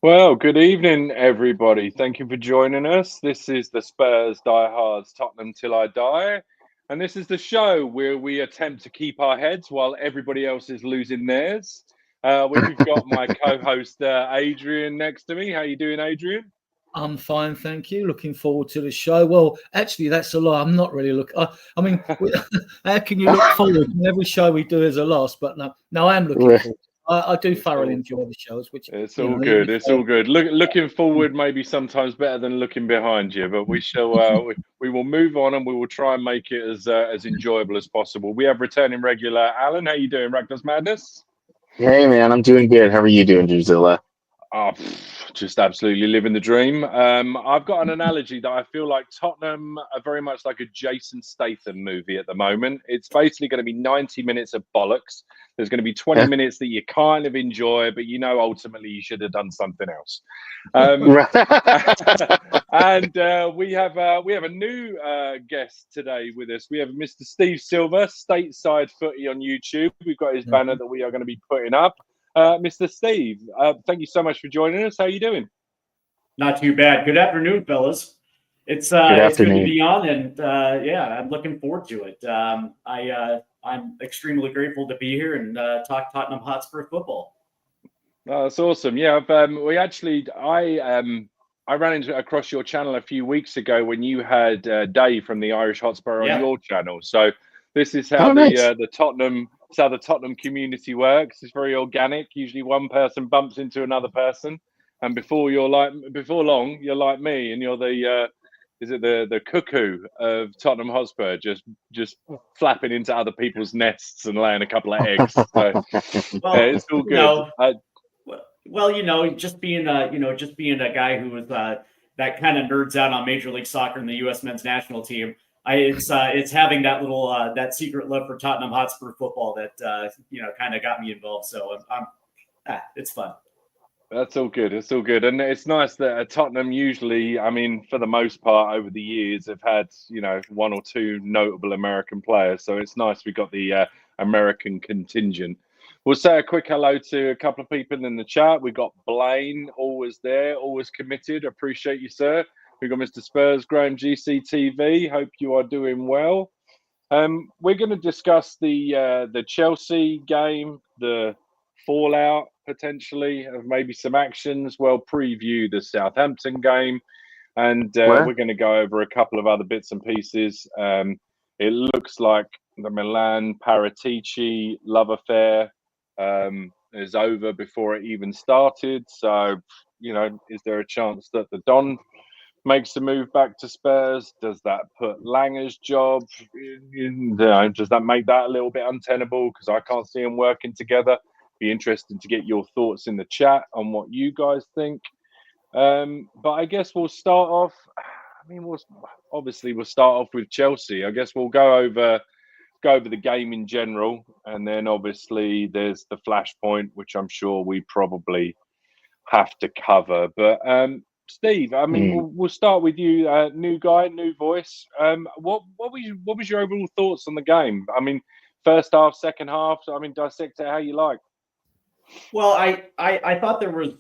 Well, good evening, everybody. Thank you for joining us. This is the Spurs Diehards Tottenham Till I Die. And this is the show where we attempt to keep our heads while everybody else is losing theirs. We've got my co-host Adrian next to me. How you doing, Adrian? I'm fine, thank you. Looking forward to the show. Well, actually, that's a lie. I'm not really looking. I mean, how can you look forward? Every show we do is a loss, but no, I am looking forward. I do thoroughly enjoy the shows. Which it's all good. It's all good. Looking forward, maybe sometimes better than looking behind you. But we shall. We will move on, and we will try and make it as enjoyable as possible. We have returning regular Alan. How you doing, Ragnar's Madness? Hey man, I'm doing good. How are you doing, Drusilla? Oh, just absolutely living the dream. I've got an analogy that I feel like Tottenham are very much like a Jason Statham movie at the moment. It's basically going to be 90 minutes of bollocks. There's going to be 20 minutes that you kind of enjoy, but ultimately you should have done something else. And we have a new guest today with us. We have Mr. Steve Silver, Stateside Footy on YouTube. We've got his banner that we are going to be putting up. Mr. Steve, thank you so much for joining us. How are you doing? Not too bad. Good afternoon, fellas. It's good to be on, and I'm looking forward to it. I'm extremely grateful to be here and talk Tottenham Hotspur football. That's awesome. Yeah, I ran across your channel a few weeks ago when you had Dave from the Irish Hotspur on your channel. So this is how the Tottenham. It's how the Tottenham community works. It's very organic. Usually, one person bumps into another person, and before long, you're like me, and you're the cuckoo of Tottenham Hotspur, just flapping into other people's nests and laying a couple of eggs. So, it's all good. Just being a guy who was that kind of nerds out on Major League Soccer and the U.S. Men's National Team. It's having that little that secret love for Tottenham Hotspur football that kind of got me involved. So it's fun. That's all good. It's all good, and it's nice that Tottenham usually, for the most part over the years, have had one or two notable American players. So it's nice we got the American contingent. We'll say a quick hello to a couple of people in the chat. We got Blaine, always there, always committed. Appreciate you, sir. We've got Mr. Spurs, Graham GCTV. Hope you are doing well. We're going to discuss the Chelsea game, the fallout potentially of maybe some actions. We'll preview the Southampton game, and we're going to go over a couple of other bits and pieces. It looks like the Milan Paratici love affair is over before it even started. So, is there a chance that the Don makes a move back to Spurs? Does that put Langer's job? Does that make that a little bit untenable? Because I can't see them working together. Be interested to get your thoughts in the chat on what you guys think. But I guess we'll start off. We'll start off with Chelsea. I guess we'll go over the game in general, and then obviously there's the flashpoint, which I'm sure we probably have to cover. But Steve, we'll start with you. New guy, new voice. What was your overall thoughts on the game? First half, second half. Dissect it how you like. Well, I thought there was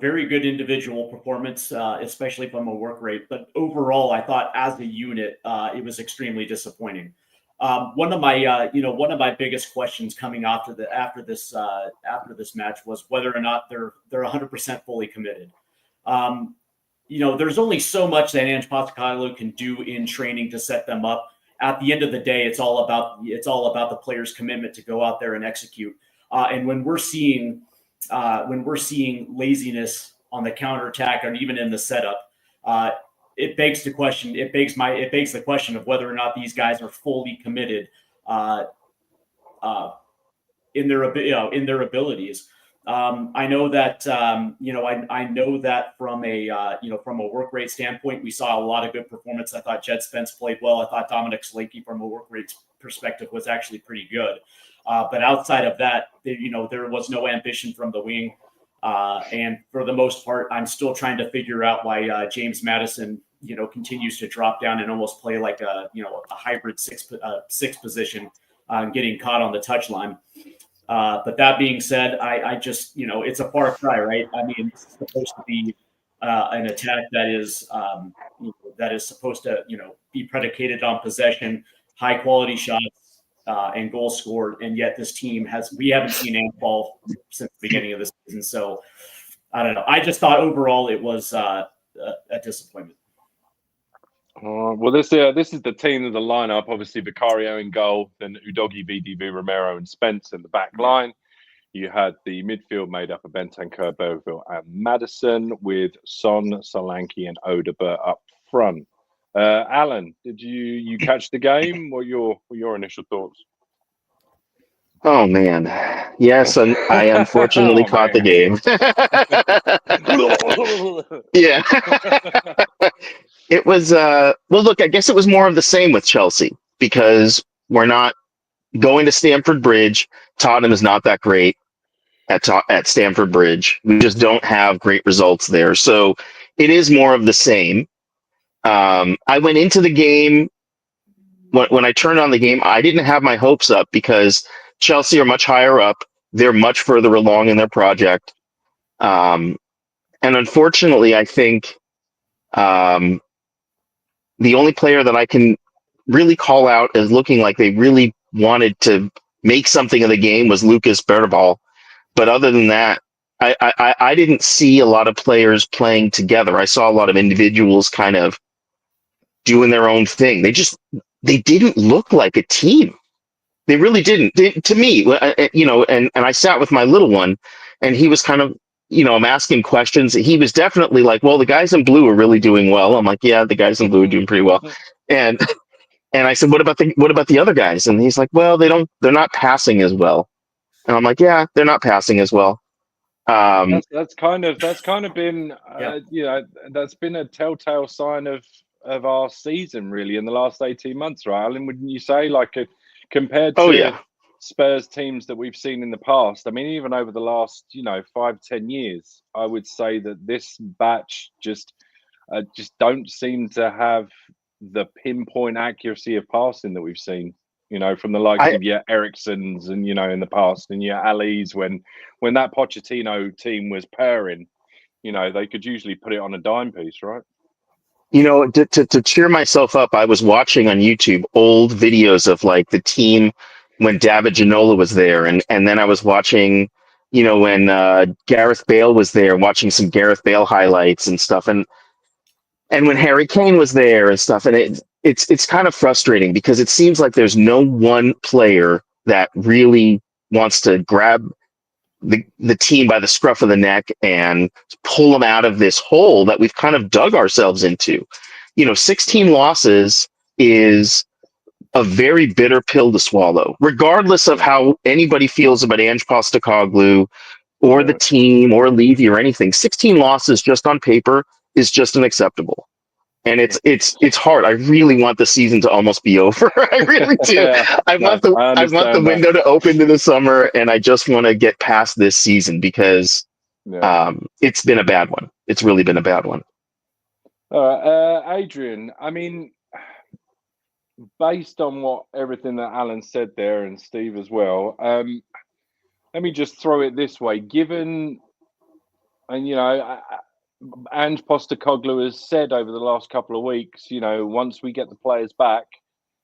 very good individual performance, especially from a work rate. But overall, I thought as a unit, it was extremely disappointing. One of my biggest questions coming after this match was whether or not they're 100% fully committed. There's only so much that Ange Postecoglou can do in training to set them up. At the end of the day, it's all about the players' commitment to go out there and execute. And when we're seeing laziness on the counterattack and even in the setup, it begs the question of whether or not these guys are fully committed in their abilities. I know that from a work rate standpoint, we saw a lot of good performance. I thought Jed Spence played well. I thought Dominic Solanke from a work rate perspective was actually pretty good. But outside of that, there was no ambition from the wing. And for the most part, I'm still trying to figure out why James Maddison, continues to drop down and almost play like a hybrid six position, getting caught on the touchline. But that being said, I just, it's a far cry, right? I mean, it's supposed to be an attack that is supposed to, be predicated on possession, high quality shots, and goals scored. And yet this team we haven't seen handball since the beginning of the season. So I don't know. I just thought overall it was a disappointment. Well, this is the team of the lineup. Obviously, Vicario in goal, then Udogie, VDV, Romero, and Spence in the back line. You had the midfield made up of Bentancur, Bergville, and Madison, with Son, Solanke, and Odegaard up front. Alan, did you catch the game? What were your initial thoughts? Oh man, yes, and I unfortunately caught the game. Yeah. It was well, look, I guess it was more of the same with Chelsea, because we're not going to Stamford Bridge. Tottenham is not that great at Stamford Bridge. We just don't have great results there. So it is more of the same. I went into the game, when I turned on the game, I didn't have my hopes up, because Chelsea are much higher up. They're much further along in their project. And unfortunately, I think the only player that I can really call out as looking like they really wanted to make something of the game was Lucas Bergvall. But other than that, I didn't see a lot of players playing together. I saw a lot of individuals kind of doing their own thing. They didn't look like a team. They really didn't. To me, and I sat with my little one, and he was kind of, I'm asking questions. He was definitely like, well, the guys in blue are really doing well. I'm like, yeah, the guys in blue are doing pretty well. And I said, what about the other guys? And he's like, well, they're not passing as well. And I'm like, yeah, they're not passing as well. That's kind of been, that's been a telltale sign of our season, really, in the last 18 months, right, Alan? Wouldn't you say, compared to Spurs teams that we've seen in the past? I mean, even over the last 5-10 years, I would say that this batch just don't seem to have the pinpoint accuracy of passing that we've seen, from the likes of your Ericssons and in the past, and your Ali's, when that Pochettino team was pairing, they could usually put it on a dime piece, right? To cheer myself up, I was watching on YouTube old videos of the team when David Ginola was there, and then I was watching, when Gareth Bale was there, watching some Gareth Bale highlights and stuff, and when Harry Kane was there and stuff, and it's kind of frustrating, because it seems like there's no one player that really wants to grab the team by the scruff of the neck and pull them out of this hole that we've kind of dug ourselves into. 16 losses is a very bitter pill to swallow, regardless of how anybody feels about Ange Postecoglou or the team or Levy or anything. 16 losses just on paper is just unacceptable. And it's hard. I really want the season to almost be over. I really do. I want the window to open to the summer, and I just want to get past this season, because it's been a bad one. It's really been a bad one. Adrian, I mean, based on everything that Alan said there, and Steve as well, let me just throw it this way. Given, and Ange Postecoglou has said over the last couple of weeks, once we get the players back,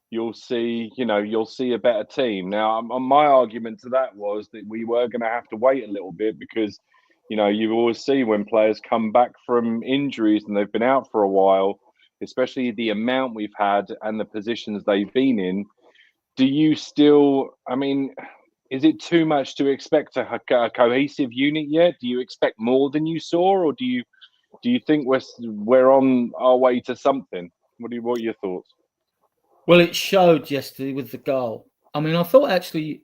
you'll see a better team. Now, my argument to that was that we were going to have to wait a little bit, because, you always see when players come back from injuries and they've been out for a while, especially the amount we've had and the positions they've been in. Do you still, is it too much to expect a cohesive unit yet? Do you expect more than you saw, or do you think we're on our way to something? What are your thoughts? Well, it showed yesterday with the goal. I thought actually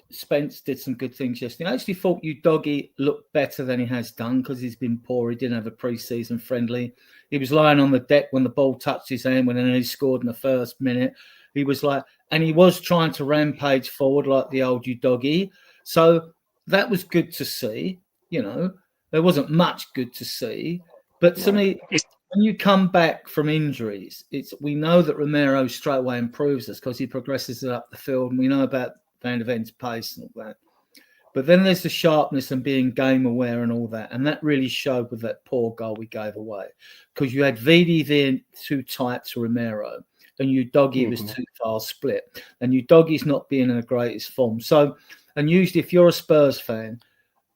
Spence did some good things yesterday. I actually thought Udogie looked better than he has done, because he's been poor. He didn't have a pre-season friendly. He was lying on the deck when the ball touched his hand, when he scored in the first minute. He was and he was trying to rampage forward like the old Udogie. So that was good to see. There wasn't much good to see. But to me, when you come back from injuries, we know that Romero straight away improves us, because he progresses it up the field, and we know about Van der Ven's pace and all that. But then there's the sharpness and being game aware and all that. And that really showed with that poor goal we gave away. Because you had VDV too tight to Romero, and Udogie was too far split. And Udogie's not being in the greatest form. So, and usually if you're a Spurs fan,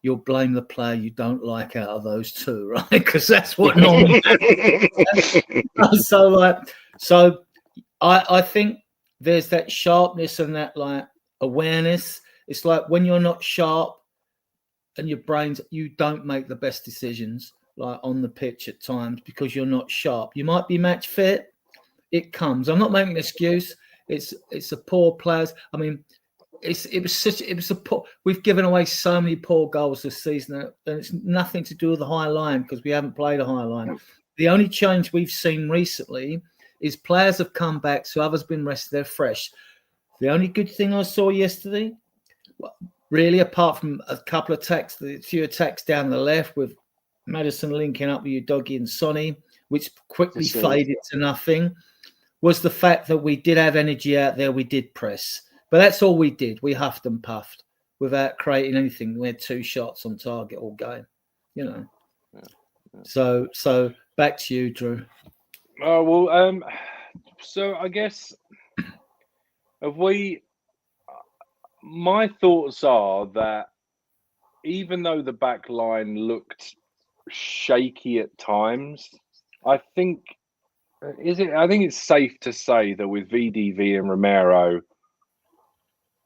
you'll blame the player you don't like out of those two, right? Because that's what normally happens. So I think there's that sharpness and that like awareness. It's like when you're not sharp and your brains, you don't make the best decisions like on the pitch at times because you're not sharp. You might be match fit. It comes. I'm not making an excuse. It's a poor players. I mean, we've given away so many poor goals this season, and it's nothing to do with the high line because we haven't played a high line. The only change we've seen recently is players have come back, so others been rested, they're fresh. The only good thing I saw yesterday, really, apart from a couple of attacks, a few attacks down the left with Maddison linking up with Udogie and Sonny, which quickly faded to nothing, was the fact that we did have energy out there, we did press. But that's all we did. We huffed and puffed without creating anything. We had 2 shots on target all game, you know. Yeah. So back to you, Drew. Oh, well, so I guess my thoughts are that even though the back line looked shaky at times, I think it's safe to say that with VDV and Romero,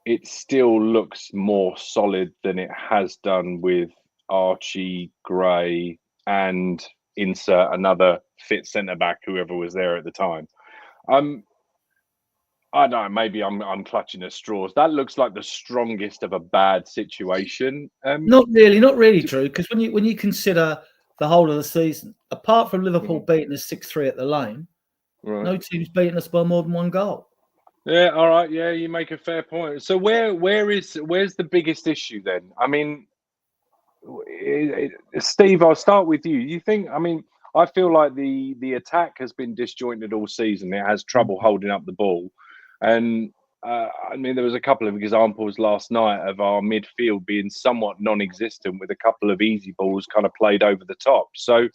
it still looks more solid than it has done with Archie, Gray, and insert another fit centre-back, whoever was there at the time. I don't know, maybe I'm clutching at straws. That looks like the strongest of a bad situation. Not really, Drew, because when you consider the whole of the season, apart from Liverpool beating us 6-3 at the Lane, no team's beaten us by more than 1 goal. Yeah, all right. Yeah, you make a fair point. So where's the biggest issue then? I mean, Steve, I'll start with you. You think? I mean, I feel like the attack has been disjointed all season. It has trouble holding up the ball, and I mean, there was a couple of examples last night of our midfield being somewhat non-existent with a couple of easy balls kind of played over the top. So,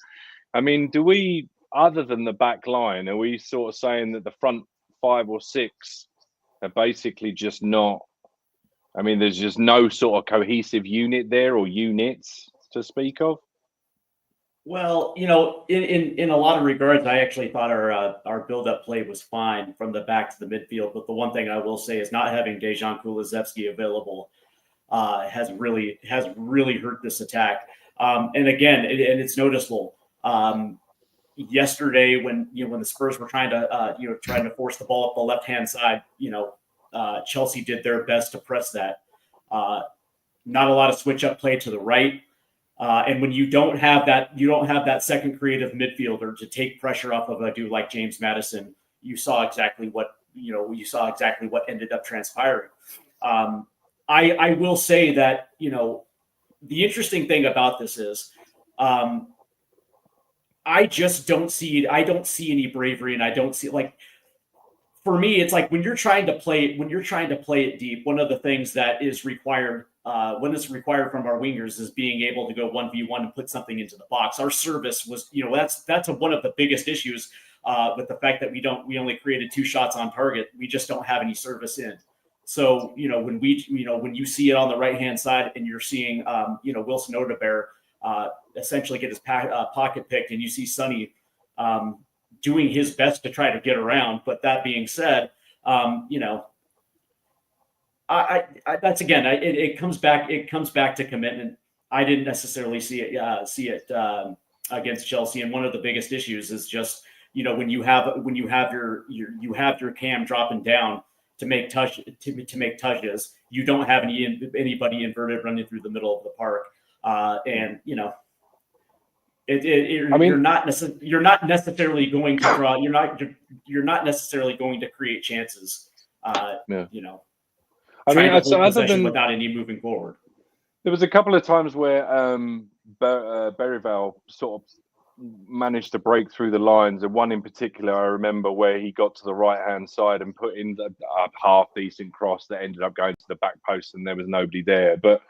I mean, do we, other than the back line, are we sort of saying that the front 5 or 6 are basically just not? I mean, there's just no sort of cohesive unit there or units to speak of. Well, you know, in a lot of regards, I actually thought our build-up play was fine from the back to the midfield. But the one thing I will say is not having Dejan Kulusevski available has really hurt this attack. And again, it's noticeable. Yesterday, when the Spurs were trying to force the ball up the left-hand side, Chelsea did their best to press that. Not a lot of switch-up play to the right. And when you don't have that second creative midfielder to take pressure off of a dude like James Maddison, you saw exactly what ended up transpiring. I will say that, the interesting thing about this is, I just don't see any bravery, and I don't see, like, for me, it's like when you're trying to play it deep, one of the things that is required from our wingers is being able to go 1v1 and put something into the box. Our service was, that's one of the biggest issues with the fact that we only created 2 shots on target. We just don't have any service in. So, when you see it on the right-hand side and you're seeing, Wilson Odebear essentially get his pocket picked, and you see Sonny doing his best to try to get around. But that being said, that's again, it comes back to commitment. I didn't necessarily see it against Chelsea, and one of the biggest issues is just when you have your cam dropping down to make touches, you don't have anybody inverted running through the middle of the park, and you're not necessarily going to draw. You're not necessarily going to create chances. I mean, other than without any moving forward. There was a couple of times where Berryvale sort of managed to break through the lines, and one in particular I remember where he got to the right-hand side and put in a half-decent cross that ended up going to the back post, and there was nobody there. But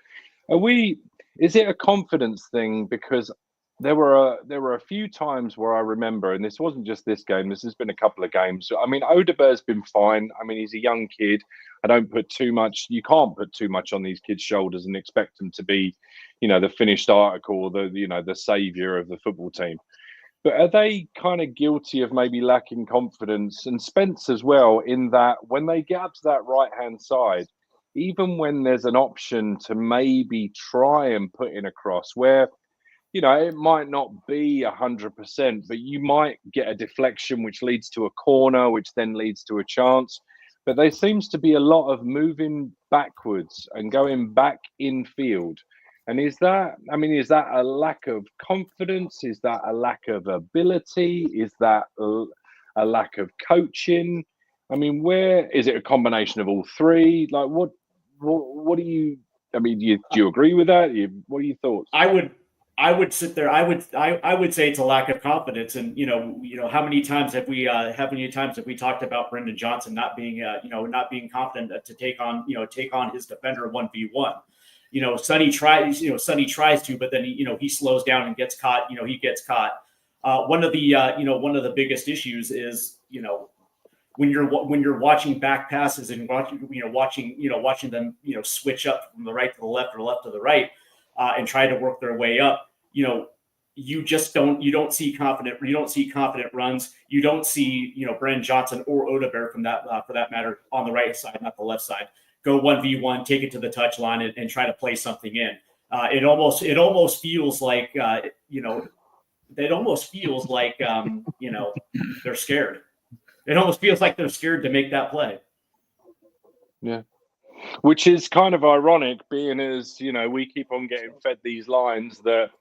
Is it a confidence thing? Because there were a few times where I remember, and this wasn't just this game. This has been a couple of games. I mean, Odebear's been fine. I mean, he's a young kid. I don't put too much. You can't put too much on these kids' shoulders and expect them to be, the finished article, the savior of the football team. But are they kind of guilty of maybe lacking confidence, and Spence as well, in that when they get up to that right-hand side, even when there's an option to maybe try and put in a cross where, it might not be 100%, but you might get a deflection, which leads to a corner, which then leads to a chance. But there seems to be a lot of moving backwards and going back in field. And is that a lack of confidence? Is that a lack of ability? Is that a lack of coaching? I mean, where is it a combination of all three? Like, what do you? I mean, do you agree with that? What are your thoughts? I would sit there. I would say it's a lack of confidence. And how many times have we talked about Brendan Johnson not being confident to take on his defender 1v1. Sonny tries to, but then he slows down and gets caught. He gets caught. One of the biggest issues is when you're watching back passes and watching them switch up from the right to the left or left to the right and try to work their way up. You don't see confident runs. You don't see Brendan Johnson or Odebear for that matter on the right side, not the left side. Go 1v1, take it to the touchline, and try to play something in. It almost feels like they're scared. It almost feels like they're scared to make that play. Yeah, which is kind of ironic, being as we keep on getting fed these lines that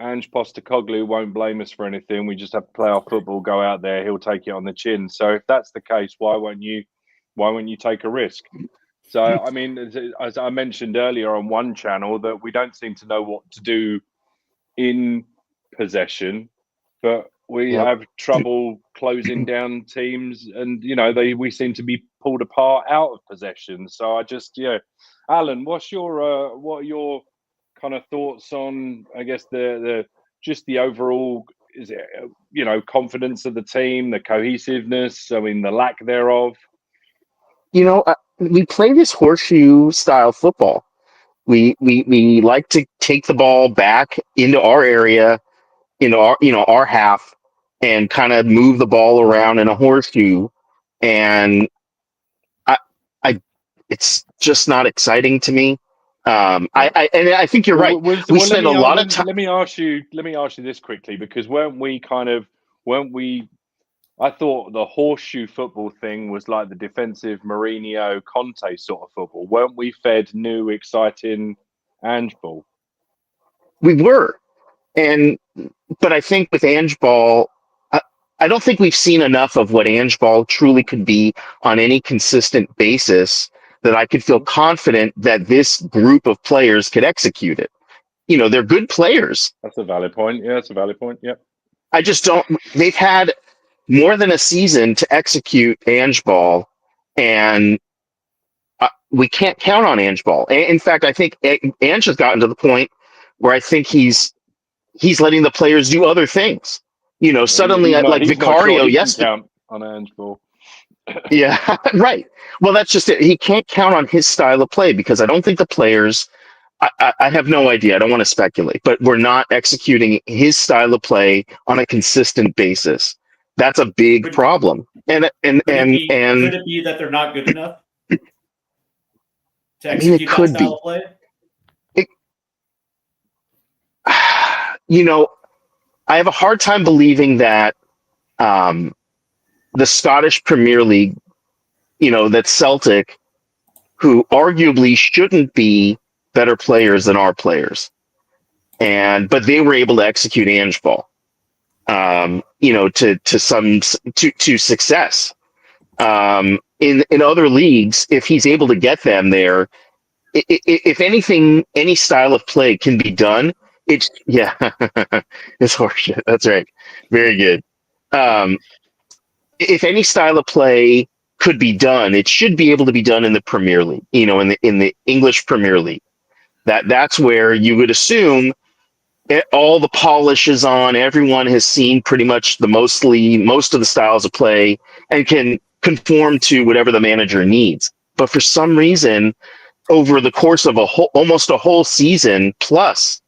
Ange Postecoglou won't blame us for anything. We just have to play our football, go out there, he'll take it on the chin. So if that's the case, why won't you take a risk? So, I mean, as I mentioned earlier on one channel, that we don't seem to know what to do in possession, but we have trouble closing down teams, and we seem to be pulled apart out of possession. So I just, Alan, what are your kind of thoughts on, I guess, the overall, is it confidence of the team, the cohesiveness, I mean, the lack thereof? We play this horseshoe style football. We like to take the ball back into our area, our half, and kind of move the ball around in a horseshoe. And it's just not exciting to me. I think you're right. We spend a lot of time. Let me ask you this quickly, because I thought the horseshoe football thing was like the defensive Mourinho Conte sort of football. Weren't we fed new, exciting Ange ball? We were. But I think with Ange ball, I don't think we've seen enough of what Ange ball truly could be on any consistent basis that I could feel confident that this group of players could execute it. They're good players. That's a valid point. Yeah, that's a valid point. Yep. I just don't. They've had more than a season to execute Ange ball, and we can't count on Ange ball. In fact, I think Ange has gotten to the point where I think he's letting the players do other things. Suddenly, like Vicario yesterday. Count on Ange ball. Yeah, right. Well, that's just it. He can't count on his style of play, because I don't think the players. I have no idea. I don't want to speculate, but we're not executing his style of play on a consistent basis. That's a big problem. And could it be that they're not good enough to execute that style of play? I have a hard time believing that the Scottish Premier League, that Celtic, who arguably shouldn't be better players than our players, but they were able to execute Ange ball. To success. In other leagues, if he's able to get them there, if anything, any style of play can be done. It's horseshit. That's right. Very good. If any style of play could be done, it should be able to be done in the Premier League. In the English Premier League. That's where you would assume all the polish is on. Everyone has seen pretty much most of the styles of play and can conform to whatever the manager needs. But for some reason, over the course of almost a whole season plus,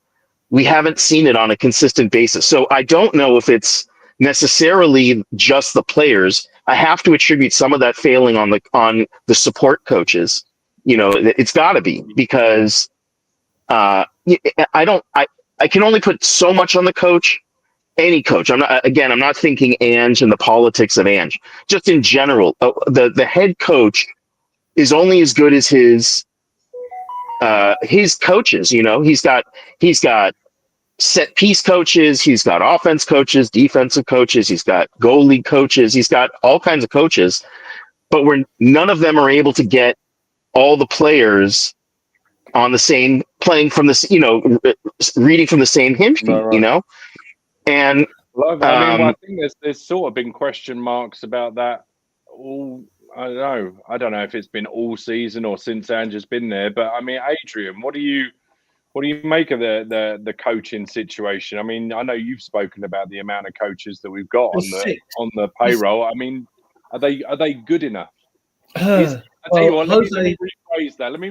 we haven't seen it on a consistent basis. So I don't know if it's necessarily just the players. I have to attribute some of that failing on the support coaches. It's got to be, because I can only put so much on the coach. Any coach. I'm not thinking Ange and the politics of Ange. Just in general, the head coach is only as good as his coaches. He's got set piece coaches, he's got offense coaches, defensive coaches, he's got goalie coaches, he's got all kinds of coaches, but none of them are able to get all the players on the same, playing from this, reading from the same hymn sheet, right. And I think there's sort of been question marks about that I don't know if it's been all season or since Ange has been there, but I mean, Adrian, what do you make of the coaching situation? I mean, I know you've spoken about the amount of coaches that we've got on the payroll. I mean, are they good enough? Let me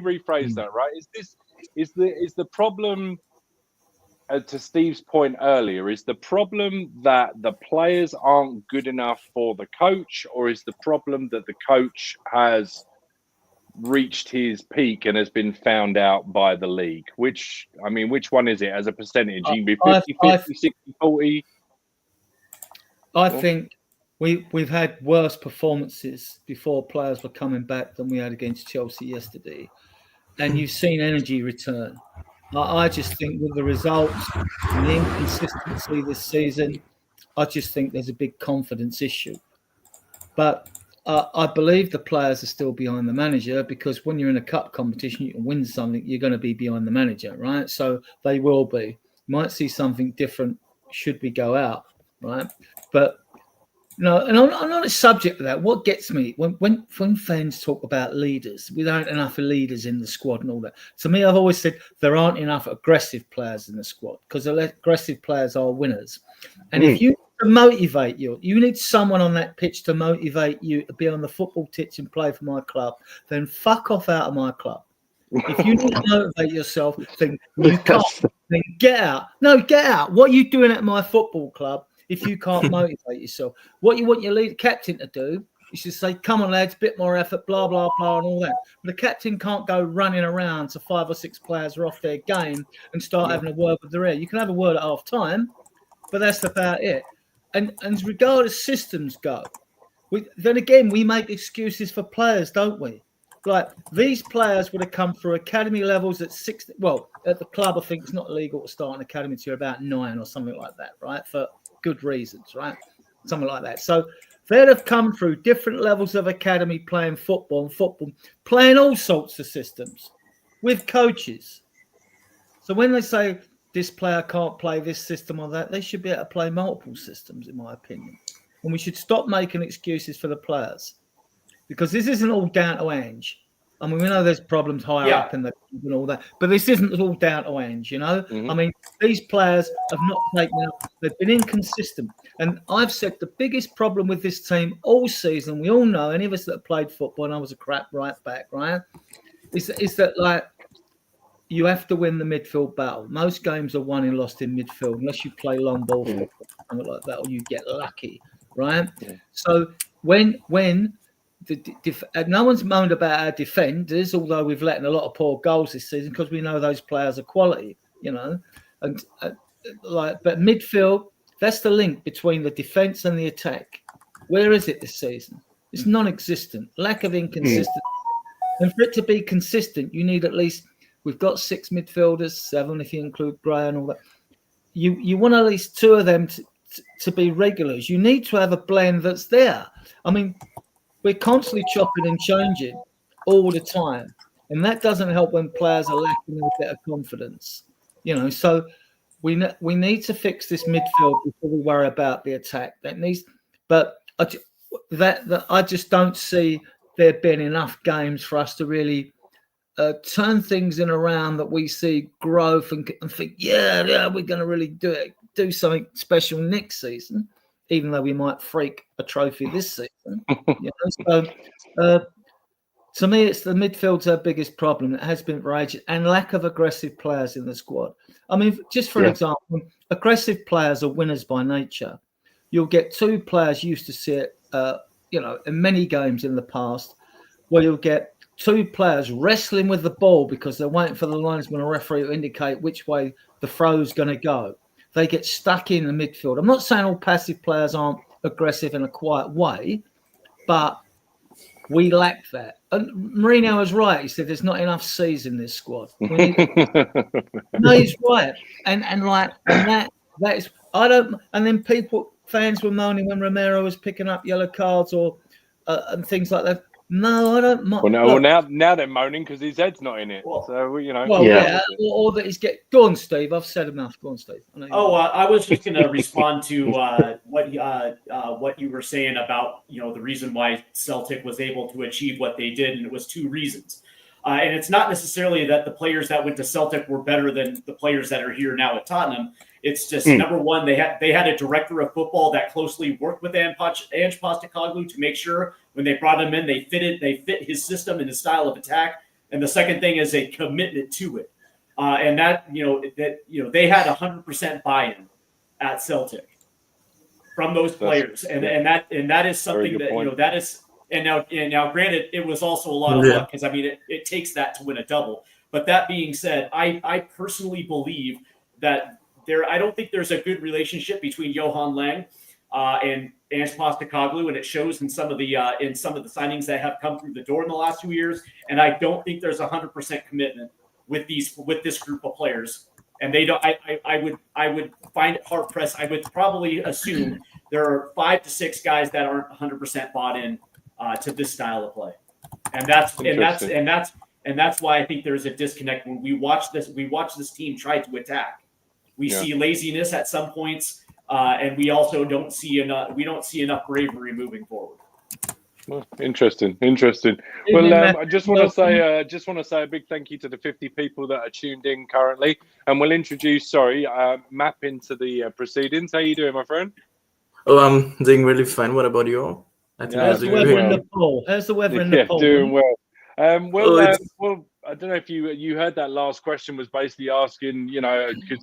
rephrase that. Right? Is the problem? To Steve's point earlier, is the problem that the players aren't good enough for the coach, or is the problem that the coach has reached his peak and has been found out by the league? Which one is it as a percentage? You can be 50, 60, 40. I think we've had worse performances before players were coming back than we had against Chelsea yesterday. And you've seen energy return. I just think with the results and the inconsistency this season, I just think there's a big confidence issue. But I believe the players are still behind the manager, because when you're in a cup competition, you can win something, you're going to be behind the manager, right? So they will be. Might see something different should we go out, right? But no, and I'm not a subject of that. What gets me when fans talk about leaders, we don't have enough leaders in the squad and all that. To me, I've always said there aren't enough aggressive players in the squad, because aggressive players are winners. And if you motivate you need someone on that pitch to motivate you to be on the football pitch and play for my club, then fuck off out of my club. If you need to motivate yourself, then you can't. Then get out. No, get out. What are you doing at my football club? If you can't motivate yourself, what you want your lead captain to do is to say, come on, lads, bit more effort, blah, blah, blah, and all that. But the captain can't go running around to 5 or 6 players are off their game and start having a word with the rear. You can have a word at half time, but that's about it. And as regardless systems go, then again, we make excuses for players, don't we? Like, these players would have come through academy levels at 6. Well, at the club, I think it's not illegal to start an academy until you're about 9 or something like that, right? For good reasons, right? Something like that. So they'd have come through different levels of academy playing football, playing all sorts of systems with coaches. So when they say this player can't play this system or that, they should be able to play multiple systems, in my opinion. And we should stop making excuses for the players, because this isn't all down to Ange. I mean, we know there's problems higher up in the and all that, but this isn't all down to Ange, Mm-hmm. I mean, these players have not taken up. They've been inconsistent. And I've said the biggest problem with this team all season, we all know, any of us that have played football, and I was a crap right back, right, is that, like, you have to win the midfield battle. Most games are won and lost in midfield, unless you play long ball football, something like that, or you get lucky, right? Yeah. So when no one's moaned about our defenders, although we've let in a lot of poor goals this season, because we know those players are quality, and but midfield, that's the link between the defense and the attack. Where is it this season? It's non-existent. Lack of inconsistency. And for it to be consistent, you need at least, we've got 6 midfielders, 7 if you include Gray and all that. You want at least 2 of them to be regulars. You need to have a blend that's there. I mean, we're constantly chopping and changing all the time. And that doesn't help when players are lacking a bit of confidence. So we need to fix this midfield before we worry about the attack. But I just don't see there being enough games for us to really turn things in around, that we see growth and think, yeah, we're going to really do something special next season, even though we might freak a trophy this season. So to me, it's the midfield's our biggest problem. It has been for ages, and lack of aggressive players in the squad. I mean, just for an example, aggressive players are winners by nature. You'll get two players, used to see it, in many games in the past, where you'll get two players wrestling with the ball because they're waiting for the linesman or referee to indicate which way the throw's going to go. They get stuck in the midfield. I'm not saying all passive players aren't aggressive in a quiet way, but we lack that. And Mourinho was right. He said there's not enough C's in this squad. No, he's right. And that is, I don't. And then fans were moaning when Romero was picking up yellow cards or and things like that. No, I don't mind. Well, now they're moaning because his head's not in it. Well, so or that he's Go on, Steve. I've said enough. Go on, Steve. I was just going to respond to what you were saying about the reason why Celtic was able to achieve what they did, and it was two reasons. And it's not necessarily that the players that went to Celtic were better than the players that are here now at Tottenham. It's just number one, they had a director of football that closely worked with Ange Postecoglou to make sure when they brought him in, they fit his system and his style of attack. And the second thing is a commitment to it. And that they had 100% buy-in at Celtic from those players. And that is something that, that is, and now granted, it was also a lot of luck, because I mean, it takes that to win a double. But that being said, I personally believe that I don't think there's a good relationship between Johan Lang and Ange Postecoglou, and it shows in some of the signings that have come through the door in the last 2 years. And I don't think there's 100% commitment with this group of players. And they don't. I would find it hard pressed. I would probably assume there are 5 to 6 guys that aren't 100% bought in to this style of play, and that's why I think there's a disconnect when we watch this team try to attack. We see laziness at some points, and we also don't see enough bravery moving forward. Well, interesting. Well, I just want to say a big thank you to the 50 people that are tuned in currently, and we'll introduce Map into the proceedings. How you doing, my friend? Oh, I'm doing really fine. What about you all? How's the weather in Nepal? How's the weather in Nepal? Doing well. Well, I don't know if you heard that last question was basically asking,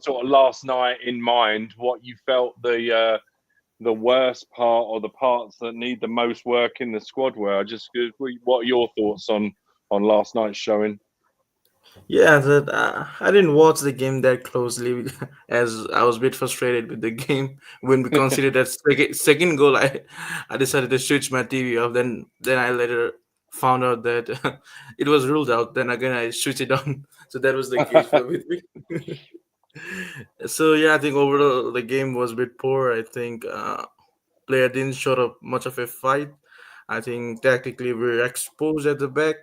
sort of last night in mind, what you felt the worst part or the parts that need the most work in the squad were. What are your thoughts on last night's showing? Yeah, I didn't watch the game that closely as I was a bit frustrated with the game. When we considered that second goal, I decided to switch my TV off. Then I later found out that it was ruled out. Then again, I switched it on. So that was the case with me. So yeah, I think overall the game was a bit poor. I think player didn't show up much of a fight. I think tactically we were exposed at the back,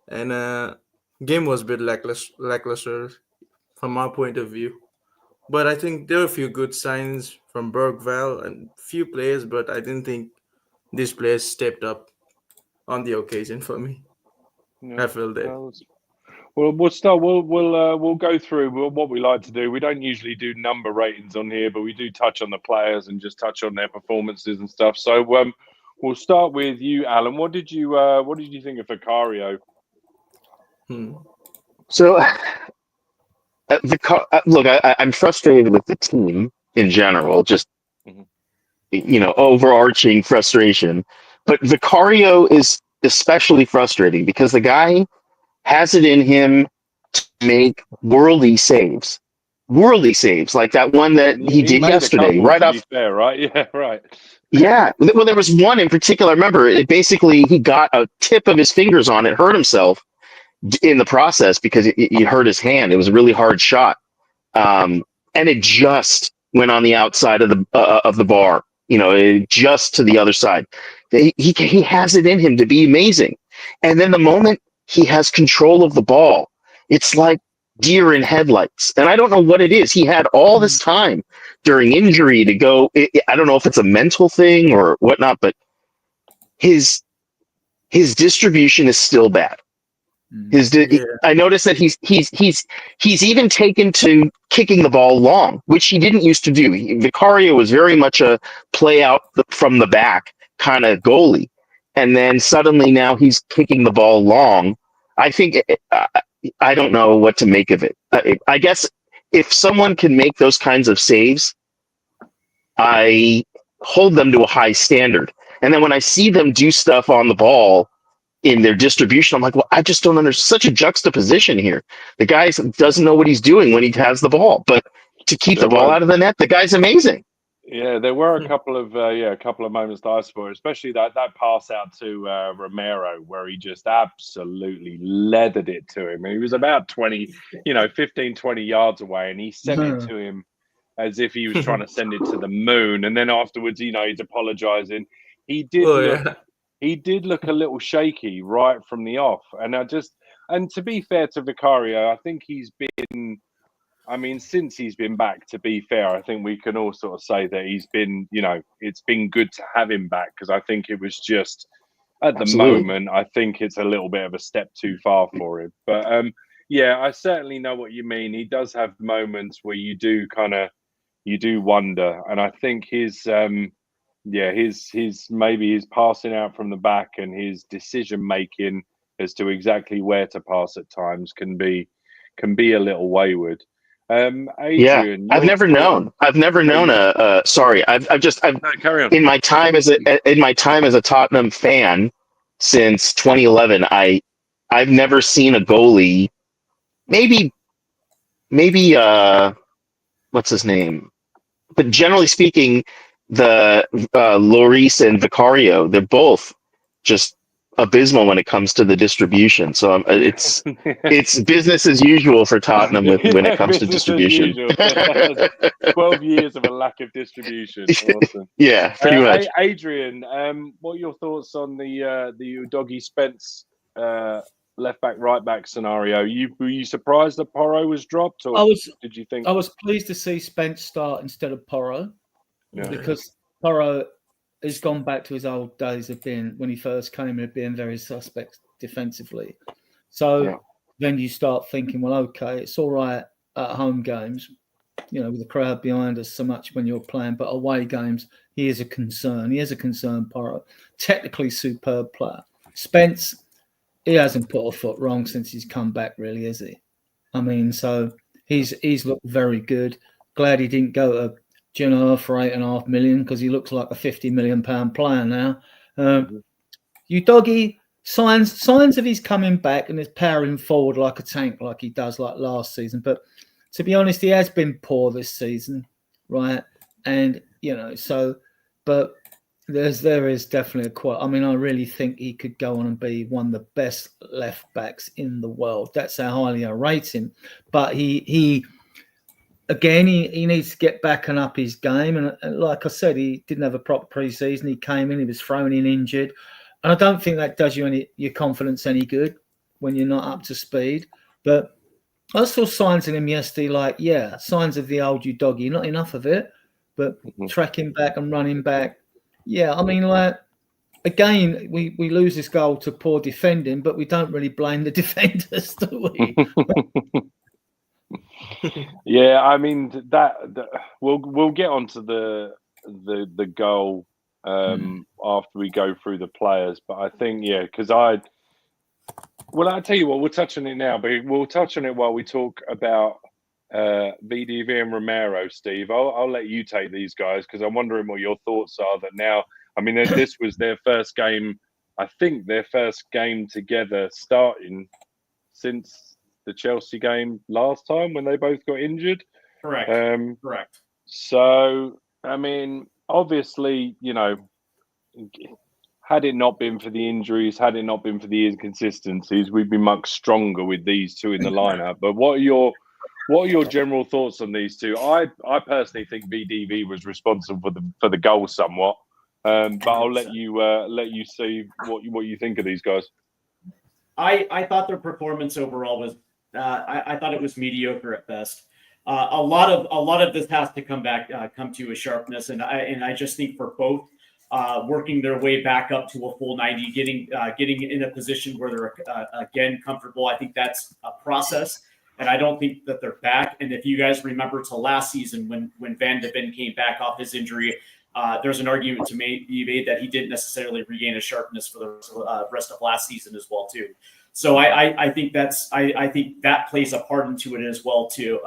and game was a bit lackluster from our point of view. But I think there were a few good signs from Bergvall and few players, but I didn't think these players stepped up on the occasion for me. I feel that. Well, we'll start. We'll go through what we like to do. We don't usually do number ratings on here, but we do touch on the players and just touch on their performances and stuff. So we'll start with you, Alan. What did you think of Vicario? So, look, I'm frustrated with the team in general, just, overarching frustration. But Vicario is especially frustrating because the guy has it in him to make worldly saves like that one that he did yesterday, right off. Fair, right? Yeah, right. Yeah. Well, there was one in particular. I remember he got a tip of his fingers on it, hurt himself in the process because he hurt his hand. It was a really hard shot, and it just went on the outside of the bar. Just to the other side. He has it in him to be amazing, and then the moment he has control of the ball, it's like deer in headlights. And I don't know what it is. He had all this time during injury to go. I don't know if it's a mental thing or whatnot, but his distribution is still bad. I noticed that he's even taken to kicking the ball long, which he didn't used to do. Vicario was very much a play out from the back kind of goalie, and then suddenly now he's kicking the ball long. I think I don't know what to make of it. I guess if someone can make those kinds of saves, I hold them to a high standard, and then when I see them do stuff on the ball in their distribution, I'm like, well, I just don't understand. Such a juxtaposition here. The guy doesn't know what he's doing when he has the ball, but to keep the ball out of the net, the guy's amazing. Yeah, there were a couple of moments that I saw, especially that pass out to Romero, where he just absolutely leathered it to him. And he was about 20 yards away, and he sent it to him as if he was trying to send it to the moon. And then afterwards, he's apologizing. He did look a little shaky right from the off. And to be fair to Vicario, I think he's been, since he's been back, to be fair, I think we can all sort of say that he's been, it's been good to have him back, because I think it was just at the moment, I think it's a little bit of a step too far for him. But I certainly know what you mean. He does have moments where you do wonder. And I think his passing out from the back and his decision making as to exactly where to pass at times can be a little wayward. Adrian, I've never known a sorry. I've carry on. In my time as a Tottenham fan since 2011, I've never seen a goalie. Maybe what's his name? But generally speaking, the Lloris and Vicario, they're both just abysmal when it comes to the distribution. So it's business as usual for Tottenham when it comes to distribution. 12 years of a lack of distribution. Awesome. Yeah, pretty much. Adrian, what are your thoughts on the Udogie Spence left back, right back scenario? Were you surprised that Porro was dropped, or did you think? I was pleased to see Spence start instead of Porro, because Porro has gone back to his old days of being, when he first came in, of being very suspect defensively. So then you start thinking, well, okay, it's all right at home games, with the crowd behind us so much when you're playing, but away games, he is a concern. He is a concern, Porro. Technically superb player. Spence, he hasn't put a foot wrong since he's come back, really, has he? So he's looked very good. Glad he didn't go to Genoa for $8.5 million, because he looks like a £50 million player now. Udogie, signs of he's coming back and is powering forward like a tank, like he does like last season. But to be honest, he has been poor this season, right? And but there is definitely a quote. I really think he could go on and be one of the best left backs in the world. That's how highly I rate him. But he needs to get back and up his game. And like I said, he didn't have a proper pre-season. He came in, he was thrown in injured. And I don't think that does your confidence any good when you're not up to speed. But I saw signs in him yesterday, signs of the old Udogie. Not enough of it, but tracking back and running back. Yeah, again, we lose this goal to poor defending, but we don't really blame the defenders, do we? Yeah, we'll get onto the goal after we go through the players, but I think because I'll tell you what, we'll touch on it now, but we'll touch on it while we talk about VDV and Romero. Steve, I'll let you take these guys, because I'm wondering what your thoughts are. That now, this was their first game. I think their first game together starting since the Chelsea game last time when they both got injured. Correct. Correct. So, obviously, had it not been for the injuries, had it not been for the inconsistencies, we'd be much stronger with these two in the lineup. But what are your general thoughts on these two? I personally think VDV was responsible for the goal somewhat, but I'll let you see what you think of these guys. I thought their performance overall was I thought it was mediocre at best. A lot of this has to come to a sharpness, and I just think for working their way back up to a full 90, getting in a position where they're again comfortable. I think that's a process, and I don't think that they're back. And if you guys remember to last season when Van de Ven came back off his injury, there's an argument to be made that he didn't necessarily regain his sharpness for the rest of last season as well too. So I think I think that plays a part into it as well too.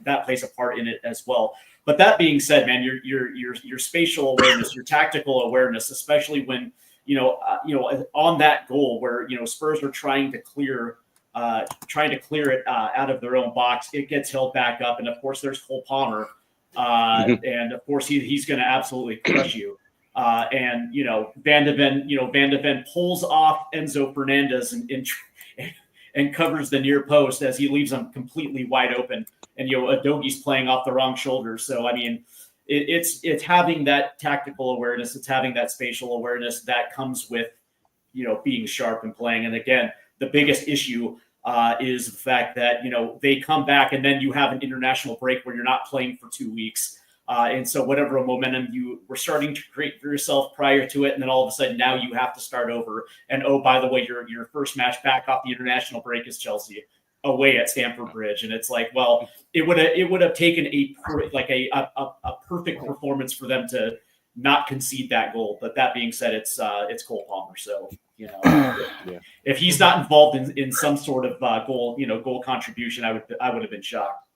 That plays a part in it as well. But that being said, man, your spatial awareness, your tactical awareness, especially when on that goal where Spurs are trying to clear it out of their own box, it gets held back up, and of course there's Cole Palmer, and of course he's going to absolutely crush you. And Van de Ven pulls off Enzo Fernandez and covers the near post as he leaves him completely wide open. And Udogi's playing off the wrong shoulder. So I mean, it's having that tactical awareness, it's having that spatial awareness that comes with being sharp and playing. And again, the biggest issue is the fact that they come back and then you have an international break where you're not playing for 2 weeks. And so whatever momentum you were starting to create for yourself prior to it, and then all of a sudden now you have to start over. And oh, by the way, your first match back off the international break is Chelsea away at Stamford Bridge. And it's like, well, it would have taken a perfect performance for them to not concede that goal. But that being said, it's Cole Palmer. So, if he's not involved in some sort of goal contribution, I would have been shocked.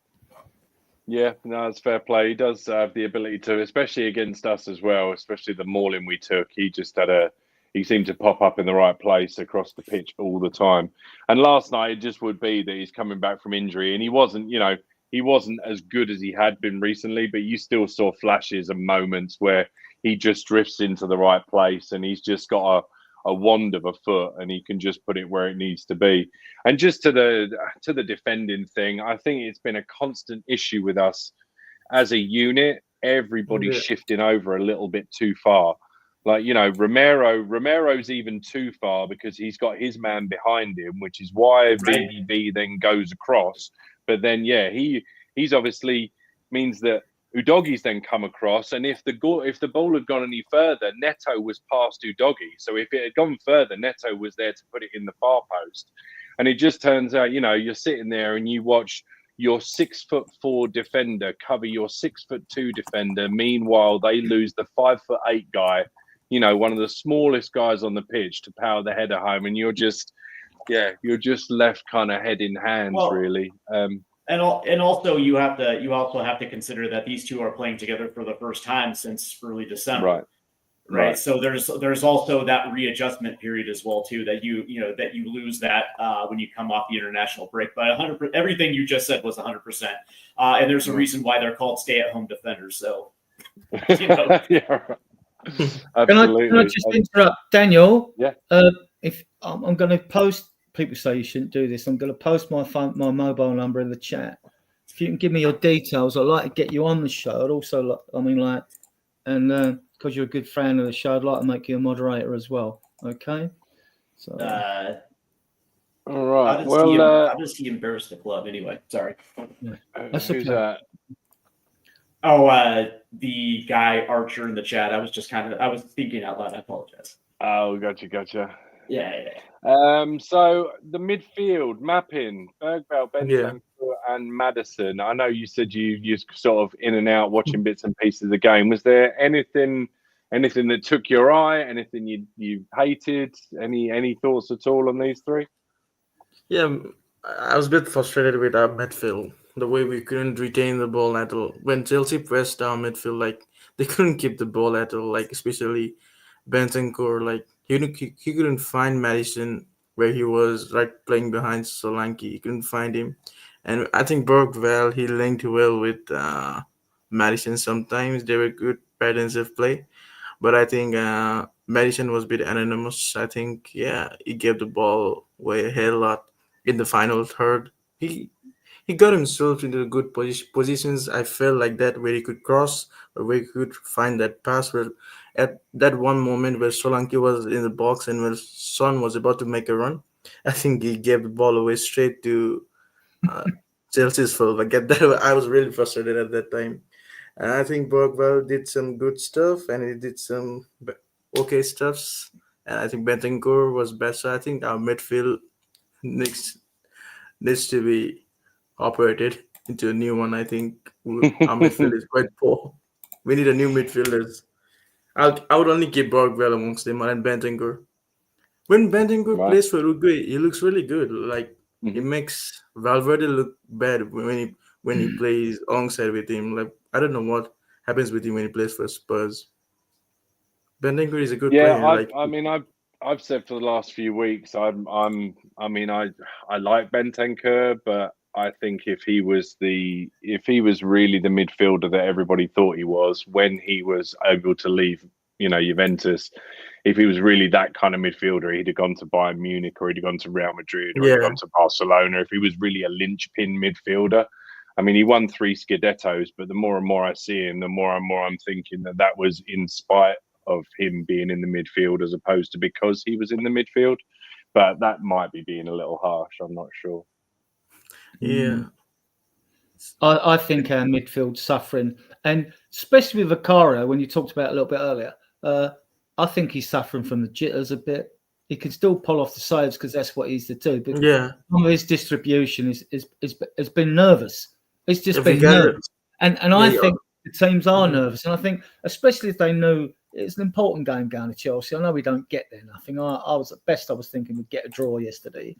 Yeah, no, it's fair play. He does have the ability to, especially against us as well, especially the mauling we took. He just he seemed to pop up in the right place across the pitch all the time. And last night, it just would be that he's coming back from injury, and he wasn't as good as he had been recently, but you still saw flashes and moments where he just drifts into the right place, and he's just got a wand of a foot, and he can just put it where it needs to be. And just to the defending thing, I think it's been a constant issue with us as a unit. Everybody's shifting over a little bit too far. Like, Romero's even too far because he's got his man behind him, which is why VVV then goes across. But then, he's obviously means that Udogi's then come across, and if the ball had gone any further, Neto was past Udogi. So if it had gone further, Neto was there to put it in the far post. And it just turns out, you're sitting there and you watch your 6'4" defender cover your 6'2" defender. Meanwhile, they lose the 5'8" guy, one of the smallest guys on the pitch, to power the header home, and you're just left kind of head in hands, really. And also you also have to consider that these two are playing together for the first time since early December. Right. So there's also that readjustment period as well too, that you lose that when you come off the international break. But 100%, everything you just said was 100%. And there's a reason why they're called stay-at-home defenders. So Absolutely. Can I just interrupt, Daniel? Yeah. If I'm going to post. People say you shouldn't do this. I'm going to post my mobile number in the chat. If you can give me your details, I'd like to get you on the show. I'd also, because you're a good fan of the show, I'd like to make you a moderator as well. Okay. So. All right. How does he embarrass the club anyway? Sorry. Yeah. Who's that? Oh, the guy Archer in the chat. I was thinking out loud. I apologize. Oh, gotcha. Yeah. So the midfield mapping, Bergvall, Benjamin, and Maddison. I know you said you're sort of in and out watching bits and pieces of the game. Was there anything that took your eye? Anything you hated? Any thoughts at all on these three? Yeah, I was a bit frustrated with our midfield. The way we couldn't retain the ball at all. When Chelsea pressed our midfield, they couldn't keep the ball at all. Especially Bentancur, he couldn't find Maddison where he was playing behind Solanke. He couldn't find him. And I think Bergvall, he linked well with Maddison sometimes. They were good patterns of play. But I think Maddison was a bit anonymous. I think, he gave the ball away a hell lot in the final third. He got himself into good positions. I felt like that where he could cross or where he could find that pass. Where at that one moment where Solanke was in the box and where Son was about to make a run, I think he gave the ball away straight to Chelsea's full. I was really frustrated at that time. And I think Bergwell did some good stuff, and he did some okay stuffs. And I think Bentancur was better. I think our midfield needs to be operated into a new one. I think our midfield is quite poor. We need a new midfielders. I would only keep Bergwell amongst them and Bentancur. When Bentancur Right. plays for Uruguay, he looks really good. Like Mhm. it makes Valverde look bad when he plays alongside with him. Like I don't know what happens with him when he plays for Spurs. Bentancur is a good Yeah, player. I've said for the last few weeks, I like Bentancur, but I think if he was really the midfielder that everybody thought he was when he was able to leave, Juventus, if he was really that kind of midfielder, he'd have gone to Bayern Munich or he'd have gone to Real Madrid or he'd have gone to Barcelona. If he was really a linchpin midfielder, I mean, he won 3 Scudettos, but the more and more I see him, the more and more I'm thinking that was in spite of him being in the midfield as opposed to because he was in the midfield. But that might be being a little harsh. I'm not sure. Yeah. I think our midfield's suffering, and especially with Vicario, when you talked about it a little bit earlier, I think he's suffering from the jitters a bit. He can still pull off the saves because that's what he's to do. But some of his distribution has been nervous. It's just been nervous. And I think the teams are nervous. And I think, especially if they know it's an important game going to Chelsea. I know we don't get there nothing. I was at best, I was thinking we'd get a draw yesterday.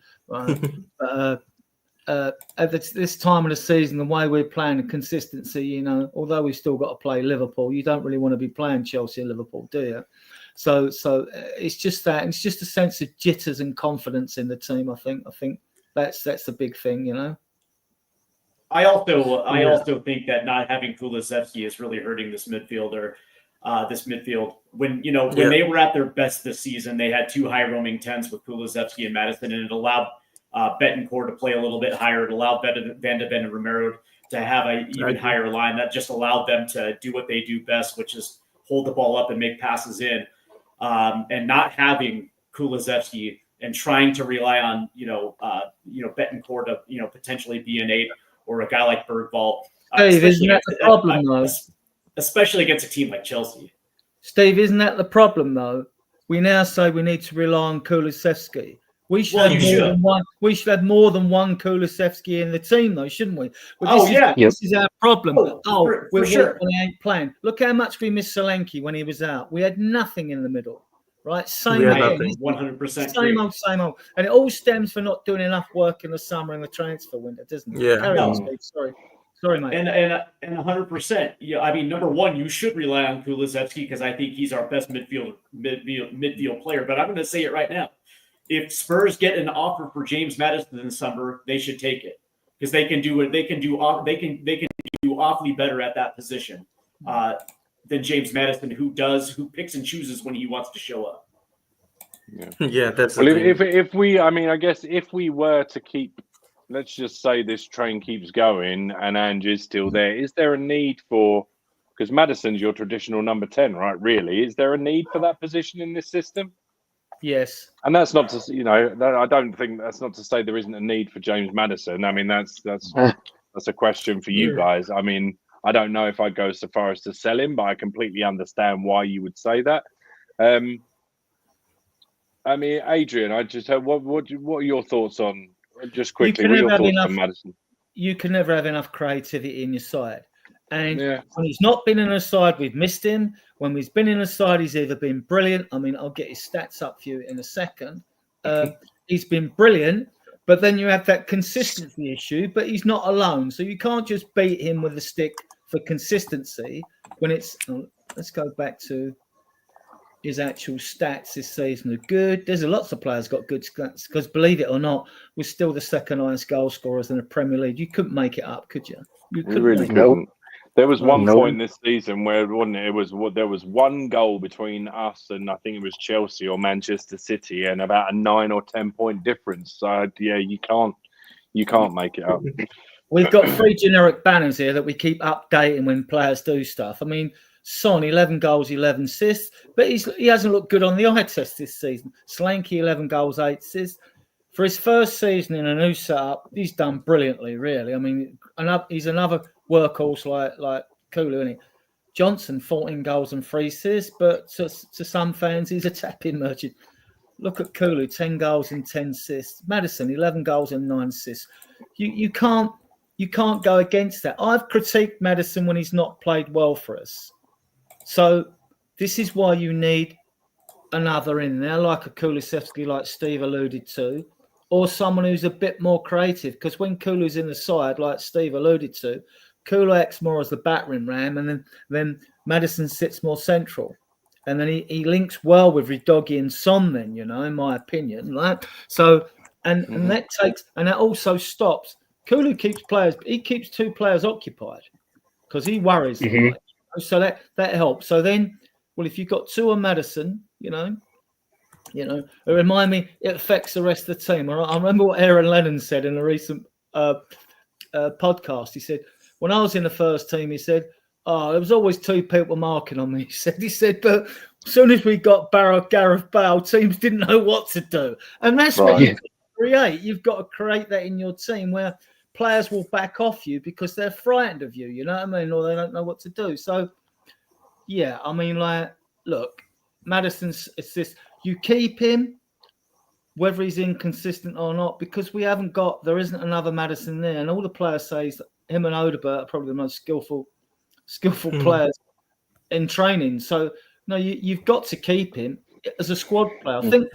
At this time of the season, the way we're playing, the consistency, although we've still got to play Liverpool, you don't really want to be playing Chelsea or Liverpool, do you? So it's just that. It's just a sense of jitters and confidence in the team. I think that's the big thing, I also think that not having Kulusevski is really hurting this midfield. When they were at their best this season, they had 2 high roaming 10s with Kulusevski and Maddison, and it allowed Betancourt to play a little bit higher. It allowed Van de Ven and Romero to have an even higher line. That just allowed them to do what they do best, which is hold the ball up and make passes in. And not having Kulusevski and trying to rely on Betancourt to potentially be an 8 or a guy like Bergwall. Steve, isn't that the problem though? Especially against a team like Chelsea. Steve, isn't that the problem though? We now say we need to rely on Kulusevski. We should have more than one Kulusevski in the team, though, shouldn't we? This is our problem. We're sure. When he ain't playing. Look how much we missed Solanke when he was out. We had nothing in the middle, right? Same old, 100%. Same old. And it all stems from not doing enough work in the summer and the transfer window, doesn't it? Yeah. Carry on, Steve. Sorry, mate. And 100%. Yeah, I mean, number one, you should rely on Kulusevski because I think he's our best midfield player. But I'm going to say it right now. If Spurs get an offer for James Maddison in the summer, they should take it because they can do awfully better at that position than James Maddison, who picks and chooses when he wants to show up. Yeah, that's if we were to keep, let's just say this train keeps going and Ange is still there, is there a need for, because Maddison's your traditional number 10, right? Really, is there a need for that position in this system? Yes, and that's not to I don't think that's not to say there isn't a need for James Maddison. I mean that's a question for you guys. I mean I don't know if I'd go so far as to sell him, but I completely understand why you would say that. I mean, Adrian, I just what are your thoughts on just quickly? What are your thoughts on Maddison? You can never have enough creativity in your side. And when he's not been in a side, we've missed him. When he's been in a side, he's either been brilliant. I mean, I'll get his stats up for you in a second. He's been brilliant, but then you have that consistency issue, but he's not alone. So you can't just beat him with a stick for consistency when it's, let's go back to his actual stats this season are good. There's lots of players got good stats because believe it or not, we're still the second highest goal scorers in the Premier League. You couldn't make it up, could you? You really couldn't. There was one point this season where there was one goal between us and I think it was Chelsea or Manchester City and about a 9 or 10 point difference. So you can't make it up. We've got 3 generic banners here that we keep updating when players do stuff. I mean, Son 11 goals, 11 assists, but he hasn't looked good on the eye test this season. Solanke 11 goals, 8 assists. For his first season in a new setup, he's done brilliantly. Really, I mean, he's another workhorse like Kulu, isn't it? Johnson, 14 goals and 3 assists, but to some fans, he's a tapping merchant. Look at Kulu, 10 goals and 10 assists. Maddison, 11 goals and 9 assists. You can't go against that. I've critiqued Maddison when he's not played well for us. So this is why you need another in there, like a Kulusevski, like Steve alluded to, or someone who's a bit more creative. Because when Kulu's in the side, like Steve alluded to, Kulu acts more as the battering ram, and then Maddison sits more central. And then he links well with Udogie and Son then, in my opinion. Right? So, and that takes, and that also stops. Kulu keeps 2 players occupied because he worries them. Right? So that helps. So then, well, if you've got 2 on Maddison, it remind me, it affects the rest of the team. I remember what Aaron Lennon said in a recent podcast. He said, when I was in the first team, he said, there was always 2 people marking on me. He said, but as soon as we got Gareth Bale, teams didn't know what to do. And that's what you've got to create. You've got to create that in your team where players will back off you because they're frightened of you, you know what I mean? Or they don't know what to do. So, yeah, I mean, look, Maddison's assist, you keep him, whether he's inconsistent or not, because there isn't another Maddison there. And all the players say is that him and Odegaard are probably the most skillful players in training. So, no, you've got to keep him as a squad player. I think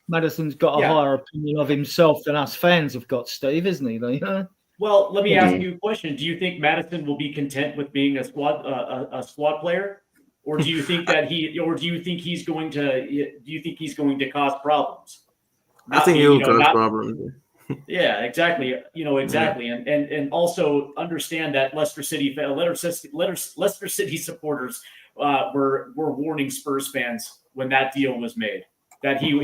Maddison's got a higher opinion of himself than us fans have got, Steve, isn't he? Well, let me ask you a question. Do you think Maddison will be content with being a squad player? Or do you think that he's going to cause problems? I think he'll cause problems. Yeah, exactly. Exactly. And also understand that Leicester City supporters were warning Spurs fans when that deal was made, that he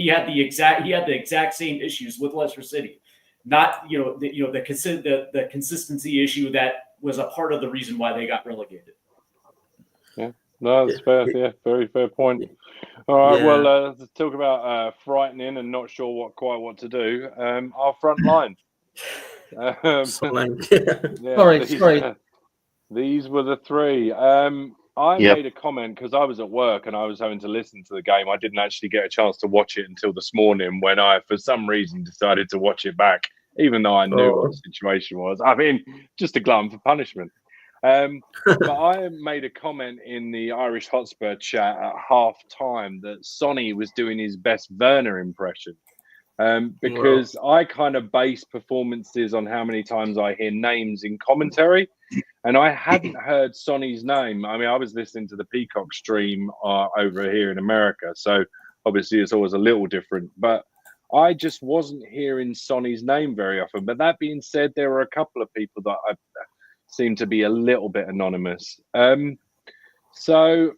had the exact same issues with Leicester City, not the consistency issue that was a part of the reason why they got relegated. Yeah, no, that's fair. Yeah, very fair point. All right, well, let's talk about frightening and not sure quite what to do. Our front line. Sorry. These were the 3. I made a comment because I was at work and I was having to listen to the game. I didn't actually get a chance to watch it until this morning when I, for some reason, decided to watch it back, even though I knew what the situation was. I mean, just a glutton for punishment. But I made a comment in the Irish Hotspur chat at half time that Sonny was doing his best Werner impression. Because I kind of base performances on how many times I hear names in commentary. And I hadn't heard Sonny's name. I mean, I was listening to the Peacock stream over here in America. So obviously it's always a little different. But I just wasn't hearing Sonny's name very often. But that being said, there were a couple of people that I seem to be a little bit anonymous. So,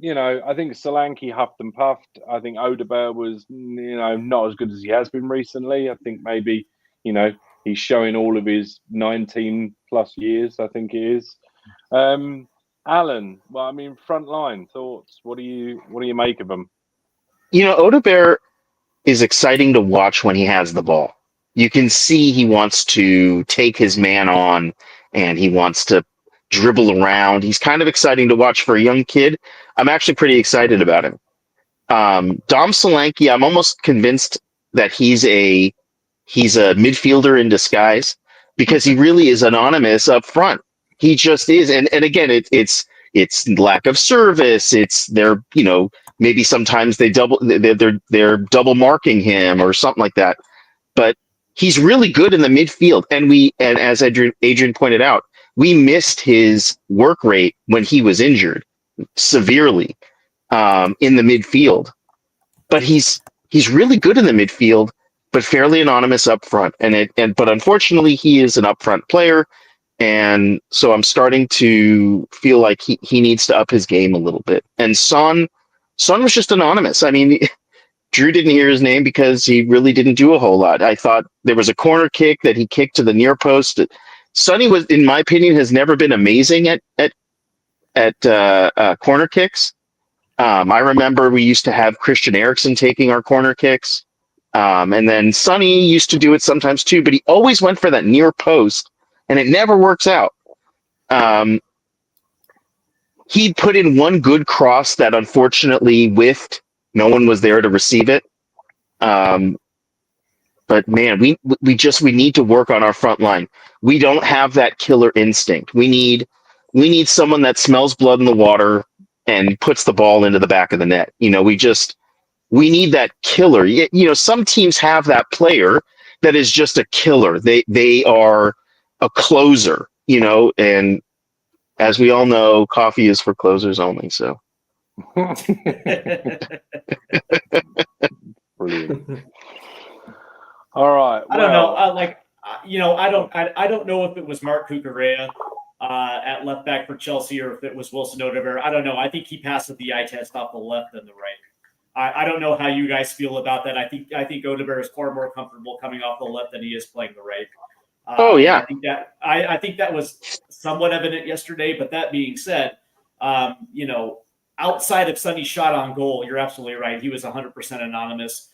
I think Solanke huffed and puffed. I think Odegaard was, not as good as he has been recently. I think maybe, he's showing all of his 19 plus years, I think it is. Alan, well, I mean, front line thoughts. What do you make of him? Odegaard is exciting to watch when he has the ball. You can see he wants to take his man on and he wants to dribble around. He's kind of exciting to watch for a young kid. I'm actually pretty excited about him. Dom Solanke, I'm almost convinced that he's a midfielder in disguise because he really is anonymous up front. He just is. And again, it's lack of service. It's maybe sometimes they're double marking him or something like that. But he's really good in the midfield. And as Adrian pointed out, we missed his work rate when he was injured severely in the midfield. But he's really good in the midfield, but fairly anonymous up front. But unfortunately, he is an upfront player, and so I'm starting to feel like he needs to up his game a little bit. And Son was just anonymous. I mean, Drew didn't hear his name because he really didn't do a whole lot. I thought there was a corner kick that he kicked to the near post. Sonny was, in my opinion, has never been amazing at corner kicks. I remember we used to have Christian Eriksen taking our corner kicks. And then Sonny used to do it sometimes too, but he always went for that near post and it never works out. he put in one good cross that unfortunately whiffed. No one was there to receive it. But man, we need to work on our front line. We don't have that killer instinct. We need someone that smells blood in the water and puts the ball into the back of the net. You know, we need that killer. You know, some teams have that player that is just a killer. They are a closer, you know, and as we all know, coffee is for closers only. So brilliant. All right. I don't know. I don't know if it was Mark Cucurella at left back for Chelsea or if it was Wilson Odegaard. I don't know. I think he passed the eye test off the left and the right. I don't know how you guys feel about that. I think Odegaard is far more comfortable coming off the left than he is playing the right. Oh yeah. I think that was somewhat evident yesterday. But that being said, you know, outside of Sonny's shot on goal, you're absolutely right. He was 100% anonymous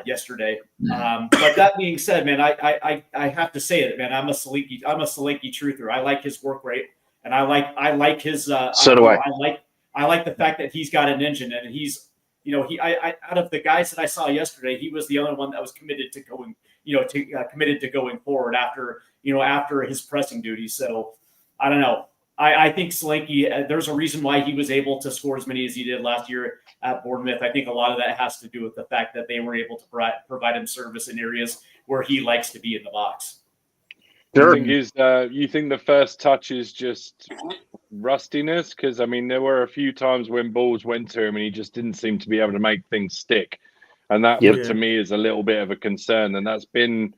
yesterday. But that being said, man, I have to say it, man. I'm a Seliki truther. I like his work rate, and I like his. So do I. I like the fact that he's got an engine, and he's, you know, out of the guys that I saw yesterday, he was the only one that was committed to going, you know, committed to going forward after his pressing duties. So I don't know. I think Solanke, there's a reason why he was able to score as many as he did last year at Bournemouth. I think a lot of that has to do with the fact that they were able to provide him service in areas where he likes to be in the box. Sure. You think the first touch is just rustiness? Because, I mean, there were a few times when balls went to him and he just didn't seem to be able to make things stick. And that, to me, is a little bit of a concern. And that's been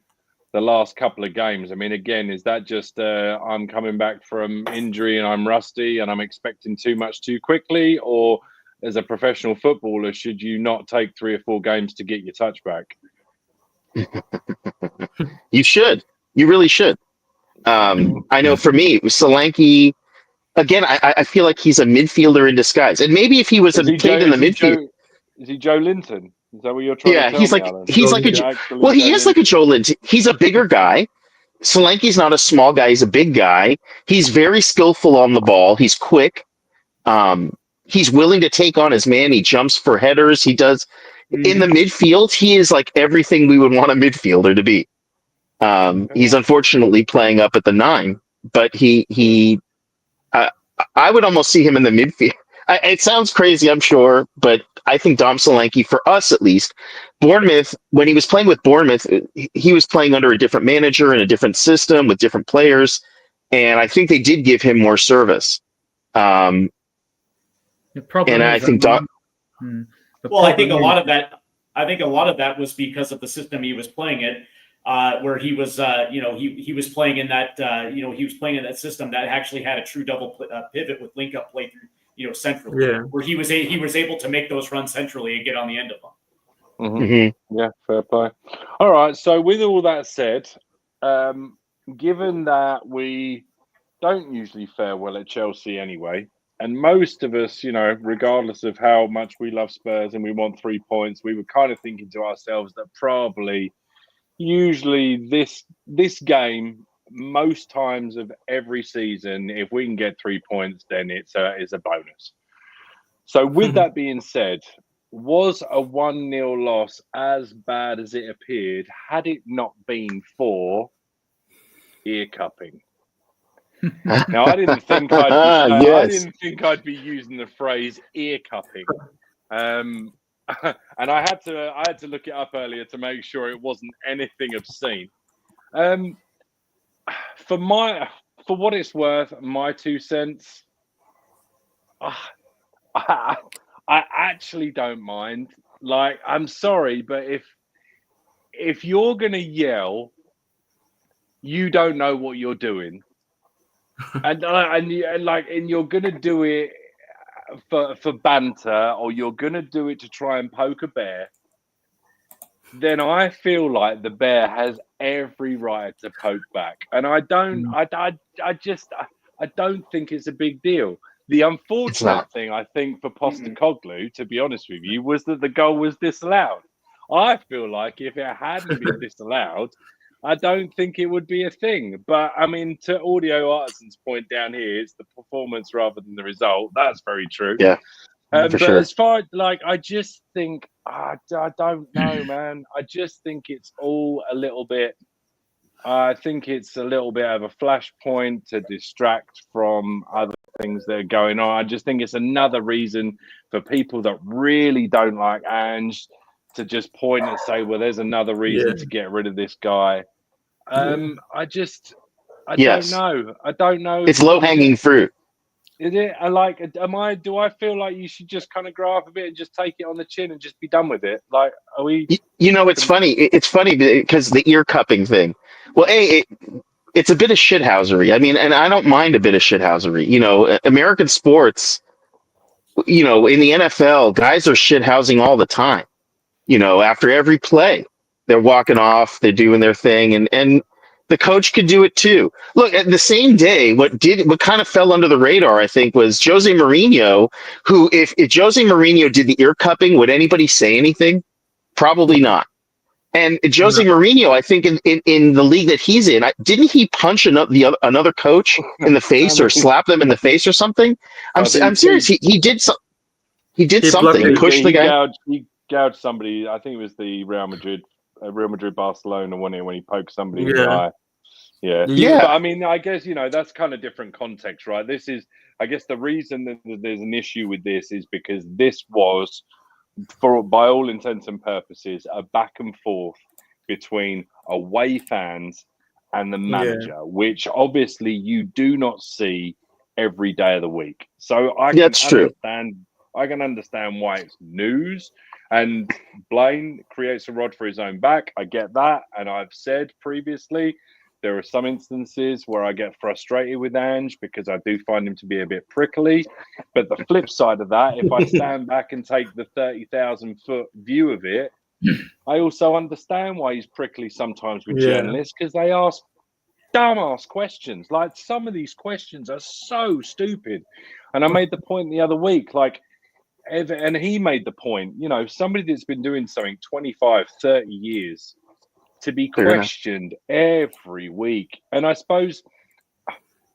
the last couple of games. I mean, again, is that just I'm coming back from injury and I'm rusty and I'm expecting too much too quickly? Or as a professional footballer, should you not take 3 or 4 games to get your touch back? You should. You really should. I know for me, Solanke, again, I feel like he's a midfielder in disguise. And maybe if he was played in the midfield. Is he Joe Linton? Is that what you're trying to tell me? He is like a Joe Linton. He's a bigger guy. Solanke's not a small guy. He's a big guy. He's very skillful on the ball. He's quick. He's willing to take on his man. He jumps for headers. He does. In the midfield, he is like everything we would want a midfielder to be. He's unfortunately playing up at the 9, but I would almost see him in the midfield. It sounds crazy, I'm sure, but I think Dom Solanke, for us at least, Bournemouth, when he was playing with Bournemouth, he was playing under a different manager and a different system with different players, and I think they did give him more service. And I think Dom. Well, I think a lot of that was because of the system he was playing in. Where he was, he was playing in that, he was playing in that system that actually had a true double pivot with link up play through, centrally, where he was able to make those runs centrally and get on the end of them. Mm-hmm. Yeah, fair play. All right. So with all that said, given that we don't usually fare well at Chelsea anyway, and most of us, regardless of how much we love Spurs and we want 3 points, we were kind of thinking to ourselves that probably. Usually this game, most times of every season, if we can get 3 points, then it's a bonus. So with that being said, was a 1-0 loss as bad as it appeared had it not been for ear cupping? Now, I didn't think I'd be using the phrase ear cupping. And I had to look it up earlier to make sure it wasn't anything obscene. For what it's worth, my 2 cents, I actually don't mind. Like, I'm sorry, but if you're gonna yell, you don't know what you're doing, and you're gonna do it. For banter, or you're gonna do it to try and poke a bear, then I feel like the bear has every right to poke back, and I don't think it's a big deal. The unfortunate thing, I think, for Postecoglou, to be honest with you, was that the goal was disallowed. I feel like if it hadn't been disallowed, I don't think it would be a thing. But I mean, to Audio Artisan's point down here, it's the performance rather than the result. That's very true. Yeah, for but sure. as far like, I just think I don't know, man. I just think it's all a little bit. I think it's a little bit of a flashpoint to distract from other things that are going on. I just think it's another reason for people that really don't like Ange to just point and say, well, there's another reason to get rid of this guy. I Yes. don't know. I don't know. It's low-hanging fruit. Is it? Do I feel like you should just kind of grow up a bit and just take it on the chin and just be done with it? Like, are we? You know, it's funny. It's funny because the ear cupping thing. Well, it's a bit of shithousery. I mean, and I don't mind a bit of shithousery. You know, American sports, you know, in the NFL, guys are shithousing all the time. You know, after every play, they're walking off, they're doing their thing, and the coach could do it too. Look, at the same day, what kind of fell under the radar, I think, was Jose Mourinho, who, if Jose Mourinho did the ear cupping, would anybody say anything? Probably not. And Jose Mourinho, I think in the league that he's in, didn't he punch another coach in the face or slap them in the face or something? I'm serious. He did something. He pushed the guy. He gouged somebody. I think it was the Real Madrid Barcelona one when he poked somebody in the eye. Yeah. But I mean, I guess, you know, that's kind of different context, right? This is, I guess, the reason that there's an issue with this is because this was, by all intents and purposes, a back and forth between away fans and the manager, which obviously you do not see every day of the week. So I can understand why it's news. And Blaine creates a rod for his own back. I get that. And I've said previously, there are some instances where I get frustrated with Ange because I do find him to be a bit prickly. But the flip side of that, if I stand back and take the 30,000-foot view of it, I also understand why he's prickly sometimes with journalists, because they ask dumbass questions. Like, some of these questions are so stupid. And I made the point the other week, like, and he made the point, you know, somebody that's been doing something 25, 30 years to be questioned every week. And I suppose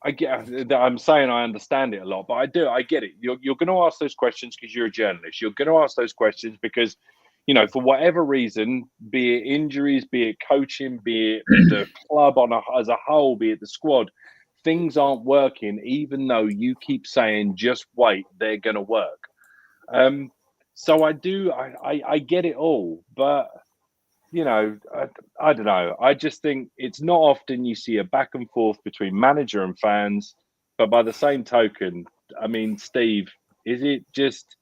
I'm saying I understand it a lot, but I get it. You're going to ask those questions because you're a journalist. You're going to ask those questions because, you know, for whatever reason, be it injuries, be it coaching, be it the club as a whole, be it the squad, things aren't working, even though you keep saying, just wait, they're going to work. So I get it all, but, you know, I don't know. I just think it's not often you see a back and forth between manager and fans, but by the same token, I mean, Steve, is it just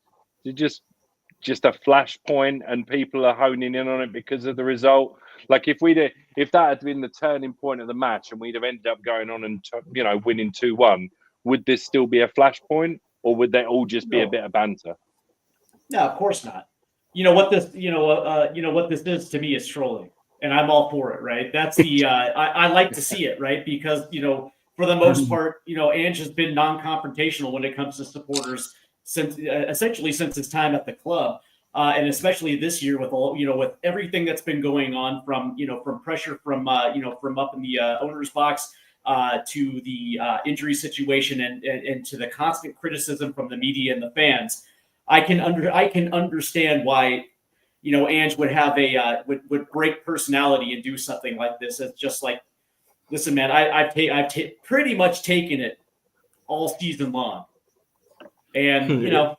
a flashpoint and people are honing in on it because of the result? Like, if that had been the turning point of the match and we'd have ended up going on and, you know, winning 2-1, would this still be a flashpoint, or would they all just be a bit of banter? No, of course not. You know what this is to me is trolling, and I'm all for it, right? That's the I like to see it, right? Because, you know, for the most part, you know, Ange has been non-confrontational when it comes to supporters since his time at the club, and especially this year with all, you know, with everything that's been going on from pressure from up in the owner's box to the injury situation and to the constant criticism from the media and the fans. I can understand why, you know, Ange would have would break personality and do something like this. It's just like, listen, man, I've pretty much taken it all season long, and you know,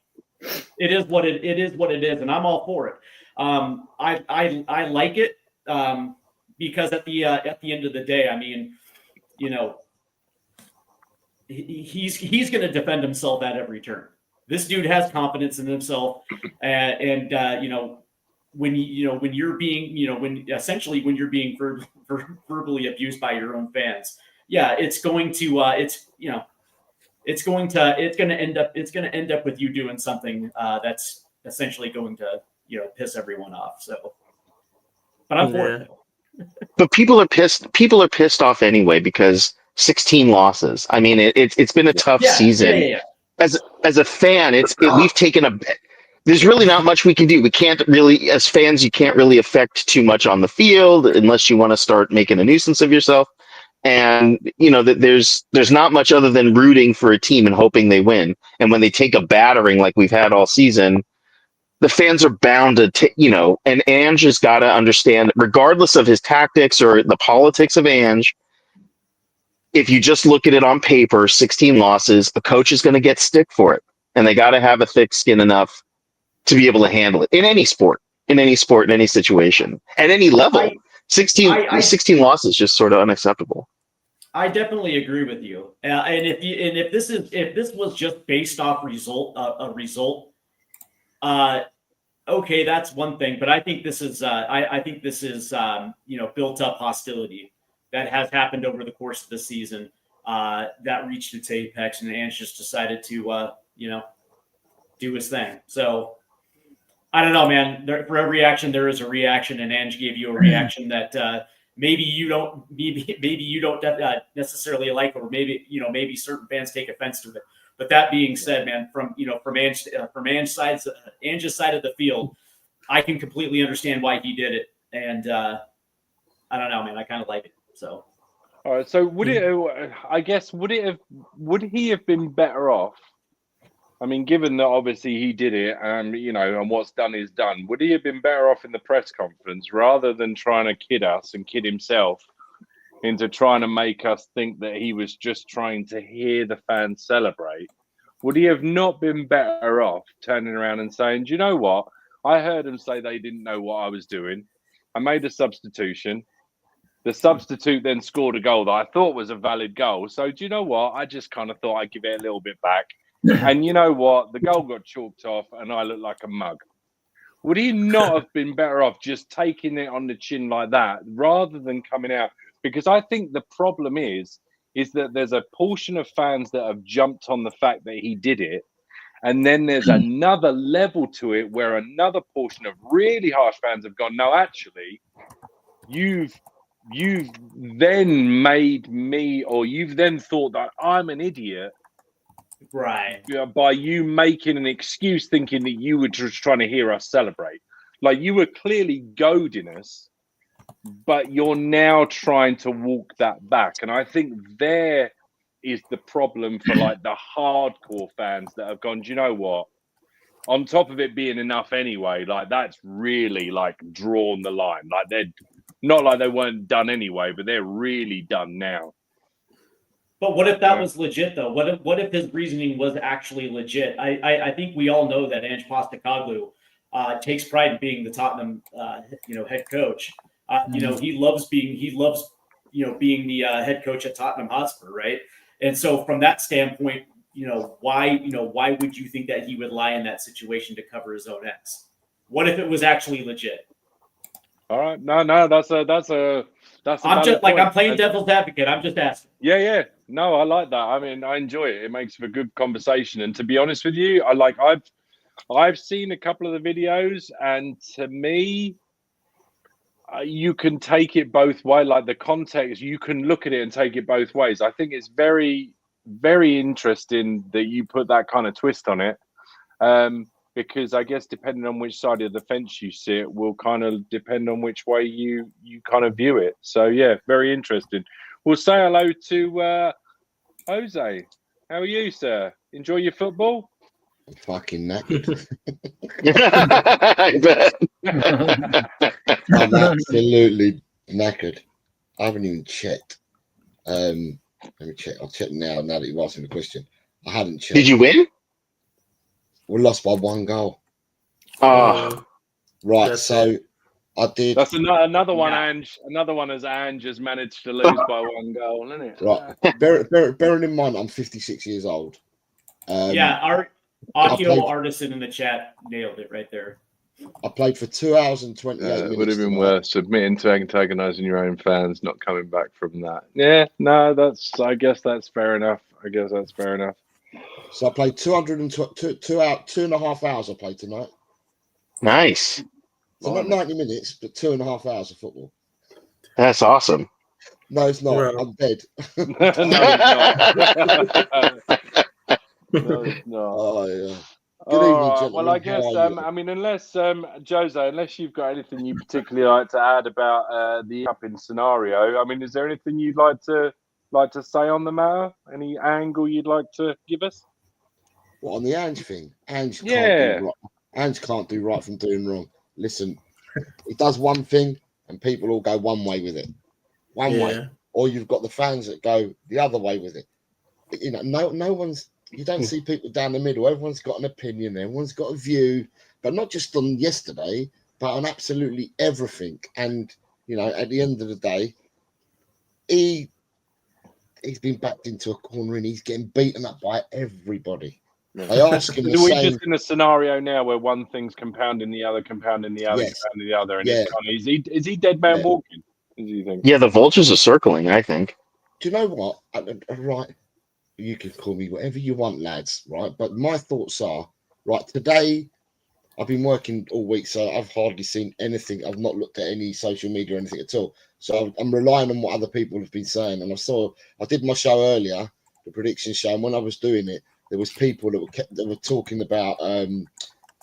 it is what it is, and I'm all for it. I like it because at the end of the day, I mean, you know, he's going to defend himself at every turn. This dude has confidence in himself, and you know, when you're being verbally abused by your own fans, it's going to end up with you doing something that's essentially going to, you know, piss everyone off. So, but I'm for it. But people are pissed off anyway because 16 losses. I mean, it's been a tough season. Yeah. As a fan, we've taken there's really not much we can do. We can't really, as fans, you can't really affect too much on the field unless you want to start making a nuisance of yourself. And there's not much other than rooting for a team and hoping they win. And when they take a battering like we've had all season, the fans are bound to, and Ange has got to understand, regardless of his tactics or the politics of Ange, if you just look at it on paper, 16 losses, the coach is going to get stick for it. And they got to have a thick skin enough to be able to handle it in any sport, in any situation, at any level. 16 losses is just sort of unacceptable. I definitely agree with you. And if this was just based off a result, okay, that's one thing. But I think this is built up hostility that has happened over the course of the season that reached its apex, and Ange just decided to do his thing. So I don't know, man. For every action, there is a reaction, and Ange gave you a reaction that maybe you don't necessarily like, or maybe certain fans take offense to it. But that being said, man, from Ange's side of the field, I can completely understand why he did it, and I don't know, man. I kind of like it. So, all right. So would he have been better off? I mean, given that obviously he did it, and what's done is done, would he have been better off in the press conference rather than trying to kid us and kid himself into trying to make us think that he was just trying to hear the fans celebrate? Would he have not been better off turning around and saying, do you know what? I heard them say they didn't know what I was doing. I made a substitution. The substitute then scored a goal that I thought was a valid goal. So do you know what? I just kind of thought I'd give it a little bit back. And you know what? The goal got chalked off and I looked like a mug. Would he not have been better off just taking it on the chin like that rather than coming out? Because I think the problem is that there's a portion of fans that have jumped on the fact that he did it. And then there's another level to it where another portion of really harsh fans have gone, no, actually, you've then made me, or you've then thought that I'm an idiot. Right. By you making an excuse thinking that you were just trying to hear us celebrate. Like, you were clearly goading us, but you're now trying to walk that back. And I think there is the problem for like the hardcore fans that have gone, do you know what? On top of it being enough anyway, like that's really like drawn the line. Like they're not like they weren't done anyway, but they're really done now. But what if that was legit, though? What if his reasoning was actually legit? I think we all know that Ange Postecoglou takes pride in being the Tottenham head coach. He loves being the head coach at Tottenham Hotspur, right? And so from that standpoint, why would you think that he would lie in that situation to cover his own ass? What if it was actually legit? All right, no, that's a. I'm just like, I'm playing devil's advocate. I'm just asking. Yeah. No, I like that. I mean, I enjoy it. It makes for good conversation. And to be honest with you, I've seen a couple of the videos, and to me, you can take it both ways. Like the context, you can look at it and take it both ways. I think it's very, very interesting that you put that kind of twist on it. Because I guess depending on which side of the fence you sit will kind of depend on which way you kind of view it. So yeah, very interesting. We'll say hello to Jose. How are you, sir? Enjoy your football? I'm fucking knackered. I bet. I'm absolutely knackered. I haven't even checked. Let me check. I'll check now that you're asking the question. I hadn't checked. Did you win? We lost by 1 goal. Oh, right. So I did. That's another one. Another one as Ange has managed to lose by 1 goal, isn't it? Right. Bearing in mind, I'm 56 years old. Our audio artisan in the chat nailed it right there. I played for 2 hours and 28 minutes. It would have been worse admitting to antagonising your own fans, not coming back from that. Yeah, no, I guess that's fair enough. So I played 2.5 hours. I played tonight. nice. So not 90 minutes, but 2.5 hours of football. That's awesome. No, it's not. Well. I'm dead. No, it's not. No, it's not. Oh yeah. Good evening, Well, gentlemen. I guess How are you? I mean, unless Jose, unless you've got anything you particularly like to add about the up-in scenario, I mean, is there anything you'd like to say on the matter? Any angle you'd like to give us? What, on the Ange thing? Ange Yeah. can't do right. Ange can't do right from doing wrong. Listen, he does one thing, and people all go one way with it, one way, or you've got the fans that go the other way with it. You know, no one's. You don't see people down the middle. Everyone's got an opinion. Everyone's got a view, but not just on yesterday, but on absolutely everything. And you know, at the end of the day, he's been backed into a corner and he's getting beaten up by everybody. They ask him the Are we same. just in a scenario now where one thing's compounding the other, Yes. compounding the other, and Yeah. it's kind of is he dead man walking? What do you think? Yeah, the vultures are circling, I think. Do you know what? Right, you can call me whatever you want, lads. Right, but my thoughts are right. Today, I've been working all week, so I've hardly seen anything. I've not looked at any social media or anything at all. So I'm relying on what other people have been saying. And I did my show earlier, the prediction show, and when I was doing it, there was people that were talking about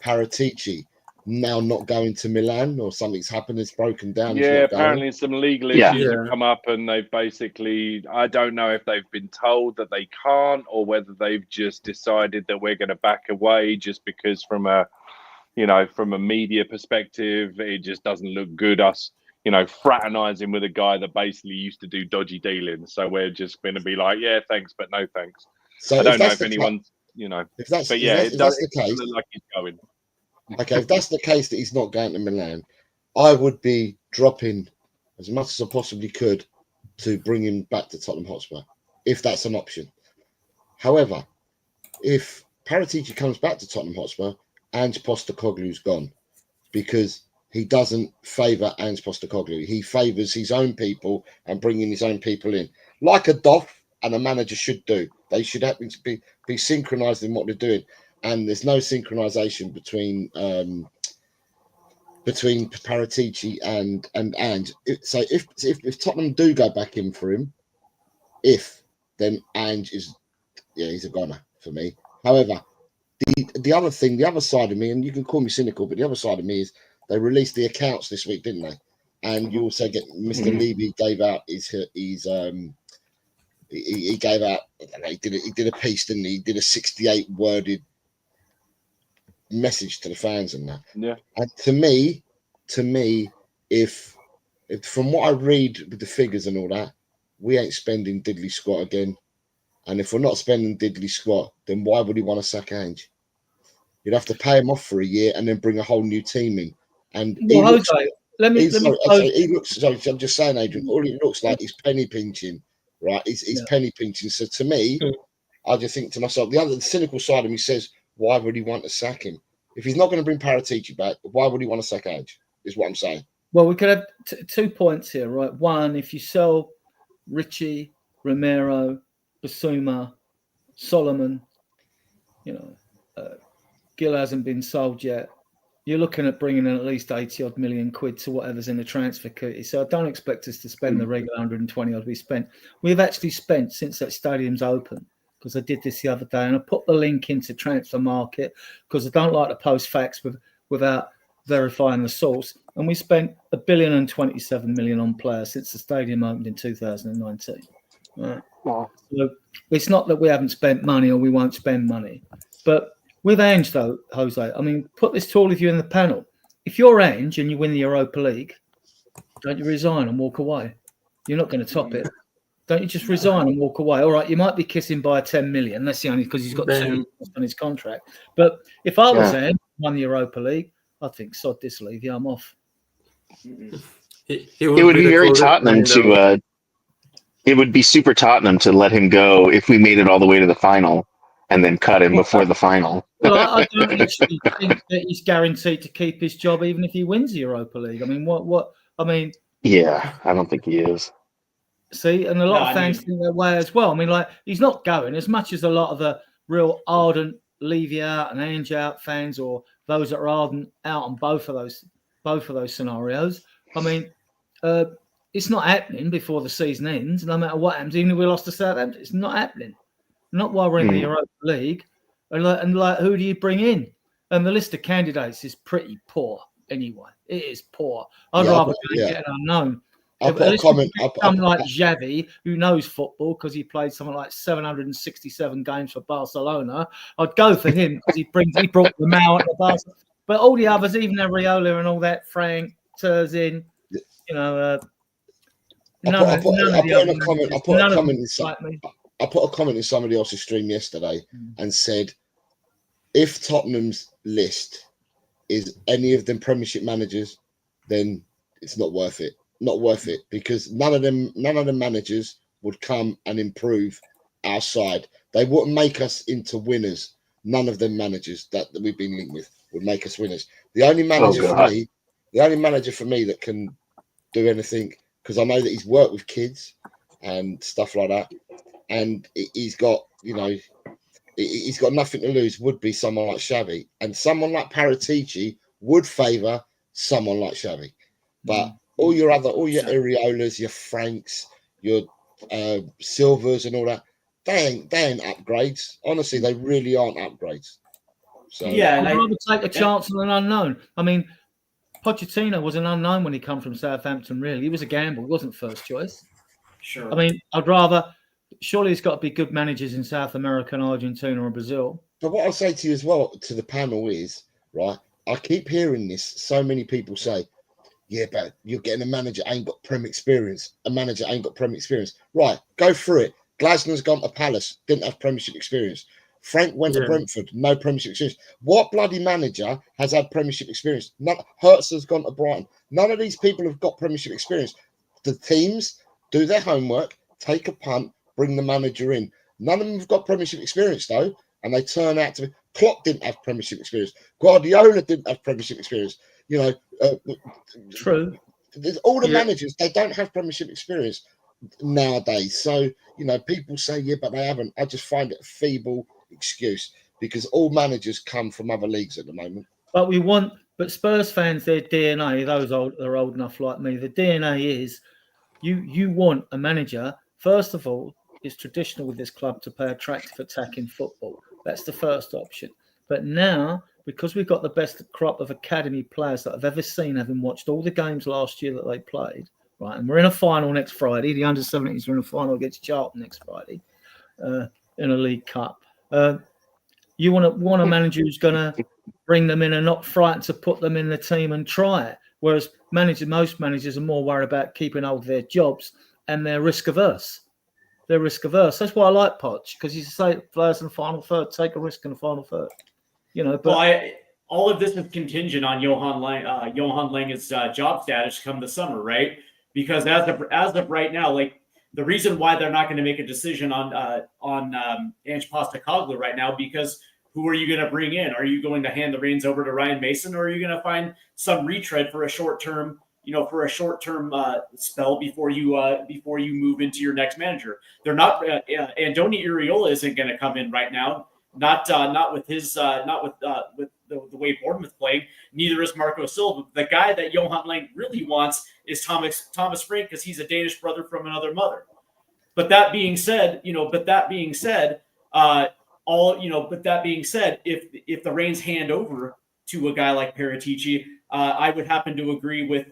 Paratici now not going to Milan, or something's happened. It's broken down. He's Yeah, not going. apparently some legal Yeah. issues have come up, and they've basically, I don't know if they've been told that they can't, or whether they've just decided that we're going to back away just because from a media perspective, it just doesn't look good us, fraternizing with a guy that basically used to do dodgy dealings. So we're just going to be like, yeah, thanks, but no thanks. So I don't know if anyone's, but yeah, if that's the case, look like he's going. Okay, if that's the case that he's not going to Milan, I would be dropping as much as I possibly could to bring him back to Tottenham Hotspur, if that's an option. However, if Paratici comes back to Tottenham Hotspur, Ange Postecoglou's gone, because he doesn't favour Ange Postecoglou. He favours his own people and bringing his own people in, like a Doff and a manager should do. They should happen to be synchronised in what they're doing. And there's no synchronization between Paratici and Ange. So if Tottenham do go back in for him, then Ange he's a goner for me. However, the other side of me, and you can call me cynical, but the other side of me is they released the accounts this week, didn't they? And you also get Mr. Levy gave out he gave out, he did a piece, didn't he? He did a 68 worded message to the fans and that. Yeah. And to me, if from what I read with the figures and all that, we ain't spending diddly squat again. And if we're not spending diddly squat, then why would he want to sack Ange? You'd have to pay him off for a year and then bring a whole new team in. And he looks, I'm just saying, Adrian, all he looks like is penny pinching, right? He's penny pinching. So to me, I just think to myself, the cynical side of me says, why would he want to sack him? If he's not going to bring Paratici back, why would he want to sack Ange? Is what I'm saying. Well, we could have 2 points here, right? One, if you sell Richie, Romero, Basuma, Solomon, Gill hasn't been sold yet. You're looking at bringing in at least 80-odd million quid to whatever's in the transfer kitty. So I don't expect us to spend the regular 120-odd we spent. We've actually spent since that stadium's open, because I did this the other day, and I put the link into Transfer Market because I don't like to post facts without verifying the source. And we spent $1.027 billion on players since the stadium opened in 2019. Right. Wow. So it's not that we haven't spent money or we won't spend money. But with Ange, though, Jose, I mean, put this to all of you in the panel. If you're Ange and you win the Europa League, don't you resign and walk away? You're not going to top it. Don't you just resign and walk away? All right, you might be kissing by 10 million. That's the only because he's got 2 years on his contract. But if I was Ange, won the Europa League, I think sod this leave. Yeah, I'm off. It would be very Tottenham to. It would be super Tottenham to let him go if we made it all the way to the final and then cut him before the final. Well, I don't actually think that he's guaranteed to keep his job even if he wins the Europa League. I mean, what? I mean, yeah, I don't think he is. See, and a lot of fans think that way as well. I mean, like, he's not going as much as a lot of the real ardent leave you out and Ange out fans, or those that are ardent out on both of those scenarios. I mean, it's not happening before the season ends. No matter what happens, even if we lost to Southampton, it's not happening. Not while we're in the Europa League. And who do you bring in? And the list of candidates is pretty poor anyway. It is poor. I'd Yeah, rather but- go and get an unknown. I'll put a comment. Someone like Xavi, who knows football because he played something like 767 games for Barcelona, I'd go for him because he brought them out of Barcelona. But all the others, even Areola and all that, Frank, Terzin, you know, I put a comment in somebody else's stream yesterday and said, if Tottenham's list is any of them Premiership managers, then it's not worth it. Not worth it, because none of them managers would come and improve our side. They wouldn't make us into winners. None of them managers that we've been linked with would make us winners. The only manager for me that can do anything, because I know that he's worked with kids and stuff like that, and he's got, you know, he's got nothing to lose, would be someone like Xavi. And someone like Paratici would favour someone like Xavi. But all your Areolas, your Franks, your Silvers and all that, they ain't upgrades. Honestly, they really aren't upgrades. So I'd rather take a chance on an unknown. I mean, Pochettino was an unknown when he come from Southampton, really. He was a gamble. He wasn't first choice. Sure. I mean, I'd rather... Surely there's got to be good managers in South America and Argentina or Brazil. But what I'll say to you as well, to the panel is, right, I keep hearing this. So many people say, yeah, but you're getting a manager ain't got Prem experience. A manager ain't got Prem experience. Right, go through it. Glasner's gone to Palace, didn't have Premiership experience. Frank went to Brentford, no Premiership experience. What bloody manager has had Premiership experience? Hertz has gone to Brighton. None of these people have got Premiership experience. The teams do their homework, take a punt, bring the manager in. None of them have got Premiership experience, though, and they turn out to be... Klopp didn't have Premiership experience. Guardiola didn't have Premiership experience. You know... True. All the managers, they don't have Premiership experience nowadays. So, you know, people say, yeah, but they haven't. I just find it a feeble excuse, because all managers come from other leagues at the moment. But Spurs fans, their DNA, those are old enough like me, the DNA is you want a manager, first of all, it's traditional with this club to play attractive attacking football. That's the first option. But now, because we've got the best crop of academy players that I've ever seen, having watched all the games last year that they played, right, and we're in a final next Friday. The under-17s are in a final against Charlton next Friday in a League Cup. You want a manager who's going to bring them in and not frightened to put them in the team and try it. Whereas most managers are more worried about keeping hold of their jobs, and they're risk averse. They're risk averse. That's why I like Poch, because he's say players in the final third, take a risk in the final third. You know, but all of this is contingent on Johan Lange's job status come the summer, right? Because as of right now, like, the reason why they're not going to make a decision on Ange Postecoglou right now, because who are you going to bring in? Are you going to hand the reins over to Ryan Mason, or are you going to find some retread for a short term, spell before you move into your next manager? They're not. Andoni Iraola isn't going to come in right now. Not with the way Bournemouth playing. Neither is Marco Silva. The guy that Johan Lange really wants is Thomas Frank, because he's a Danish brother from another mother. But that being said, if the reins hand over to a guy like Paratici, I would happen to agree with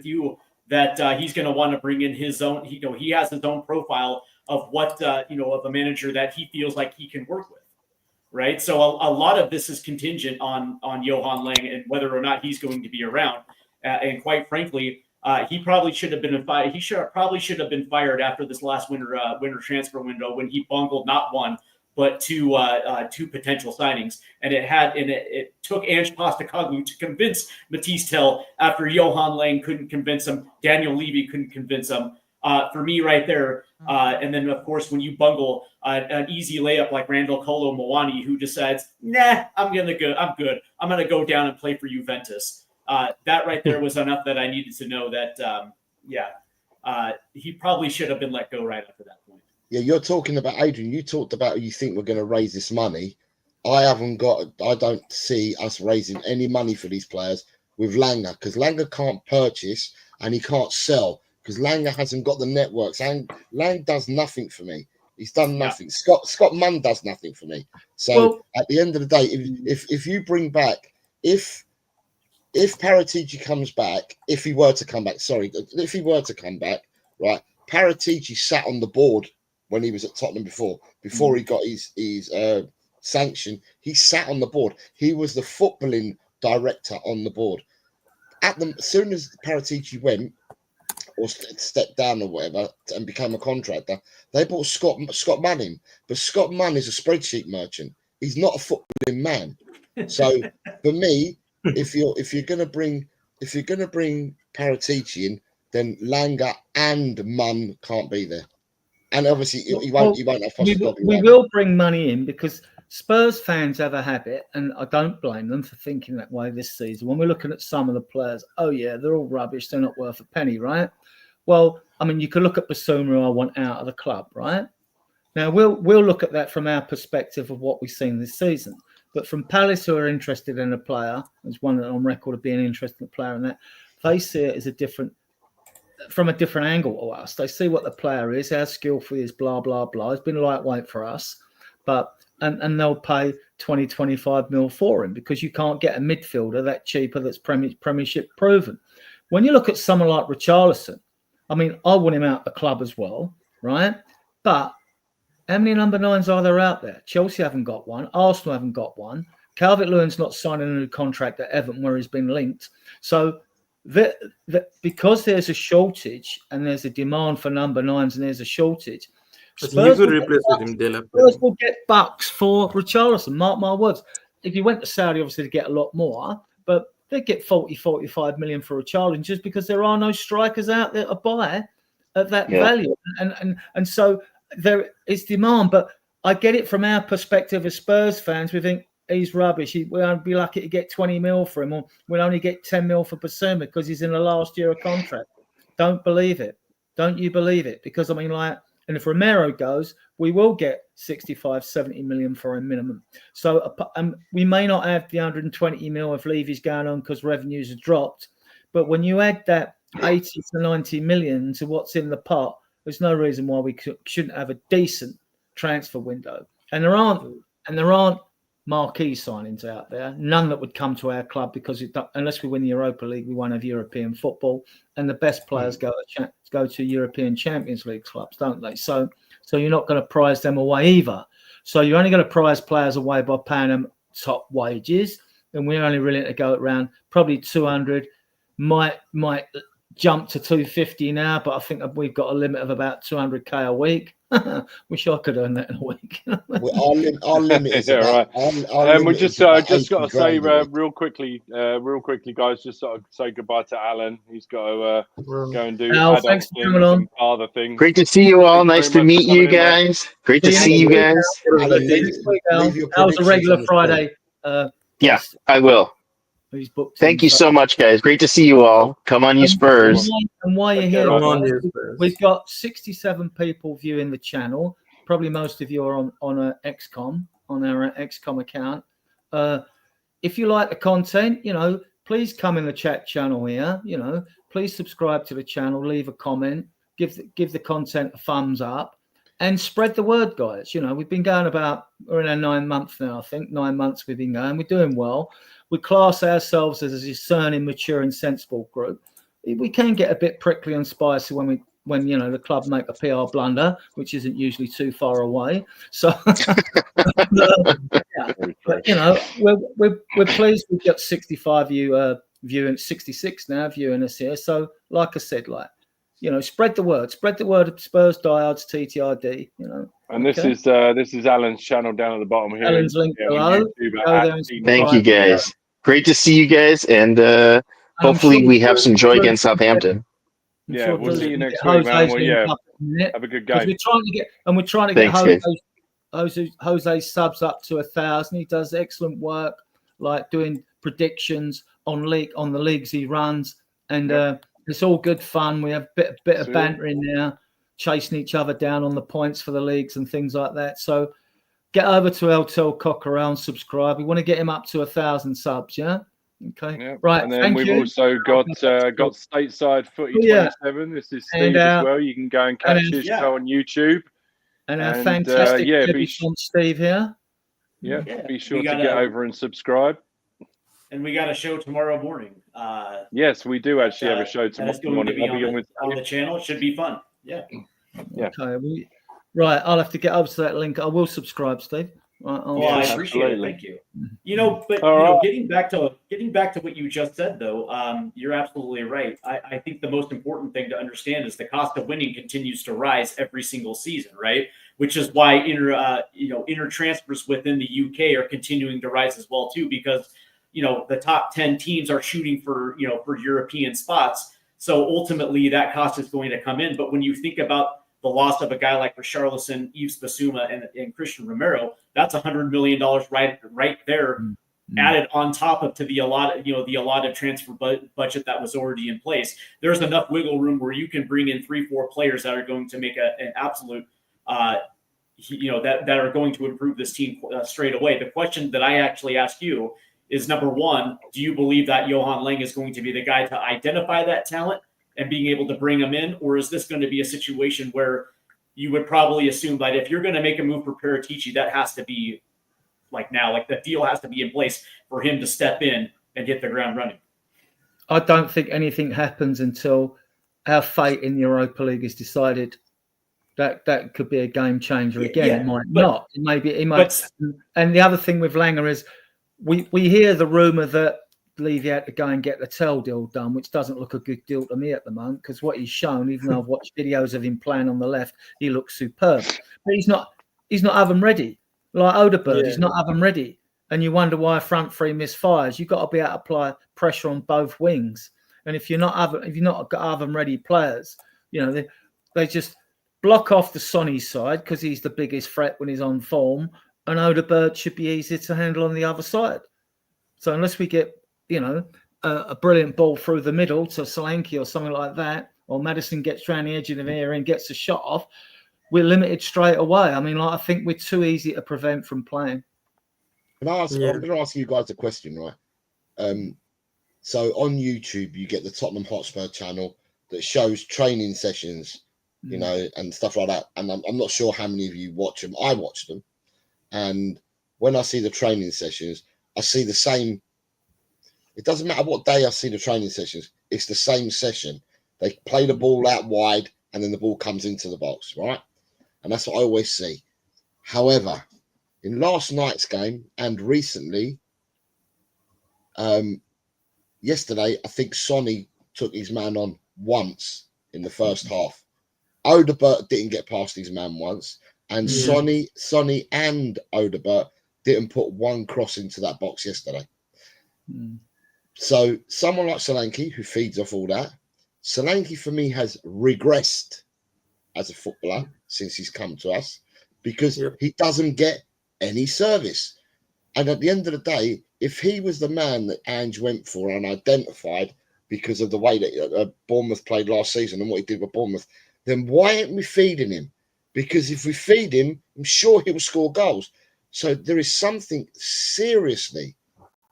you that he's going to want to bring in his own. He has his own profile of what of a manager that he feels like he can work with, right? So a lot of this is contingent on Johan Lange and whether or not he's going to be around. And quite frankly, he probably should have been fired. He probably should have been fired after this last winter transfer window, when he bungled not one but two potential signings, and it took Ange Postecoglou to convince Matisse Tell after Johan Lange couldn't convince him, Daniel Levy couldn't convince him. For me, right there, and then of course when you bungle an easy layup like Randall Kolo Muani, who decides, nah, I'm good. I'm gonna go down and play for Juventus. That right there was enough that I needed to know that, he probably should have been let go right after that point. Yeah, you're talking about, Adrian, you talked about you think we're going to raise this money. I don't see us raising any money for these players with Langer, because Langer can't purchase and he can't sell, because Langer hasn't got the networks. And Lang does nothing for me. He's done nothing. Scott Munn does nothing for me. So at the end of the day, if you bring back, if Paratici comes back, if he were to come back, right? Paratici sat on the board when he was at Tottenham before he got his sanction. He sat on the board. He was the footballing director on the board. As soon as Paratici went or stepped down or whatever and became a contractor, they brought Scott Munn in. But Scott Munn is a spreadsheet merchant. He's not a footballing man. So for me, if you're gonna bring Paratici in, then Langer and Munn can't be there. And obviously he won't have we will bring money in because Spurs fans have a habit, and I don't blame them for thinking that way this season. When we're looking at some of the players, oh yeah, they're all rubbish, they're not worth a penny, right? Well, I mean, you could look at Basuma, who I want out of the club, right? Now we'll look at that from our perspective of what we've seen this season. But from Palace, who are interested in a player, there's one on record of being interested in a player, and that they see it as from a different angle to us. They see what the player is, how skillful he is, blah blah blah. It's been lightweight for us, but and they'll pay 20-25 mil for him because you can't get a midfielder that cheaper that's Premiership proven. When you look at someone like Richarlison, I mean, I want him out the club as well, right? But how many number 9s are there out there? Chelsea haven't got one. Arsenal haven't got one. Calvert-Lewin's not signing a new contract at Everton where he's been linked. So because there's a shortage and there's a demand for number 9s and there's a shortage, Spurs will get bucks for Richarlison. Mark my words. If you went to Saudi, obviously, to get a lot more, but they'd get 40-45 million for Richarlison just because there are no strikers out there to buy at that value. And so there is demand, but I get it from our perspective as Spurs fans. We think he's rubbish. We'll be lucky to get 20 mil for him, or we'll only get 10 mil for Basuma because he's in the last year of contract. Don't believe it. Don't you believe it? Because, I mean, and if Romero goes, we will get 65-70 million for him minimum. So we may not have the 120 mil if Levy's going on because revenues have dropped. But when you add that 80-90 million to what's in the pot, there's no reason why we shouldn't have a decent transfer window. And there aren't marquee signings out there. None that would come to our club because unless we win the Europa League, we won't have European football. And the best players go to European Champions League clubs, don't they? So you're not going to prize them away either. So you're only going to prize players away by paying them top wages. And we're only willing to go around probably 200, might jump to 250 now, but I think we've got a limit of about 200k a week. Wish I could earn that in a week. Our limit is right. And we just got to say real quickly, guys, just sort of say goodbye to Alan. He's got to go and do adult things and father things. Great to see you all. Nice to meet you guys. Great to see you guys. How's a regular Friday? Yeah, I will. Thank you so much, guys. Great to see you all. Come on, you Spurs. And while you're here, we've got 67 people viewing the channel. Probably most of you are on our XCOM account. If you like the content, please come in the chat channel here. Please subscribe to the channel, leave a comment, give the content a thumbs up, and spread the word, guys. We've been going we're in our 9 months now, I think. 9 months we've been going. We're doing well. We class ourselves as a discerning, mature, and sensible group. We can get a bit prickly and spicy when the club make a PR blunder, which isn't usually too far away. So, we're pleased we've got 65 viewing, 66 now viewing us here. So, like I said, spread the word of Spurs Diehards TTID. And this is Alan's channel down at the bottom here. Alan's link below. Thank you, guys. Great to see you guys, and hopefully we have some joy against Southampton. Yeah, we'll see you next week, man. Have a good game. We're trying to get Jose subs up to 1,000. He does excellent work, like doing predictions on the leagues he runs, and it's all good fun. We have a bit of banter in there, chasing each other down on the points for the leagues and things like that. So get over to Eltel Cockerell and subscribe. We want to get him up to 1,000 subs, yeah? Okay. Yeah. Right. And then we've also got Stateside Footy 27. This is Steve as well. You can go and catch his show on YouTube. And our And, fantastic yeah, debutante Steve here. Yeah, Yeah, be sure we to got get a- over and subscribe. And we got a show tomorrow morning. Yes, we do actually have a show That tomorrow is going morning. to be I'll be on with on the channel. It should be fun. Yeah. Yeah. Okay. Right. I'll have to get over to that link. I will subscribe, Steve. Right, Well, Yeah, I appreciate absolutely. it. Thank you. You know, but All you know, right. getting back to what you just said, though, you're absolutely right. I think the most important thing to understand is the cost of winning continues to rise every single season, right? Which is why inter transfers within the UK are continuing to rise as well too, because the top 10 teams are shooting for European spots. So ultimately, that cost is going to come in. But when you think about the loss of a guy like Richarlison, Yves Bissouma, and Christian Romero, that's $100 million right there, added on top of to the allotted transfer budget that was already in place. There's enough wiggle room where you can bring in 3-4 players that are going to make an absolute, that are going to improve this team straight away. The question that I actually ask you is, number one, do you believe that Johan Lang is going to be the guy to identify that talent and being able to bring them in? Or is this going to be a situation where you would probably assume that if you're going to make a move for Paratici, that has to be like the deal has to be in place for him to step in and hit the ground running? I don't think anything happens until our fate in the Europa League is decided. That could be a game changer again. Yeah, it might not. It may be. It might. But And the other thing with Langer is we hear the rumor that Levy had to go and get the Tell deal done, which doesn't look a good deal to me at the moment, because what he's shown, even though I've watched videos of him playing on the left, he looks superb. But he's not oven ready. Like Odegaard, he's not oven ready. And you wonder why a front three misfires. You've got to be able to apply pressure on both wings. And if you're not got oven ready players, they just block off the Sonny side because he's the biggest threat when he's on form, and Odegaard should be easier to handle on the other side. So unless we get a brilliant ball through the middle to Solanke or something like that, or Maddison gets around the edge of the area and gets a shot off, we're limited straight away. I mean, I think we're too easy to prevent from playing. I'm going to ask you guys a question, right? So on YouTube, you get the Tottenham Hotspur channel that shows training sessions, and stuff like that. And I'm not sure how many of you watch them. I watch them. And when I see the training sessions, I see the same. It doesn't matter what day I see the training sessions. It's the same session. They play the ball out wide and then the ball comes into the box, right? And that's what I always see. However, in last night's game and recently, yesterday, I think Sonny took his man on once in the first half. Odegaard didn't get past his man once. And Sonny and Odegaard didn't put one cross into that box yesterday. So someone like Solanke, who feeds off all that, Solanke for me has regressed as a footballer since he's come to us, because he doesn't get any service. And at the end of the day, if he was the man that Ange went for and identified because of the way that Bournemouth played last season and what he did with Bournemouth, then why aren't we feeding him? Because if we feed him, I'm sure he will score goals. So there is something seriously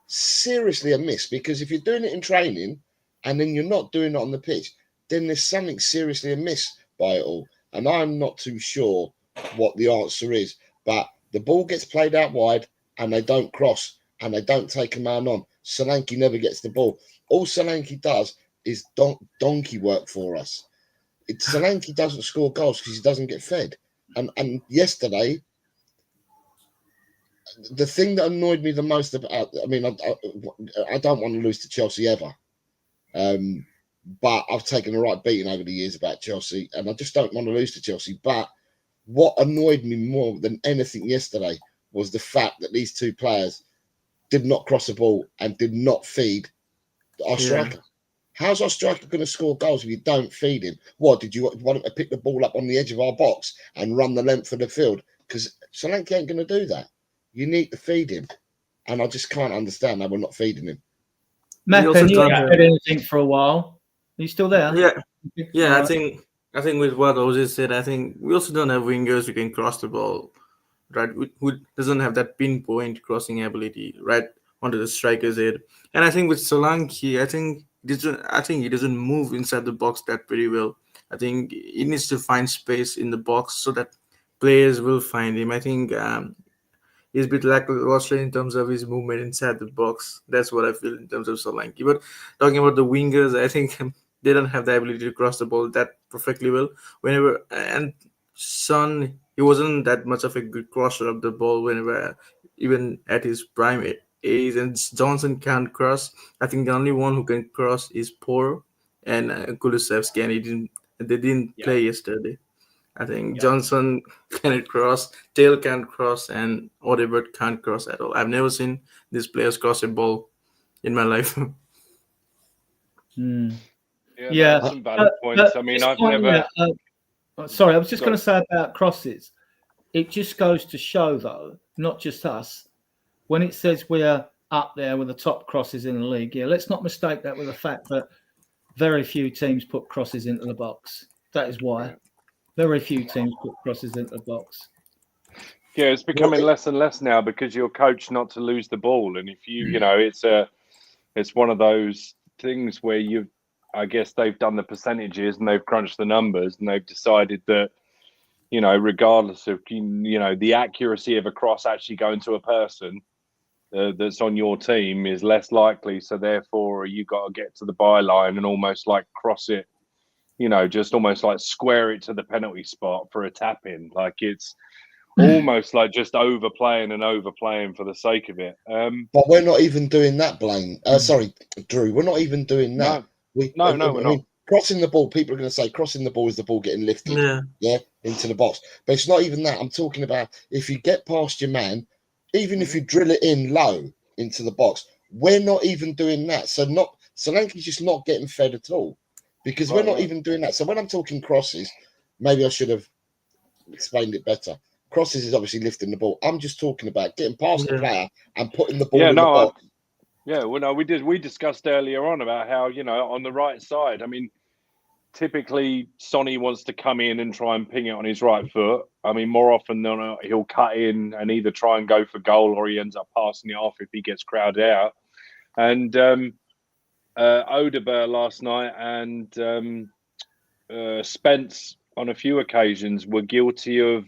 amiss, because if you're doing it in training and then you're not doing it on the pitch, then there's something seriously amiss by it all. And I'm not too sure what the answer is, but the ball gets played out wide and they don't cross and they don't take a man on. Solanke never gets the ball. All Solanke does is donkey work for us. Solanke doesn't score goals because he doesn't get fed. And yesterday, the thing that annoyed me the most about, I mean, I don't want to lose to Chelsea ever. But I've taken a right beating over the years about Chelsea, and I just don't want to lose to Chelsea. But what annoyed me more than anything yesterday was the fact that these two players did not cross the ball and did not feed our striker. How's our striker going to score goals if you don't feed him? What, did you want him to pick the ball up on the edge of our box and run the length of the field? Because Solanke ain't going to do that. You need to feed him. And I just can't understand how we're not feeding him. Matt, you haven't said anything for a while. Are you still there? Yeah. I think with what Jose said, I think we also don't have wingers who can cross the ball, right? Who doesn't have that pinpoint crossing ability, right, onto the striker's head. And I think with Solanke, I think he doesn't move inside the box that very well. I think he needs to find space in the box so that players will find him. I think he's a bit lackluster in terms of his movement inside the box. That's what I feel in terms of Solanke. But talking about the wingers, I think they don't have the ability to cross the ball that perfectly well. And Son, he wasn't that much of a good crosser of the ball whenever, even at his prime age. And Johnson can't cross. I think the only one who can cross is Poor and Kulusevski, and they didn't play yesterday. I think Johnson cannot cross, Tail can't cross, and Odebert can't cross at all. I've never seen these players cross a ball in my life. Yeah, Some valid points. I mean, I've never. Sorry, I was just going to say about crosses. It just goes to show, though, not just us, when it says we're up there with the top crosses in the league. Yeah, let's not mistake that with the fact that very few teams put crosses into the box. That is why. Very few teams put crosses into the box. Yeah, it's becoming less and less now because you're coached not to lose the ball, and if you know, it's one of those things where I guess they've done the percentages and they've crunched the numbers and they've decided that, you know, regardless of the accuracy of a cross actually going to a person that's on your team is less likely. So therefore, you got to get to the byline and almost like cross it. You know, just almost like square it to the penalty spot for a tap in. Like it's almost like just overplaying for the sake of it. But we're not even doing that, Blaine. Sorry, Drew. We're not even doing that. We're not. Crossing the ball, people are going to say crossing the ball is the ball getting lifted, into the box. But it's not even that. I'm talking about if you get past your man, even if you drill it in low into the box, we're not even doing that. So Solanke's just not getting fed at all. Because we're not even doing that. So when I'm talking crosses, maybe I should have explained it better. Crosses is obviously lifting the ball. I'm just talking about getting past the player and putting the ball in the box. We discussed earlier on about how, on the right side, I mean, typically Sonny wants to come in and try and ping it on his right foot. I mean, more often than not, he'll cut in and either try and go for goal or he ends up passing it off if he gets crowded out. And Odeberg last night and Spence on a few occasions were guilty of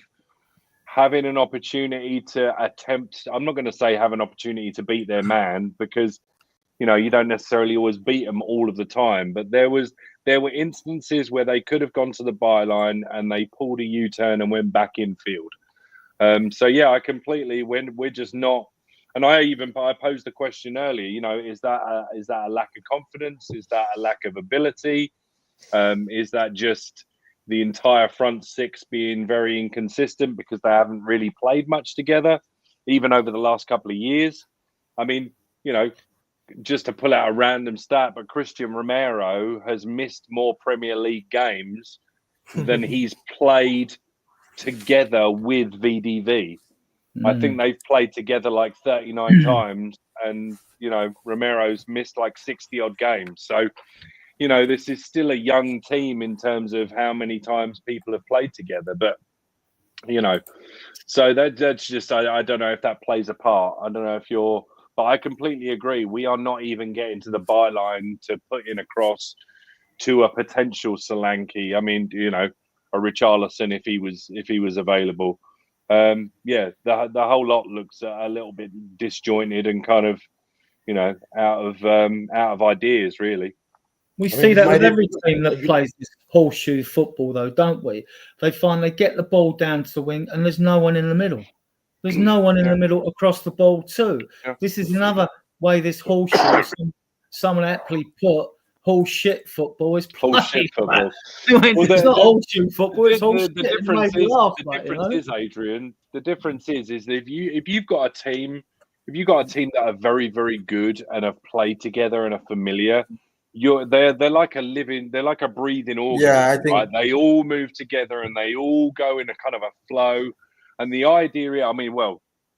having an opportunity to attempt. I'm not going to say have an opportunity to beat their man because, you don't necessarily always beat them all of the time. But there were instances where they could have gone to the byline and they pulled a U-turn and went back infield. I completely. When we're just not. And I posed the question earlier, is that a lack of confidence? Is that a lack of ability? Is that just the entire front six being very inconsistent because they haven't really played much together, even over the last couple of years? I mean, just to pull out a random stat, but Christian Romero has missed more Premier League games than he's played together with VDV. I think they've played together like 39 times and, Romero's missed like 60 odd games. So, this is still a young team in terms of how many times people have played together. But, so that's just, I don't know if that plays a part. I don't know but I completely agree. We are not even getting to the byline to put in a cross to a potential Solanke. I mean, a Richarlison if he was available. The whole lot looks a little bit disjointed and kind of, out of ideas, really. We see that with every team that plays this horseshoe football, though, don't we? They get the ball down to the wing, and there's no one in the middle. There's no one in the middle across the ball too. Yeah. This is another way this horseshoe. Someone aptly put horseshit football is played. Horseshit football. It's not horseshoe football. It's horseshit. The difference is, Adrian. The difference is that if you've got a team that are very, very good and have played together and are familiar, they're like a breathing organ. Yeah, I think right? They all move together and they all go in a kind of a flow. And the idea, I mean,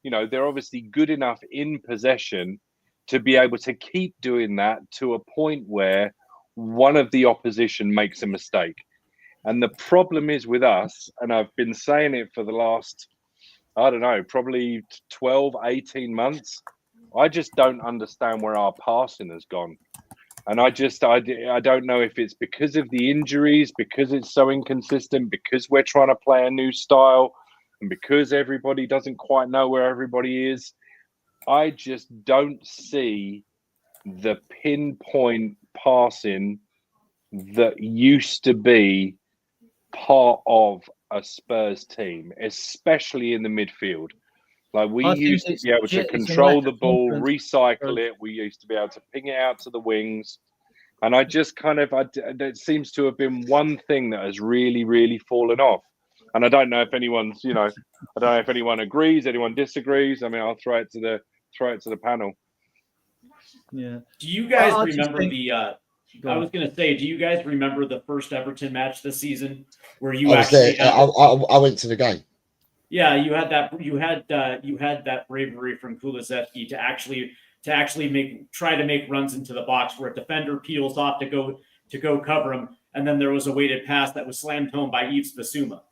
they're obviously good enough in possession to be able to keep doing that to a point where one of the opposition makes a mistake. And the problem is with us, and I've been saying it for the last, I don't know, probably 12, 18 months, I just don't understand where our passing has gone. And I don't know if it's because of the injuries, because it's so inconsistent, because we're trying to play a new style. and because everybody doesn't quite know where everybody is, I just don't see the pinpoint passing that used to be part of a Spurs team, especially in the midfield. Like we used to be able to control the ball, recycle it. We used to be able to ping it out to the wings. And I just it seems to have been one thing that has really, really fallen off. And I don't know if anyone's, I don't know if anyone agrees, anyone disagrees. I mean, I'll throw it to the panel. Yeah. Do you guys remember I was going to say, do you guys remember the first Everton match this season where you actually? I went to the game. Yeah, you had that bravery from Kulusevski to actually try to make runs into the box where a defender peels off to go cover him, and then there was a weighted pass that was slammed home by Yves Bissouma,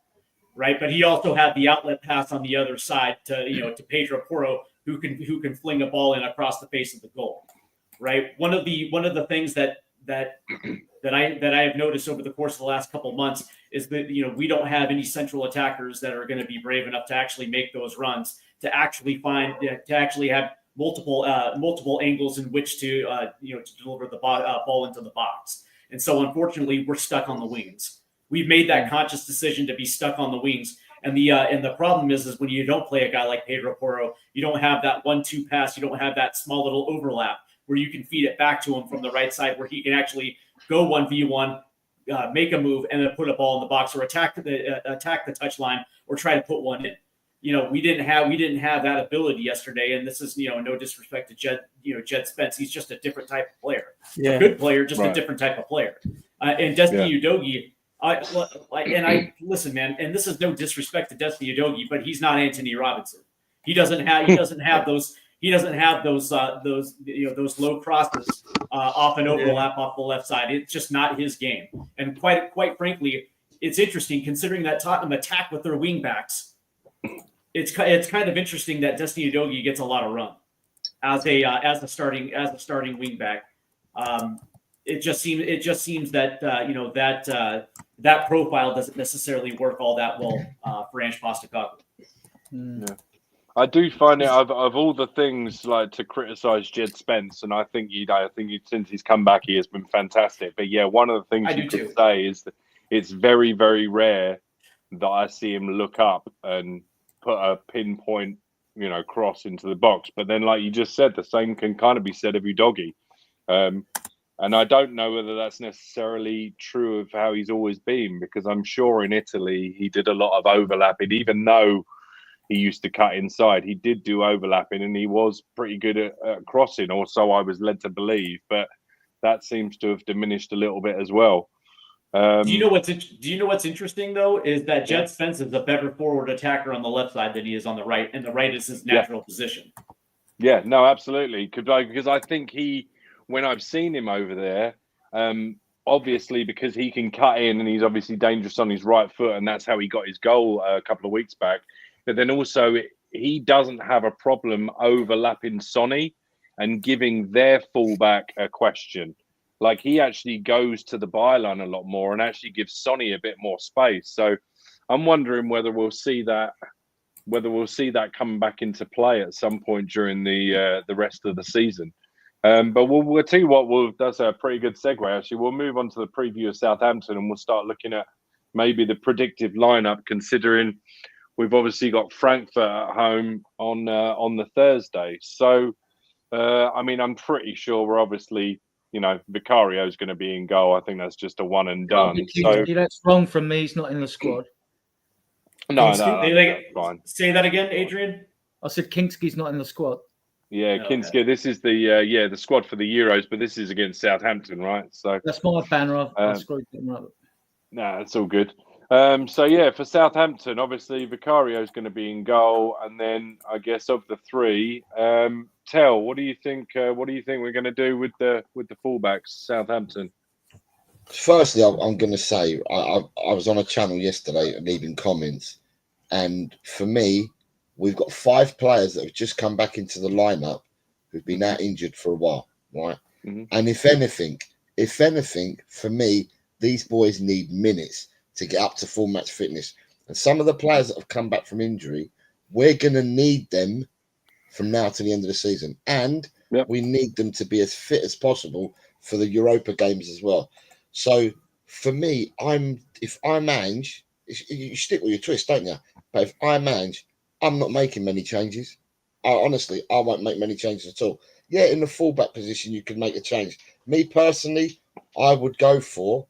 right? But he also had the outlet pass on the other side to Pedro Porro, who can fling a ball in across the face of the goal, right? One of the things that I have noticed over the course of the last couple of months is that we don't have any central attackers that are going to be brave enough to actually make those runs, to actually have multiple angles in which to deliver the ball into the box. And so unfortunately, we're stuck on the wings. We've made that conscious decision to be stuck on the wings. And the problem is when you don't play a guy like Pedro Porro, you don't have that 1-2 pass, you don't have that small little overlap where you can feed it back to him from the right side, where he can actually go 1v1, make a move, and then put a ball in the box, or attack the touchline, or try to put one in. We didn't have that ability yesterday, and this is no disrespect to Jed Spence. He's just a different type of player, a good player, just a different type of player. And Destiny Udogie, listen, man, and this is no disrespect to Destiny Udogie, but he's not Anthony Robinson. He doesn't have those low crosses off an overlap off the left side. It's just not his game. And quite frankly, it's interesting considering that Tottenham attack with their wing backs. It's kind of interesting that Destiny Udogie gets a lot of run as a starting wing back. It just seems that that profile doesn't necessarily work all that well for Ange Postecoglou. Yeah. I do find it of all the things like to criticize Jed Spence, and I think since he's come back he has been fantastic. But yeah, one of the things you could say is that it's very, very rare that I see him look up and put a pinpoint, cross into the box. But then, like you just said, the same can kind of be said of Udogie. And I don't know whether that's necessarily true of how he's always been, because I'm sure in Italy he did a lot of overlapping, even though he used to cut inside. He did do overlapping, and he was pretty good at crossing, or so I was led to believe. But that seems to have diminished a little bit as well. Do you know what's interesting though is that Jed Spence is a better forward attacker on the left side than he is on the right, and the right is his natural position. Yeah, no, absolutely. Because I think when I've seen him over there, obviously because he can cut in and he's obviously dangerous on his right foot, and that's how he got his goal a couple of weeks back. But then also he doesn't have a problem overlapping Sonny and giving their fullback a question. Like he actually goes to the byline a lot more and actually gives Sonny a bit more space. So I'm wondering whether we'll see that coming back into play at some point during the rest of the season. But we'll tell you what, that's a pretty good segue. Actually, we'll move on to the preview of Southampton, and we'll start looking at maybe the predictive lineup, considering we've obviously got Frankfurt at home on the Thursday. So, I'm pretty sure we're obviously, Vicario is going to be in goal. I think that's just a one and done. So that's wrong from me. He's not in the squad. No, fine. Say that again, Adrian. I said Kingsky's not in the squad. Yeah, Kinski. Okay. This is the squad for the Euros, but this is against Southampton, right? So that's my banner. I screwed them up. No, it's all good. For Southampton, obviously Vicario is going to be in goal, and then I guess of the three, Tel, what do you think? What do you think we're going to do with the fullbacks, Southampton? Firstly, I'm going to say I was on a channel yesterday leaving comments, and for me, we've got 5 players that have just come back into the lineup who've been out injured for a while, right? Mm-hmm. And if anything, for me, these boys need minutes to get up to full match fitness. And some of the players that have come back from injury, we're going to need them from now to the end of the season. And we need them to be as fit as possible for the Europa games as well. So for me, if I'm Ange, you stick with your twist, don't you? But if I'm Ange, I'm not making many changes. Honestly, I won't make many changes at all. Yeah, in the fullback position, you can make a change. Me personally, I would go for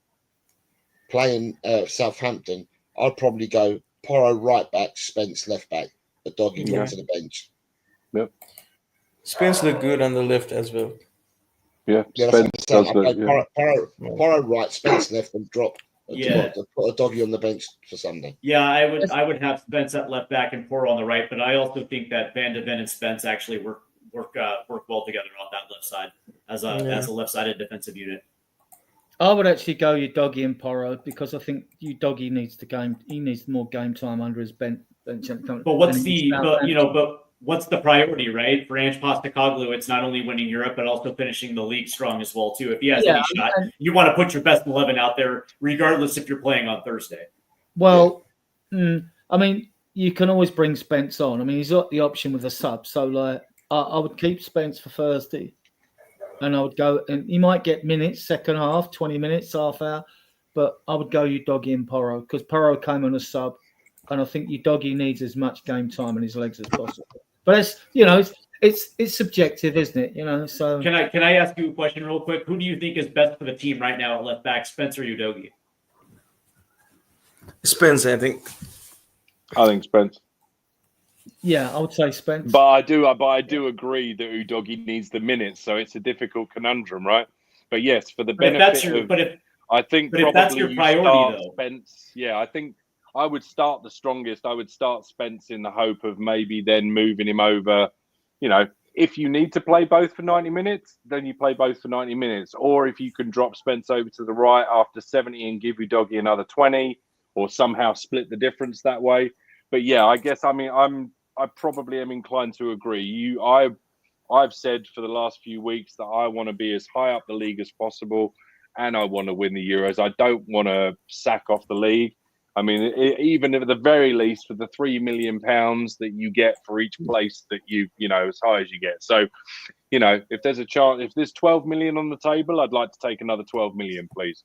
playing Southampton. I'd probably go Porro right back, Spence left back, a Doggy to the bench. Yep. Spence looked good on the left as well. Yeah, Spence does Porro right, Spence left, and drop. Put a Doggy on the bench for Sunday. Yeah, I would have Spence at left back and Porro on the right, but I also think that Van de Ven and Spence actually work well together on that left side as a left-sided defensive unit. I would actually go Udogie and Porro because I think Udogie needs he needs more game time under his bench. But what's the priority, right? For Ange Postecoglou, it's not only winning Europe, but also finishing the league strong as well, too. If he has any shot, you want to put your best 11 out there, regardless if you're playing on Thursday. Well, I mean, you can always bring Spence on. I mean, he's got the option with a sub. So, like, I would keep Spence for Thursday. And I would go, and he might get minutes, second half, 20 minutes, half hour. But I would go Udogie and Porro because Porro came on a sub. And I think Udogie needs as much game time in his legs as possible. But it's subjective, isn't it? So can I ask you a question real quick? Who do you think is best for the team right now at left back, Spence or Udogie? Spence, I think. I think Spence. Yeah, I would say Spence. But I do agree that Udogie needs the minutes, so it's a difficult conundrum, right? But yes, for the benefit if that's your priority, though. Spence. Yeah, I think I would start the strongest. I would start Spence in the hope of maybe then moving him over. If you need to play both for 90 minutes, then you play both for 90 minutes. Or if you can drop Spence over to the right after 70 and give Udogie another 20, or somehow split the difference that way. But yeah, I guess I probably am inclined to agree. I've said for the last few weeks that I want to be as high up the league as possible, and I want to win the Euros. I don't want to sack off the league. I mean, even at the very least, for the £3 million that you get for each place that as high as you get. So, if there's a chance, if there's 12 million on the table, I'd like to take another 12 million, please.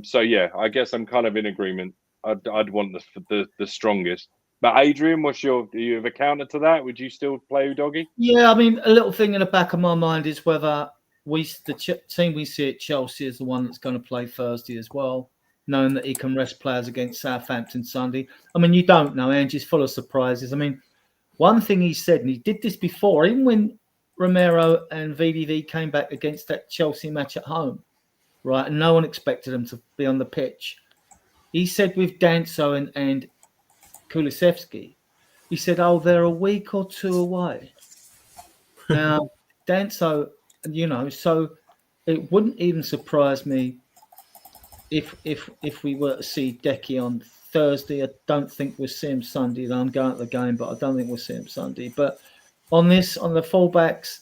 So yeah, I guess I'm kind of in agreement. I'd want the strongest. But Adrian, do you have a counter to that? Would you still play Udogie? Yeah, I mean, a little thing in the back of my mind is whether the team we see at Chelsea is the one that's going to play Thursday as well, knowing that he can rest players against Southampton Sunday. I mean, you don't know. Angie's full of surprises. I mean, one thing he said, and he did this before, even when Romero and VDV came back against that Chelsea match at home, right, and no one expected them to be on the pitch. He said with Danso and Kulusevski, he said, they're a week or two away. Now, Danso, so it wouldn't even surprise me if we were to see Decky on Thursday. I don't think we'll see him Sunday. I'm going to the game, but I don't think we'll see him Sunday. But on the fullbacks,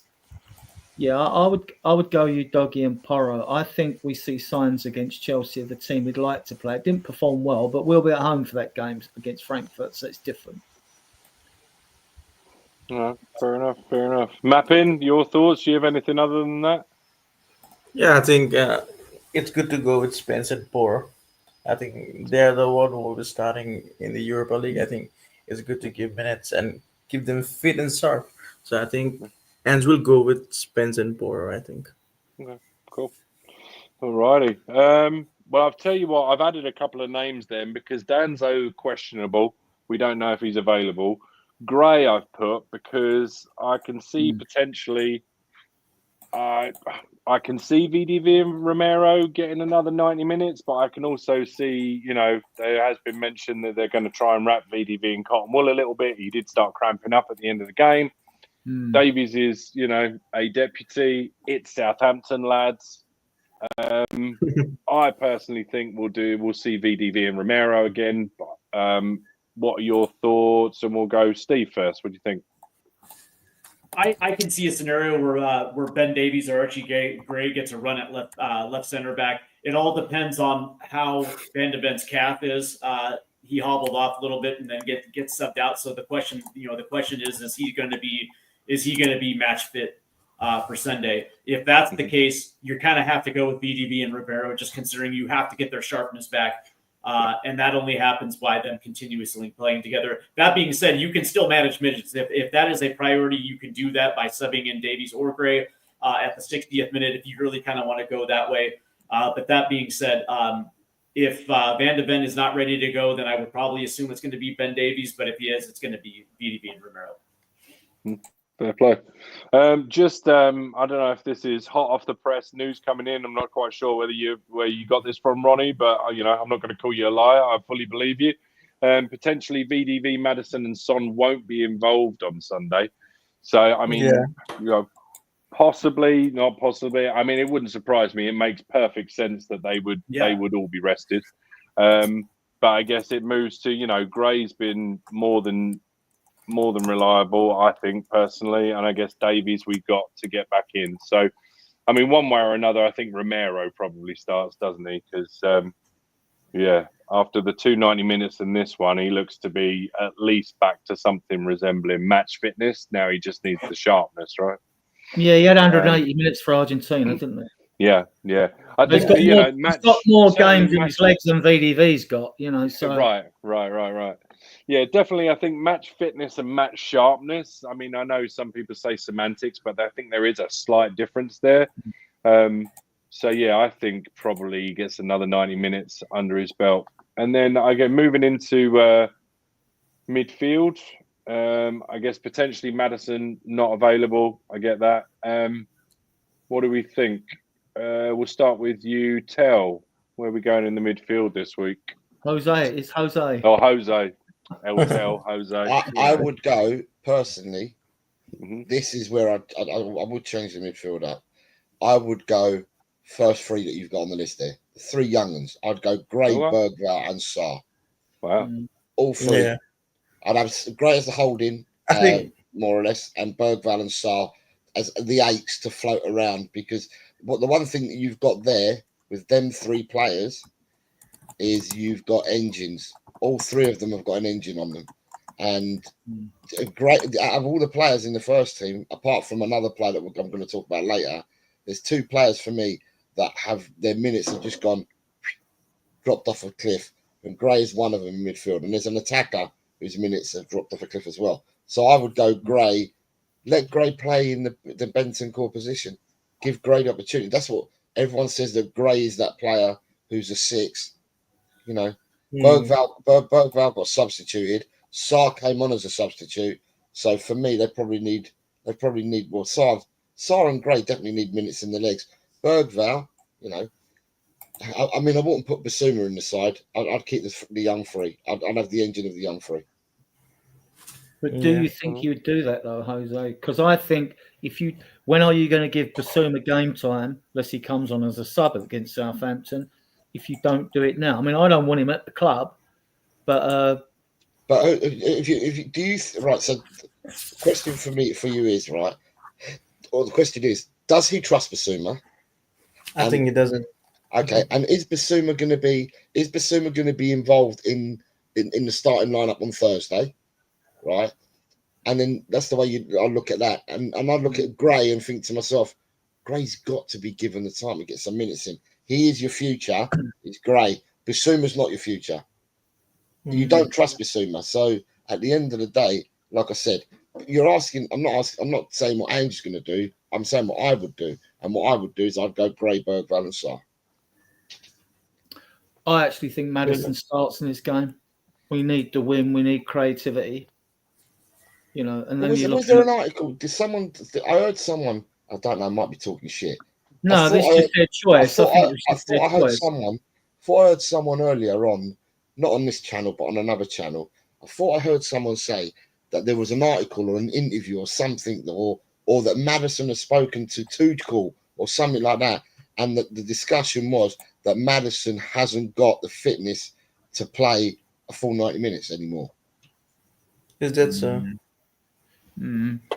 yeah, I would go Udogie and Porro. I think we see signs against Chelsea of the team we'd like to play. It didn't perform well, but we'll be at home for that game against Frankfurt, so it's different. Fair enough. Mappin, your thoughts? Do you have anything other than that? Yeah, I think it's good to go with Spence and Porro. I think they're the one who will be starting in the Europa League. I think it's good to give minutes and keep them fit and sharp. So I think Ange will go with Spence and Porro, I think. Okay, cool. Alrighty. Well, I'll tell you what, I've added a couple of names then because Danzo questionable. We don't know if he's available. Gray I've put because I can see potentially I can see VDV and Romero getting another 90 minutes, but I can also see, there has been mentioned that they're going to try and wrap VDV in cotton wool a little bit. He did start cramping up at the end of the game. Davies is, a deputy. It's Southampton, lads. I personally think we'll see VDV and Romero again. But, what are your thoughts? And we'll go Steve first. What do you think? I can see a scenario where Ben Davies or Archie Gray gets a run at left center back. It all depends on how Van de Ven's calf is. he hobbled off a little bit and then gets subbed out. So the question is he going to be match fit for Sunday? If that's the case, you kind of have to go with VDB and Rivero, just considering you have to get their sharpness back. And that only happens by them continuously playing together. That being said, you can still manage midgets. If that is a priority, you can do that by subbing in Davies or Gray at the 60th minute if you really kind of want to go that way. But that being said, if Van de Ven is not ready to go, then I would probably assume it's going to be Ben Davies. But if he is, it's going to be VDB and Romero. Fair play. I don't know if this is hot off the press news coming in. I'm not quite sure where you got this from, Ronnie, but I'm not going to call you a liar. I fully believe you. Potentially VDV, Madison, and Son won't be involved on Sunday. So I mean, possibly, not possibly. I mean, it wouldn't surprise me. It makes perfect sense that they would all be rested. But I guess it moves to Gray's been more than reliable, I think, personally. And I guess Davies we've got to get back in. So, I mean, one way or another, I think Romero probably starts, doesn't he? Because, after the 290 minutes in this one, he looks to be at least back to something resembling match fitness. Now he just needs the sharpness, right? Yeah, he had 180 minutes for Argentina, didn't he? Yeah. I think, he's got more games in his legs than VDV's got, so. Right. Yeah, definitely. I think match fitness and match sharpness. I mean, I know some people say semantics, but I think there is a slight difference there. So, I think probably he gets another 90 minutes under his belt. And then moving into midfield. I guess potentially Madison not available. I get that. What do we think? We'll start with you, Tel. Where are we going in the midfield this week? Jose. It's Jose. Oh, Jose. Jose. I would go personally. Mm-hmm. This is where I would change the midfield up. I would go first three that you've got on the list there. The three young ones. I'd go Gray, Bergvall, and Sarr. Wow. All three. Yeah. I'd have Gray as the holding, I think, more or less, and Bergvall and Sarr as the eights to float around. Because the one thing that you've got there with them three players is you've got engines. All three of them have got an engine on them. And great out of all the players in the first team, apart from another player that I'm going to talk about later, there's two players for me that have their minutes have just dropped off a cliff. And Gray is one of them in midfield. And there's an attacker whose minutes have dropped off a cliff as well. So I would go Gray. Let Gray play in the Bentancur position. Give Gray the opportunity. That's what everyone says, that Gray is that player who's a six. Bergvall got substituted. Sarr came on as a substitute. So for me, they probably need Sarr and Gray definitely need minutes in the legs. Bergvall, I mean, I wouldn't put Basuma in the side. I'd keep the young three. I'd have the engine of the young three. But do you think you would do that though, Jose? Because I think when are you going to give Basuma game time unless he comes on as a sub against Southampton? If you don't do it now, I mean, I don't want him at the club, but if you do you right? So, the question for you is right, or the question is, does he trust Basuma? I think he doesn't. Okay, and is Basuma going to be involved in the starting lineup on Thursday, right? And then that's the way I look at that, and I look at Gray and think to myself, Gray's got to be given the time to get some minutes in. He is your future. It's Gray. Basuma's not your future. You don't trust Basuma. So at the end of the day, like I said, you're asking. I'm not saying what Ange's going to do. I'm saying what I would do. And what I would do is I'd go Gray, Bergvall, and Sarr. I actually think Madison starts in this game. We need to win. We need creativity. And then was there an article? I heard someone. I don't know. I might be talking shit. No, this is their choice. I thought I heard someone earlier on, not on this channel, but on another channel. I thought I heard someone say that there was an article or an interview or something, or that Madison has spoken to Tuchel or something like that, and that the discussion was that Madison hasn't got the fitness to play a full 90 minutes anymore. Is that so?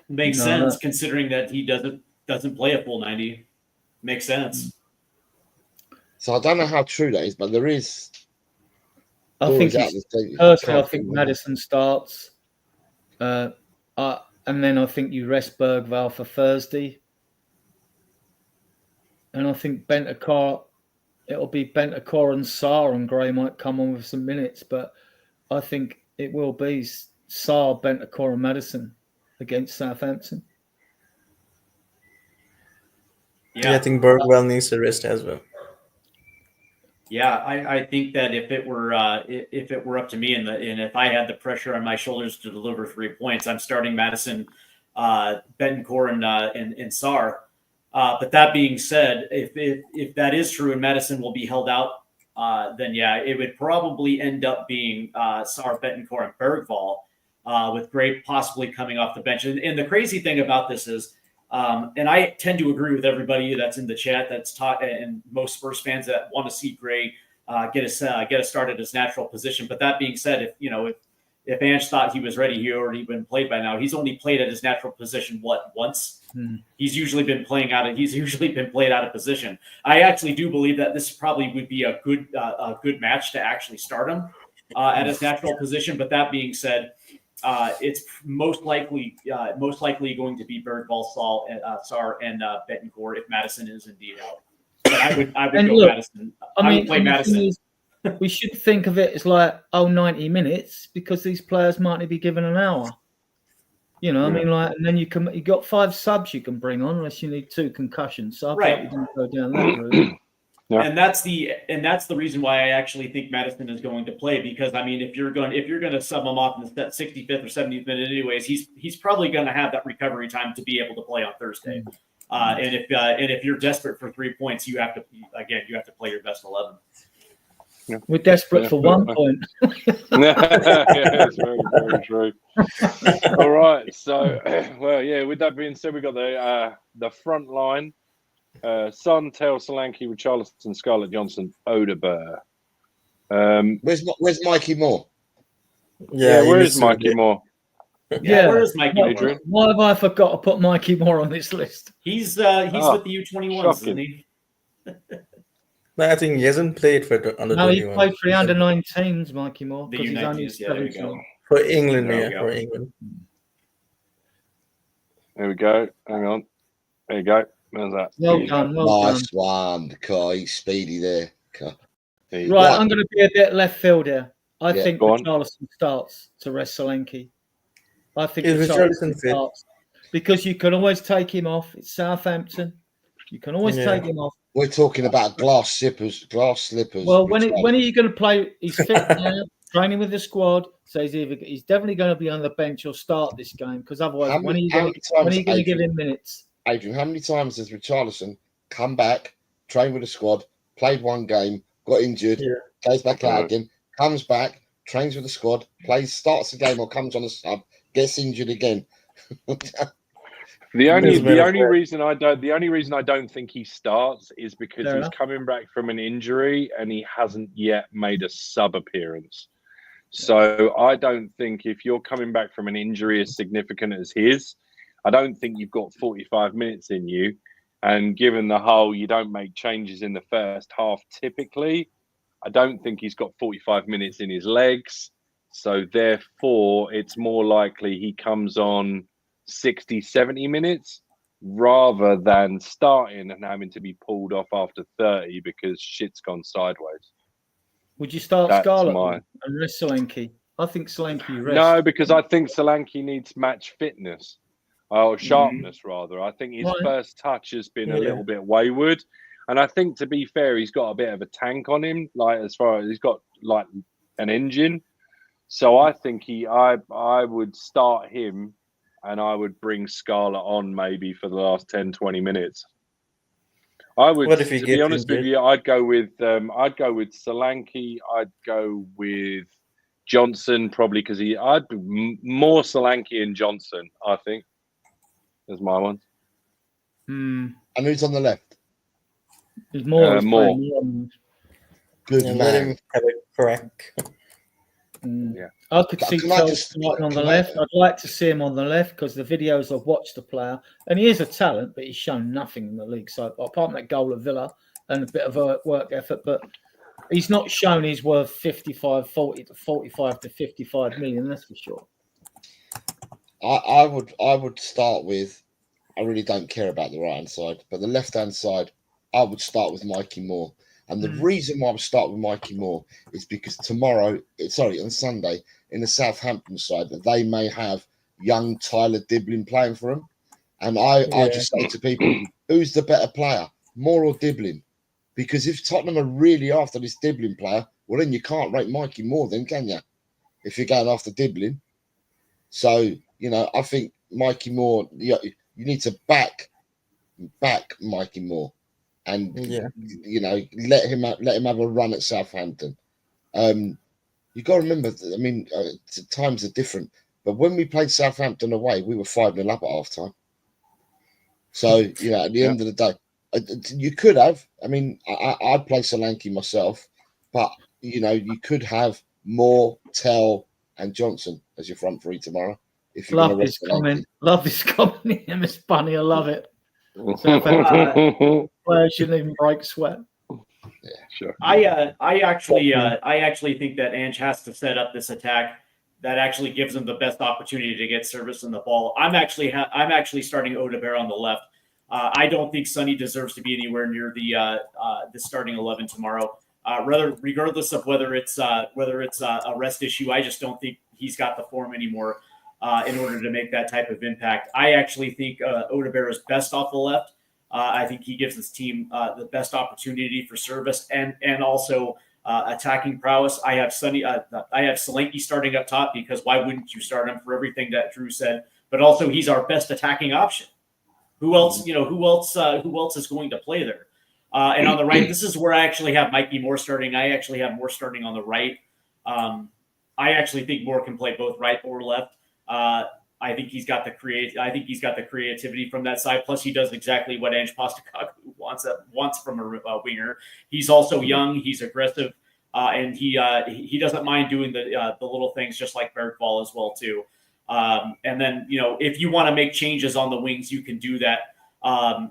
Makes sense, considering that he doesn't play a full 90. Makes sense. So I don't know how true that is, but there is. I think Stories out it's, the team. personally, I Can't think think of Maddison starts. And then I think you rest Bergvall for Thursday. And I think Bentancur, it'll be Bentancur and Sarr, and Gray might come on with some minutes. But I think it will be Sarr, Bentancur and Maddison against Southampton. Yeah, I think Bergwell needs a rest as well. Yeah, I think that if it were up to me and if I had the pressure on my shoulders to deliver 3 points, I'm starting Maddison, Bentancur, and Sarr. But that being said, if that is true and Maddison will be held out, then yeah, it would probably end up being Sarr, Bentancur, and Bergvall, with Gray possibly coming off the bench. And the crazy thing about this is, and I tend to agree with everybody that's in the chat that's taught, and most Spurs fans that want to see Gray get a start at his natural position. But that being said, if Ange thought he was ready, he already been played by now. He's only played at his natural position once. He's usually been played out of position. I actually do believe that this probably would be a good match to actually start him at his natural position. But that being said, it's most likely going to be Bergvall, Sarr, and Bentancur if Maddison is indeed out. But I would go look, Maddison. I would play Maddison. We should think of it as like 90 minutes because these players might only be given an hour. You know, I mean, like, and then you got 5 subs you can bring on unless you need 2 concussions. So I think you can go down that route. Yeah. And that's the reason why I actually think Maddison is going to play, because I mean, if you're going to sub him off in the 65th or 70th minute anyways, he's probably going to have that recovery time to be able to play on Thursday. And if you're desperate for 3 points, you have to play your best 11. Yeah. We're desperate for 1 point. It's very, very true. All right. So, well, yeah, with that being said, we've got the front line. Son, Taylor, Solanke, Richarlison, Scarlett Johnson, Odegaard. Where's Mikey Moore? Yeah, where is Mikey Moore? Yeah, where is Mikey Moore? Why have I forgot to put Mikey Moore on this list? He's with the U21s, isn't he? No, I think he hasn't played for under 21. No, he played for the under 19s, Mikey Moore, The because he's only U19s, there you go. For England, for England. There we go. Hang on. There you go. How's that? Well done. Nice one, Kai. He's speedy there. Right, I'm going to be a bit left field here. I think Richarlison starts to rest Solanke. I think Richarlison starts because you can always take him off. It's Southampton. You can always take him off. We're talking about glass slippers. Well, when are you going to play? He's fit now, training with the squad. So he's definitely going to be on the bench or start this game, because otherwise, when are you going to give him minutes? Adrian, how many times has Richarlison come back, trained with the squad, played 1 game, got injured, goes back out again, comes back, trains with the squad, starts the game or comes on a sub, gets injured again? The only reason I don't think he starts is because he's coming back from an injury and he hasn't yet made a sub appearance. So I don't think if you're coming back from an injury as significant as his, I don't think you've got 45 minutes in you. And given the whole, you don't make changes in the first half typically, I don't think he's got 45 minutes in his legs. So therefore, it's more likely he comes on 60, 70 minutes rather than starting and having to be pulled off after 30 because shit's gone sideways. Would you start Scarlett and rest Solanke? I think Solanke rest. No, because I think Solanke needs match fitness. Or sharpness, rather. I think his first touch has been a little bit wayward. And I think, to be fair, he's got a bit of a tank on him, like as far as he's got like an engine. So I think I would start him and I would bring Scarlett on maybe for the last 10, 20 minutes. I would, to be honest with you, I'd go with Solanke. I'd go with Johnson, probably, because I'd be more Solanke and Johnson, I think. There's my one. And who's on the left? There's more. Good man. Correct. Yeah. I could see Chelsea starting on the left. I'd like to see him on the left because the videos I've watched the player, and he is a talent, but he's shown nothing in the league. So apart from that goal of Villa and a bit of a work effort, but he's not shown he's worth 45 to 55 million, that's for sure. I would start with, I really don't care about the right hand side, but the left hand side, I would start with Mikey Moore. And the reason why I would start with Mikey Moore is because on Sunday, in the Southampton side, that they may have young Tyler Diblin playing for them. And I just say to people, who's the better player, Moore or Diblin? Because if Tottenham are really after this Diblin player, well, then you can't rate Mikey Moore then, can you? If you're going after Diblin. So, I think Mikey Moore, you need to back Mikey Moore. And let him have a run at Southampton. You got to remember, times are different. But when we played Southampton away, we were 5-0 up at half time. So at the end of the day, you could have. I'd play Solanke myself, but you could have Moore, Tell, and Johnson as your front three tomorrow. If you're love this comment, Miss Bunny, I love it. Players shouldn't even break sweat. Yeah, sure. I actually think that Ange has to set up this attack that actually gives them the best opportunity to get service in the ball. I'm actually starting Odegaard on the left. I don't think Sonny deserves to be anywhere near the starting 11 tomorrow. Regardless of whether it's a rest issue, I just don't think he's got the form anymore in order to make that type of impact. I actually think Odegaard is best off the left. I think he gives his team the best opportunity for service and also attacking prowess. I have Solanke starting up top because why wouldn't you start him for everything that Drew said? But also he's our best attacking option. Who else is going to play there? And on the right, this is where I actually have Mikey Moore starting. I actually have Moore starting on the right. I actually think Moore can play both right or left. I think he's got the creativity from that side. Plus, he does exactly what Ange Postecoglou wants from a winger. He's also young. He's aggressive, and he doesn't mind doing the little things, just like Bergvall as well too. And then if you want to make changes on the wings, you can do that.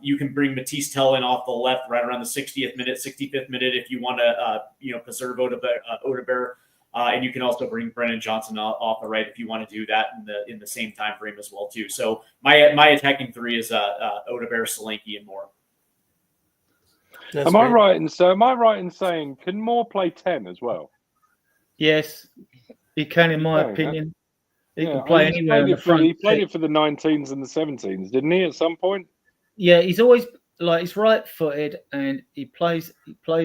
You can bring Matisse Tell in off the left right around the 65th minute if you want to preserve Odegaard. And you can also bring Brennan Johnson off the right if you want to do that in the same time frame as well too. So my attacking three is Odegaard, Solanke, and Moore. Am I right in saying can Moore play 10 as well? Yes, he can, in my opinion. He can play anywhere in the front. He played it for the 19s and the 17s, didn't he? At some point. Yeah, he's always he's right-footed, and he plays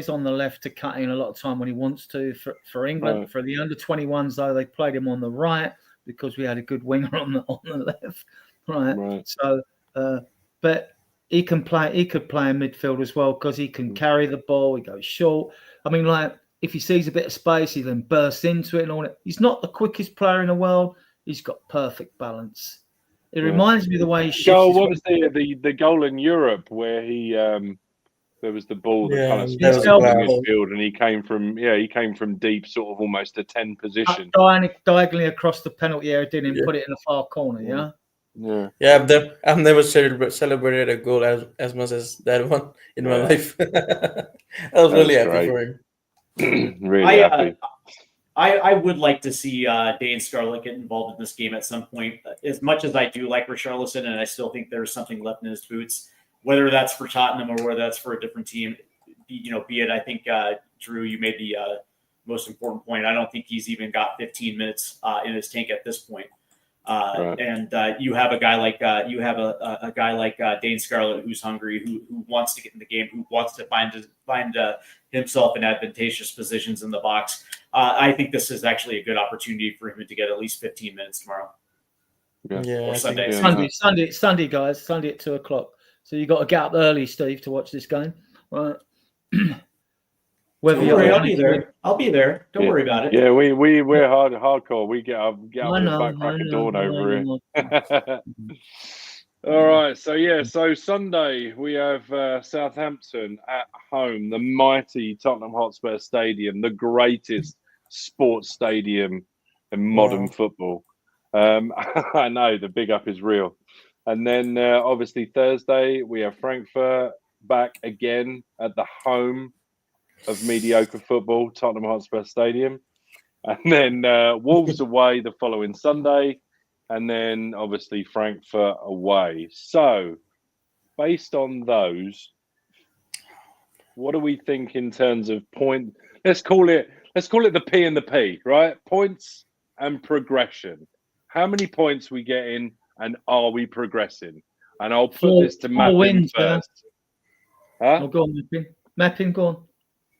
on the left to cut in a lot of time when he wants to. For England, for the under-21s though, they played him on the right because we had a good winger on the left, right? So, but he could play in midfield as well because he can carry the ball. He goes short. If he sees a bit of space, he then bursts into it and all that. He's not the quickest player in the world. He's got perfect balance. It reminds me of the way he shifts. What was the goal in Europe where he there was the ball that kind of spilled in his field and he came from deep, sort of almost a 10 position, diagonally across the penalty area, didn't put it in the far corner. I've never celebrated a goal as much as that one in my life. I was really happy for him. Really happy. I would like to see Dane Scarlett get involved in this game at some point. As much as I do like Richarlison, and I still think there's something left in his boots, whether that's for Tottenham or whether that's for a different team, be it. I think Drew, you made the most important point. I don't think he's even got 15 minutes in his tank at this point. And you have a guy like Dane Scarlett who's hungry, who wants to get in the game, who wants to find himself in advantageous positions in the box. I think this is actually a good opportunity for him to get at least 15 minutes tomorrow. Or Sunday. Sunday, guys. Sunday at 2:00. So you got to get up early, Steve, to watch this game, right? Don't worry, I'll be there. Don't worry about it. Yeah, we're hardcore. We get up back crack of dawn over here. All right, so Sunday we have Southampton at home, the mighty Tottenham Hotspur Stadium, the greatest sports stadium in modern football. I know the big up is real. And then obviously Thursday we have Frankfurt back again at the home of mediocre football, Tottenham Hotspur Stadium. And then Wolves away the following Sunday. And then, obviously, Frankfurt away. So, based on those, what do we think in terms of point? Let's call it the P and the P, right? Points and progression. How many points we getting, and are we progressing? And I'll put this to Mapping first. Huh? Oh, go on, Mapping, go on.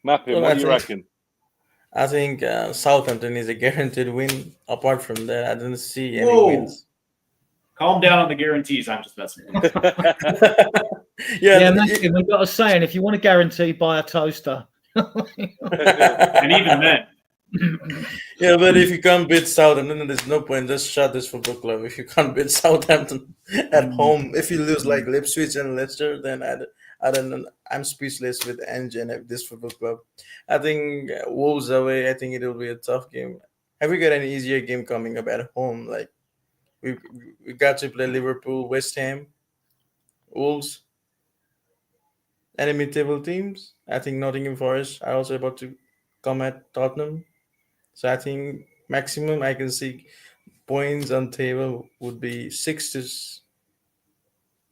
Mapping, Well, what do you reckon? I think Southampton is a guaranteed win. Apart from that, I didn't see any Whoa. wins. Calm down on the guarantees. I'm just messing with you. Yeah, Mapping, we've got a saying: if you want a guarantee, buy a toaster. And even then, Yeah, but if you can't beat Southampton, there's no point. Just shut this football club. If you can't beat Southampton at home, if you lose like Ipswich and Leicester, then I don't know. I'm speechless with engine at this football club. I think Wolves away. I think it will be a tough game. Have we got any easier game coming up at home? Like we got to play Liverpool, West Ham, Wolves, any mid-table teams. I think Nottingham Forest are also about to come at Tottenham. So I think maximum I can see points on table would be 6 to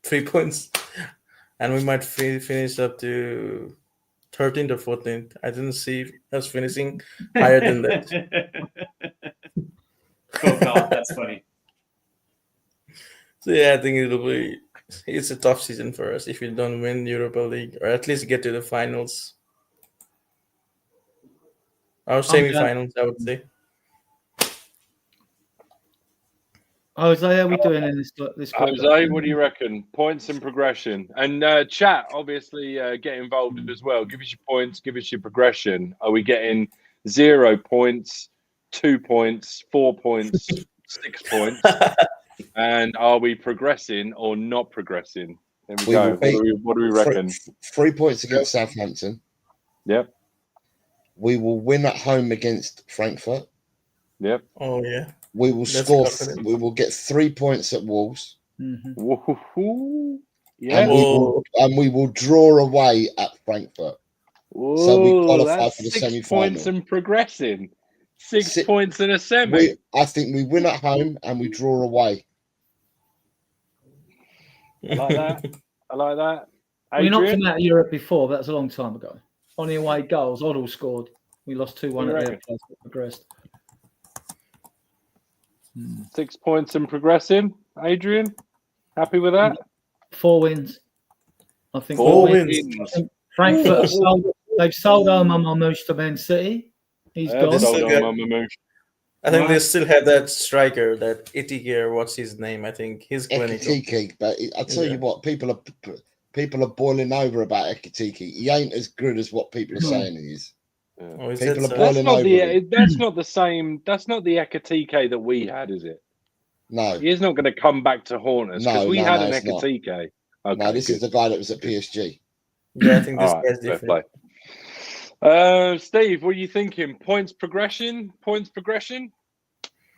3 points, and we might finish up to 13th or 14th. I didn't see us finishing higher than that. oh god, that's funny. So yeah, I think it's a tough season for us if we don't win Europa League or at least get to the finals. Or semi-finals, I would say. Jose, how are we doing in this? Jose, what do you reckon? Points and progression. And chat, obviously, get involved as well. Give us your points, give us your progression. Are we getting 0 points, 2 points, 4 points, 6 points? And are we progressing or not progressing? There we go. What do we reckon? 3 points against Southampton. Yep. We will win at home against Frankfurt. Yep. Oh yeah. We will score. We will get 3 points at Wolves. Mm-hmm. Woo-hoo-hoo. Yeah. And we will draw away at Frankfurt. Whoa, so we qualify for the 6 semi-final. points and progressing. 6 points in a semi. I think we win at home and we draw away. I like that. I like that. We knocked them out of Europe before, but that was a long time ago. On the away goals, Oddle scored. We lost 2-1 at their place, but progressed. 6 points and progressing. Adrian, happy with that? 4 wins. I think 4 wins. I think Frankfurt they've sold Omar Mamouche to Man City. He's gone. I think they still have that striker, that Itike, what's his name? I think he's clinical. Ekitike, but I tell you what, people are boiling over about Ekitike. He ain't as good as what people are saying he is. Yeah. Oh, people are boiling over. That's not the same. That's not the Ekitike that we had, is it? No. He's not going to come back to haunt us because we had an Ekitike. Okay, no, this is the guy that was at PSG. Yeah, I think this guy's different. Steve, what are you thinking? Points progression?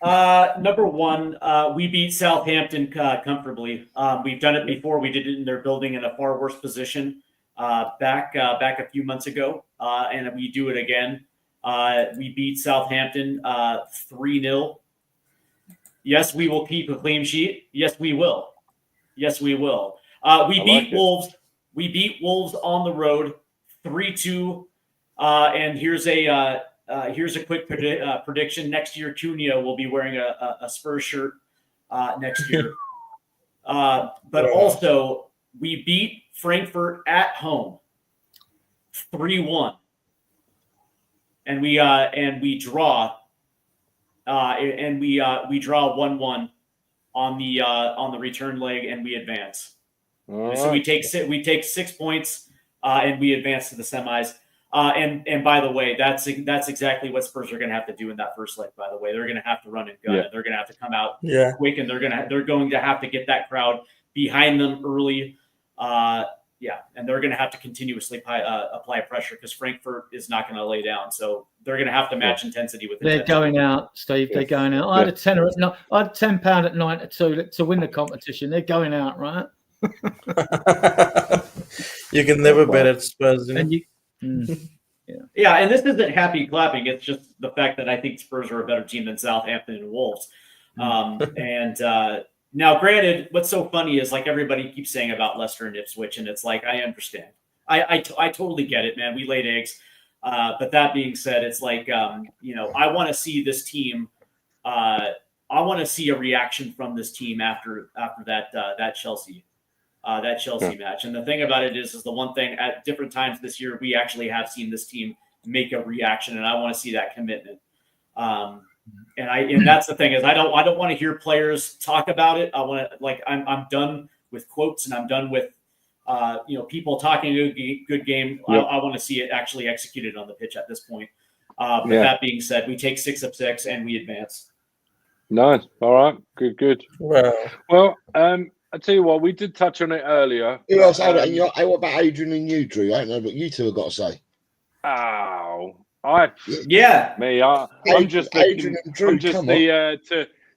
Number one, we beat Southampton comfortably. We've done it before. We did it in their building in a far worse position back a few months ago, and we do it again. We beat Southampton 3-0. Yes, we will keep a clean sheet. Yes, we will. We beat Wolves. We beat Wolves on the road 3-2. And here's a quick prediction. Next year, Cunha will be wearing a Spurs shirt next year. But also, we beat Frankfurt at home 3-1, and we draw 1-1 on the return leg, and we advance. Right. So we take 6 points, and we advance to the semis. And by the way, that's exactly what Spurs are going to have to do in that first leg. By the way, they're going to have to run and gun. Yeah. They're going to have to come out quick, and they're going to have to get that crowd behind them early. And they're going to have to continuously apply pressure because Frankfurt is not going to lay down. So they're going to have to match intensity with. They're going out, Steve. They're going out. I had £10 at 9 to win the competition. They're going out, right? You can never bet at Spurs. Yeah, and this isn't happy clapping. It's just the fact that I think Spurs are a better team than Southampton and Wolves. Now, granted, what's so funny is like everybody keeps saying about Leicester and Ipswich, and it's like I understand. I totally get it, man. We laid eggs. But that being said, it's like I want to see this team. I want to see a reaction from this team after that Chelsea match. And the thing about it is the one thing at different times this year we actually have seen this team make a reaction, and I want to see that commitment. And that's the thing is I don't want to hear players talk about it. I want to I'm done with quotes, and I'm done with people talking a good game. Yep. I want to see it actually executed on the pitch at this point. But that being said, we take 6 of 6 and we advance. Nice. All right. Good. Well, I tell you what, we did touch on it earlier. Who else? What about Adrian and you, Drew? I don't know what you two have got to say. Oh, I'm just Adrian and Drew,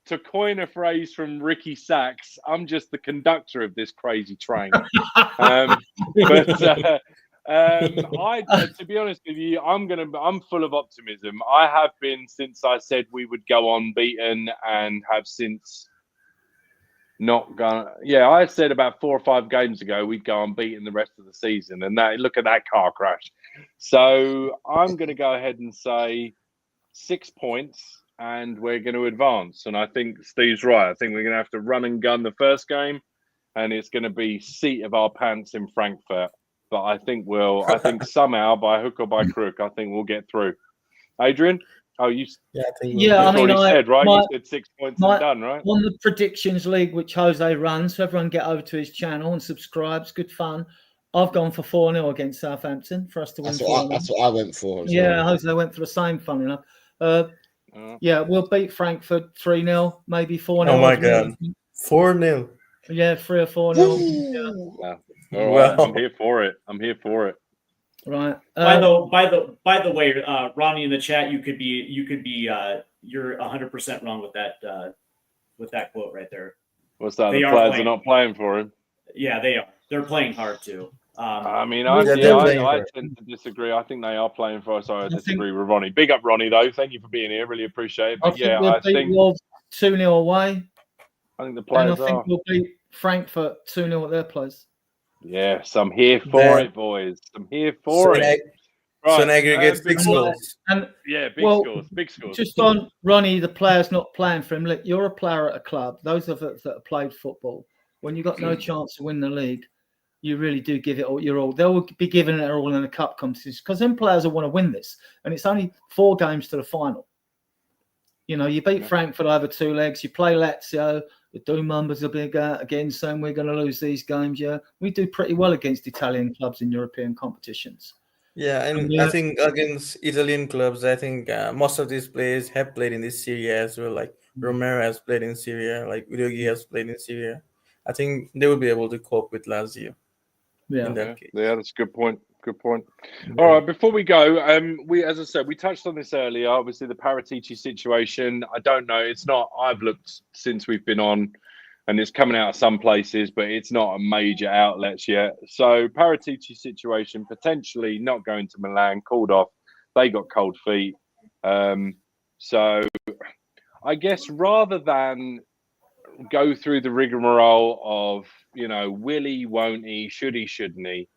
to coin a phrase from Ricky Sachs, I'm just the conductor of this crazy train. To be honest with you, I'm full of optimism. I have been since I said we would go unbeaten, and have since not gone. Yeah, I said about 4 or 5 games ago we'd go unbeaten the rest of the season, and look at that car crash. So I'm going to go ahead and say 6 points. And we're going to advance. And I think Steve's right. I think we're going to have to run and gun the first game, and it's going to be seat of our pants in Frankfurt. But I think somehow, by hook or by crook, I think we'll get through. Adrian? Oh, you? Yeah, said, right? You said 6 points and done, right? On the Predictions League, which Jose runs, so everyone get over to his channel and subscribe. It's good fun. I've gone for 4-0 against Southampton for us to win. That's what I went for. Jose went for the same, funny enough. We'll beat Frankfurt 3-0, maybe 4-0. Oh my God, 4-0. Yeah, 3 or 4-0. Yeah. All right, I'm here for it. Right. By the way, Ronnie in the chat, you're 100% wrong with that quote right there. What's that? The players are not playing for him. Yeah, they are. They're playing hard too. I tend to disagree. I think they are playing for us. I disagree with Ronnie. Big up, Ronnie, though. Thank you for being here. Really appreciate it. But I think we'll 2-0 away. I think the players I think we'll beat Frankfurt 2-0 at their place. Yes, I'm here for it, boys. I'm here for it. Right. So in aggregate, big scores. Big scores. Just on Ronnie, the players not playing for him. Look, you're a player at a club. Those of us that have played football, when you've got no chance to win the league, you really do give it all your all. They'll be giving it all in the cup competition because them players will want to win this. And it's only 4 games to the final. You beat Frankfurt over 2 legs. You play Lazio. The Doom numbers will be again saying we're going to lose these games. Yeah, we do pretty well against Italian clubs in European competitions. Yeah, and I think against Italian clubs, I think most of these players have played in this Serie A as well. Like Romero has played in Serie A, like Udogi has played in Serie A. I think they will be able to cope with Lazio. Yeah, that's a good point. All right, before we go, as I said, we touched on this earlier. Obviously, the Paratici situation. I don't know. It's not. I've looked since we've been on, and it's coming out of some places, but it's not a major outlets yet. So Paratici situation potentially not going to Milan, called off. They got cold feet. So I guess rather than go through the rigmarole of will he, won't he, should he, shouldn't he,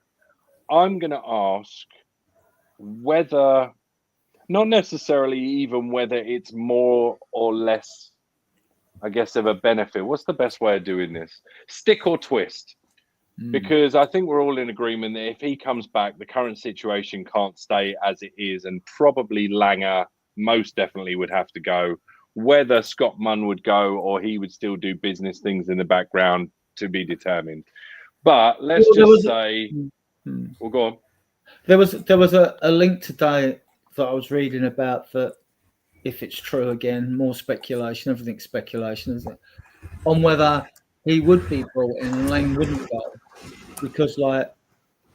I'm going to ask whether, not necessarily even whether it's more or less, I guess, of a benefit. What's the best way of doing this? Stick or twist? Because I think we're all in agreement that if he comes back, the current situation can't stay as it is, and probably Langer most definitely would have to go. Whether Scott Munn would go or he would still do business things in the background to be determined. But let's say... We'll go on. There was a link today that I was reading about that, if it's true again, more speculation, everything's speculation, isn't it? On whether he would be brought in and Lane wouldn't go. Because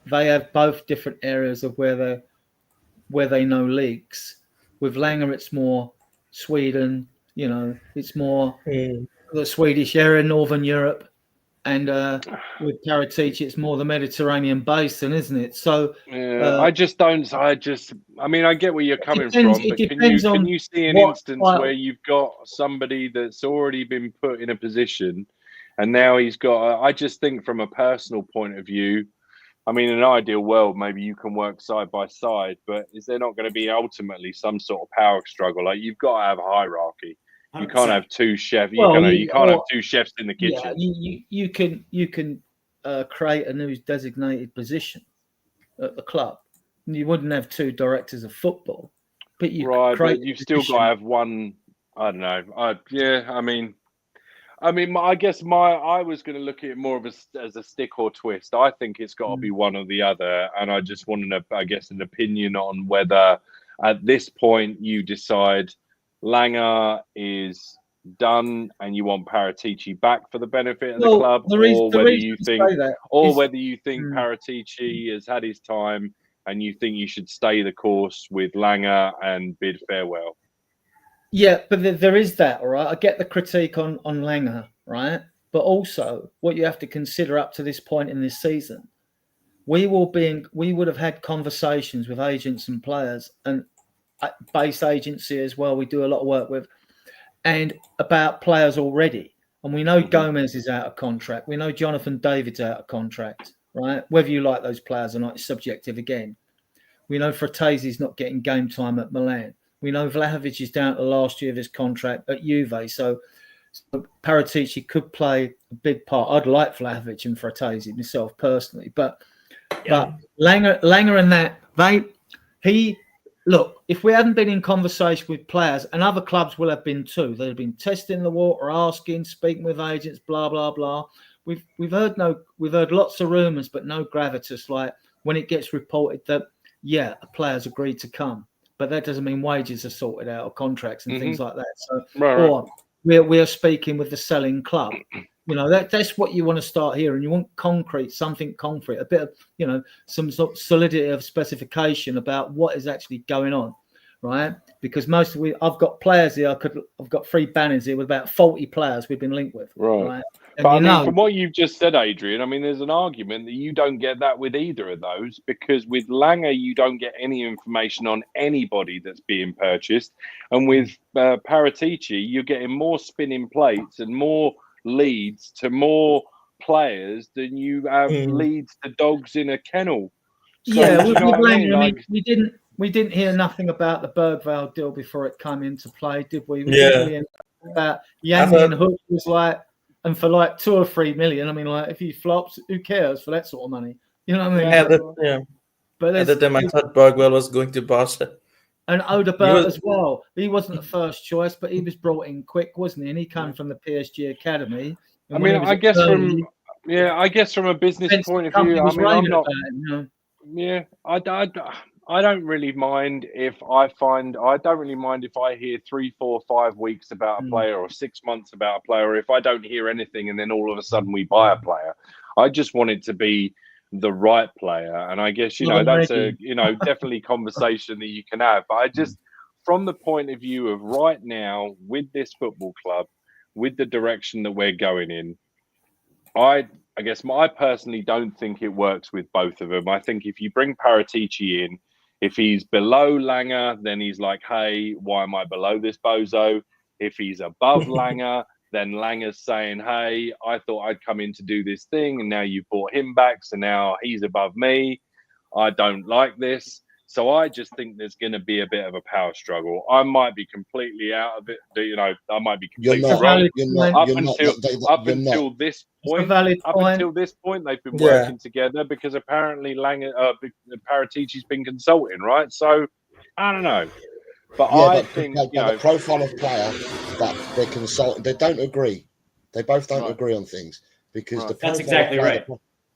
they have both different areas of where they know leagues. With Langer it's more Sweden, it's more the Swedish area, Northern Europe. And with Paratici, it's more the Mediterranean basin, isn't it? So I just don't. I mean, I get where you're coming from, but can you see an instance where you've got somebody that's already been put in a position, and now he's got? I just think from a personal point of view, I mean, in an ideal world, maybe you can work side by side, but is there not going to be ultimately some sort of power struggle? Like you've got to have a hierarchy. You can't have two chefs. You can't have two chefs in the kitchen. Yeah, you can create a new designated position at the club. You wouldn't have two directors of football, but but you've still got to have one. I don't know. I guess I was going to look at it more of as a stick or twist. I think it's got to be one or the other, and I just wanted an opinion on whether at this point you decide Langer is done and you want Paratici back for the benefit of the club, or whether you think Paratici has had his time and you think you should stay the course with Langer and bid farewell. Yeah, but there is that, all right? I get the critique on Langer, right? But also what you have to consider up to this point in this season, we would have had conversations with agents and players and base agency as well. We do a lot of work with, and about players already. And we know Gomez is out of contract. We know Jonathan David's out of contract, right? Whether you like those players or not is subjective again. We know Fratese's not getting game time at Milan. We know Vlahovic is down to the last year of his contract at Juve. So Paratici could play a big part. I'd like Vlahovic and Fratese myself personally. But Langer and that, look, if we hadn't been in conversation with players, and other clubs will have been too, they'd have been testing the water, asking, speaking with agents, blah, blah, blah. We've heard lots of rumours, but no gravitas, like when it gets reported that, a player's agreed to come. But that doesn't mean wages are sorted out or contracts and things like that. So, or we are speaking with the selling club. You know, that's what you want to start here, and you want something concrete, a bit of, some sort of solidity of specification about what is actually going on, right? Because I've got players here. I've got 3 banners here with about 40 players we've been linked with, right? But from what you've just said, Adrian, I mean, there's an argument that you don't get that with either of those, because with Langer, you don't get any information on anybody that's being purchased. And with Paratici, you're getting more spinning plates and more leads to more players than you have leads to dogs in a kennel. So, with Langer, we didn't hear nothing about the Bergvall deal before it came into play, did we? About Yanni and Hook was like, and for like 2 or 3 million, I mean, like if he flops, who cares for that sort of money? You know what I mean? But at the time, I thought Bergvall was going to Barca. And Odegaard as well. He wasn't the first choice, but he was brought in quick, wasn't he? And he came from the PSG academy. I mean, I guess from a business point of view, I mean, I'm not. I don't really mind if I hear 3, 4, 5 weeks about a player or 6 months about a player, or if I don't hear anything and then all of a sudden we buy a player. I just want it to be the right player. And I guess, that's definitely conversation that you can have. But I just, from the point of view of right now with this football club, with the direction that we're going in, I personally don't think it works with both of them. I think if you bring Paratici in, if he's below Langer, then he's like, hey, why am I below this bozo? If he's above Langer, then Langer's saying, hey, I thought I'd come in to do this thing, and now you brought him back, so now he's above me. I don't like this. So I just think there's going to be a bit of a power struggle. I might be completely out of it. I might be completely wrong. Up until this point, they've been working together because apparently Paratici's been consulting, right? So I don't know. But I think the profile of player that they're consulting, they don't agree. They both don't agree on things because that's exactly right.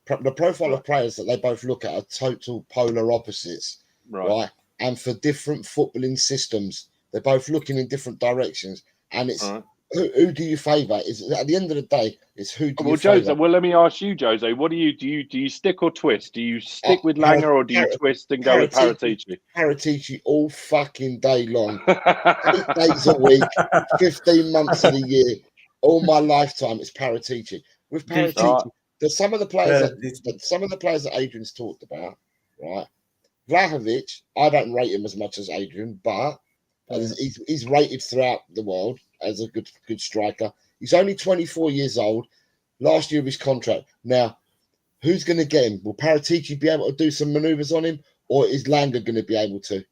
The profile of players that they both look at are total polar opposites. Right, and for different footballing systems, they're both looking in different directions, and it's who do you favour? Is at the end of the day, it's who do you favour? Jose, well, let me ask you, Jose, what do you stick or twist? Do you stick with Langer or do you twist and go with Paratici? Paratici all fucking day long, 8 days a week, 15 months of the year, all my lifetime. It's Paratici. with Paratici, there's some of the players that Adrian's talked about, right? Vlahovic, I don't rate him as much as Adrian, but he's rated throughout the world as a good striker. He's only 24 years old. Last year of his contract. Now, who's going to get him? Will Paratici be able to do some manoeuvres on him, or is Langer going to be able to?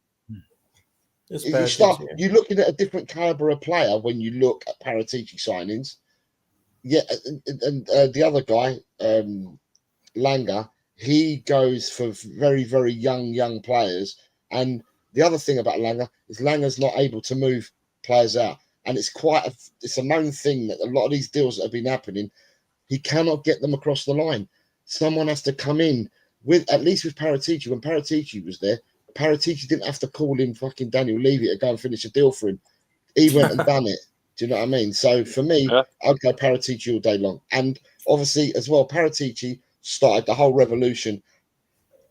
You're looking at a different caliber of player when you look at Paratici signings. Yeah, and the other guy, Langer, he goes for very, very young players. And the other thing about Langer is Langer's not able to move players out. And it's a known thing that a lot of these deals that have been happening, he cannot get them across the line. Someone has to come in at least with Paratici. When Paratici was there, Paratici didn't have to call in fucking Daniel Levy to go and finish a deal for him. He went and done it. Do you know what I mean? So for me, I'd go Paratici all day long. And obviously as well, Paratici started the whole revolution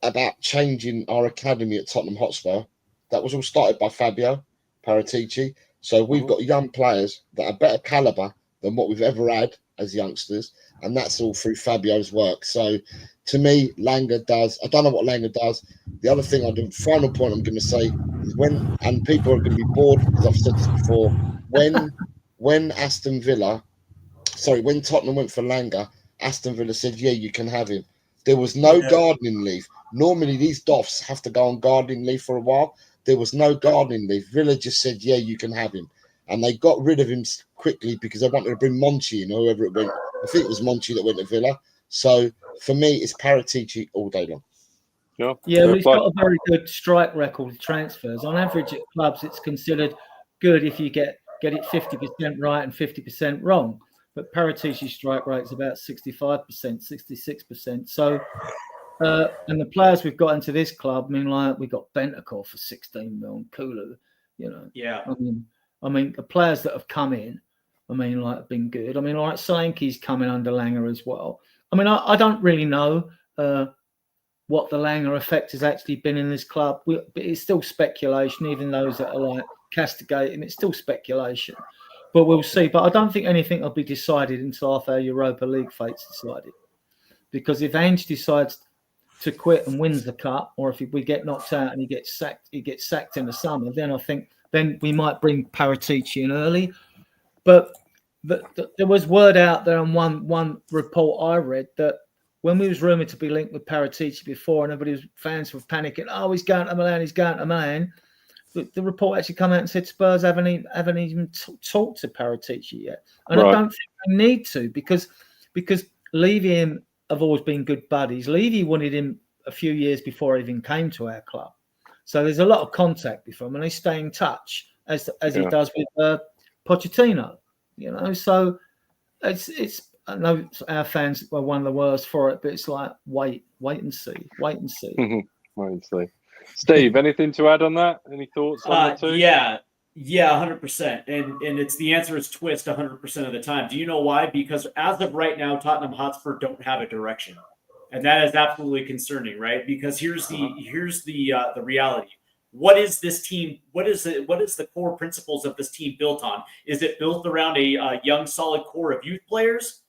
about changing our academy at Tottenham Hotspur. That was all started by Fabio Paratici. So we've got young players that are better caliber than what we've ever had as youngsters. And that's all through Fabio's work. So to me, Langer does. I don't know what Langer does. The other thing final point I'm going to say is and people are going to be bored because I've said this before, when Tottenham went for Langer, Aston Villa said, yeah, you can have him. There was no gardening leave. Normally, these doffs have to go on gardening leave for a while. There was no gardening leave. Villa just said, yeah, you can have him. And they got rid of him quickly because they wanted to bring Monchi in, or whoever it went. I think it was Monchi that went to Villa. So, for me, it's Paratici all day long. Yeah, well, he's got a very good strike record with transfers. On average at clubs, it's considered good if you get it 50% right and 50% wrong. But Paratici's strike rate is about 65%, 66%. So, and the players we've got into this club, I mean, like we got Bentancur for 16 million, Kulu, you know. Yeah. I mean, the players that have come in, I mean, like, have been good. I mean, like Solanke's coming under Langer as well. I mean, I don't really know what the Langer effect has actually been in this club. But it's still speculation, even those that are like castigating. It's still speculation. But we'll see. But I don't think anything will be decided until after our Europa League fate's decided. Because if Ange decides to quit and wins the cup, or if we get knocked out and he gets sacked in the summer, then I think we might bring Paratici in early. But there was word out there on one report I read that when we was rumoured to be linked with Paratici before, and fans were panicking, oh, he's going to Milan. The report actually come out and said Spurs haven't even talked to Paratici yet. And I don't think they need to because Levy and him have always been good buddies. Levy wanted him a few years before he even came to our club. So there's a lot of contact before him, and they stay in touch as he does with Pochettino. You know, so it's I know our fans were one of the worst for it, but it's like wait and see. Wait and see. Steve, anything to add on that? Any thoughts on that too? Yeah, 100%. And it's the answer is twist 100% of the time. Do you know why? Because as of right now, Tottenham Hotspur don't have a direction, and that is absolutely concerning, right? Because here's the reality. What is this team? What is the core principles of this team built on? Is it built around a young, solid core of youth players?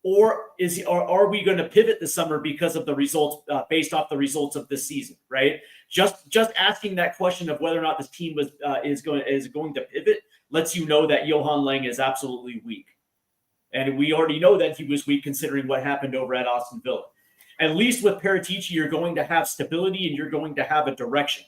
Or are we going to pivot this summer because of the results, based off the results of this season, right? Just asking that question of whether or not this team is going to pivot lets you know that Johan Lang is absolutely weak, and we already know that he was weak considering what happened over at Aston Villa. At least with Paratici, you're going to have stability and you're going to have a direction,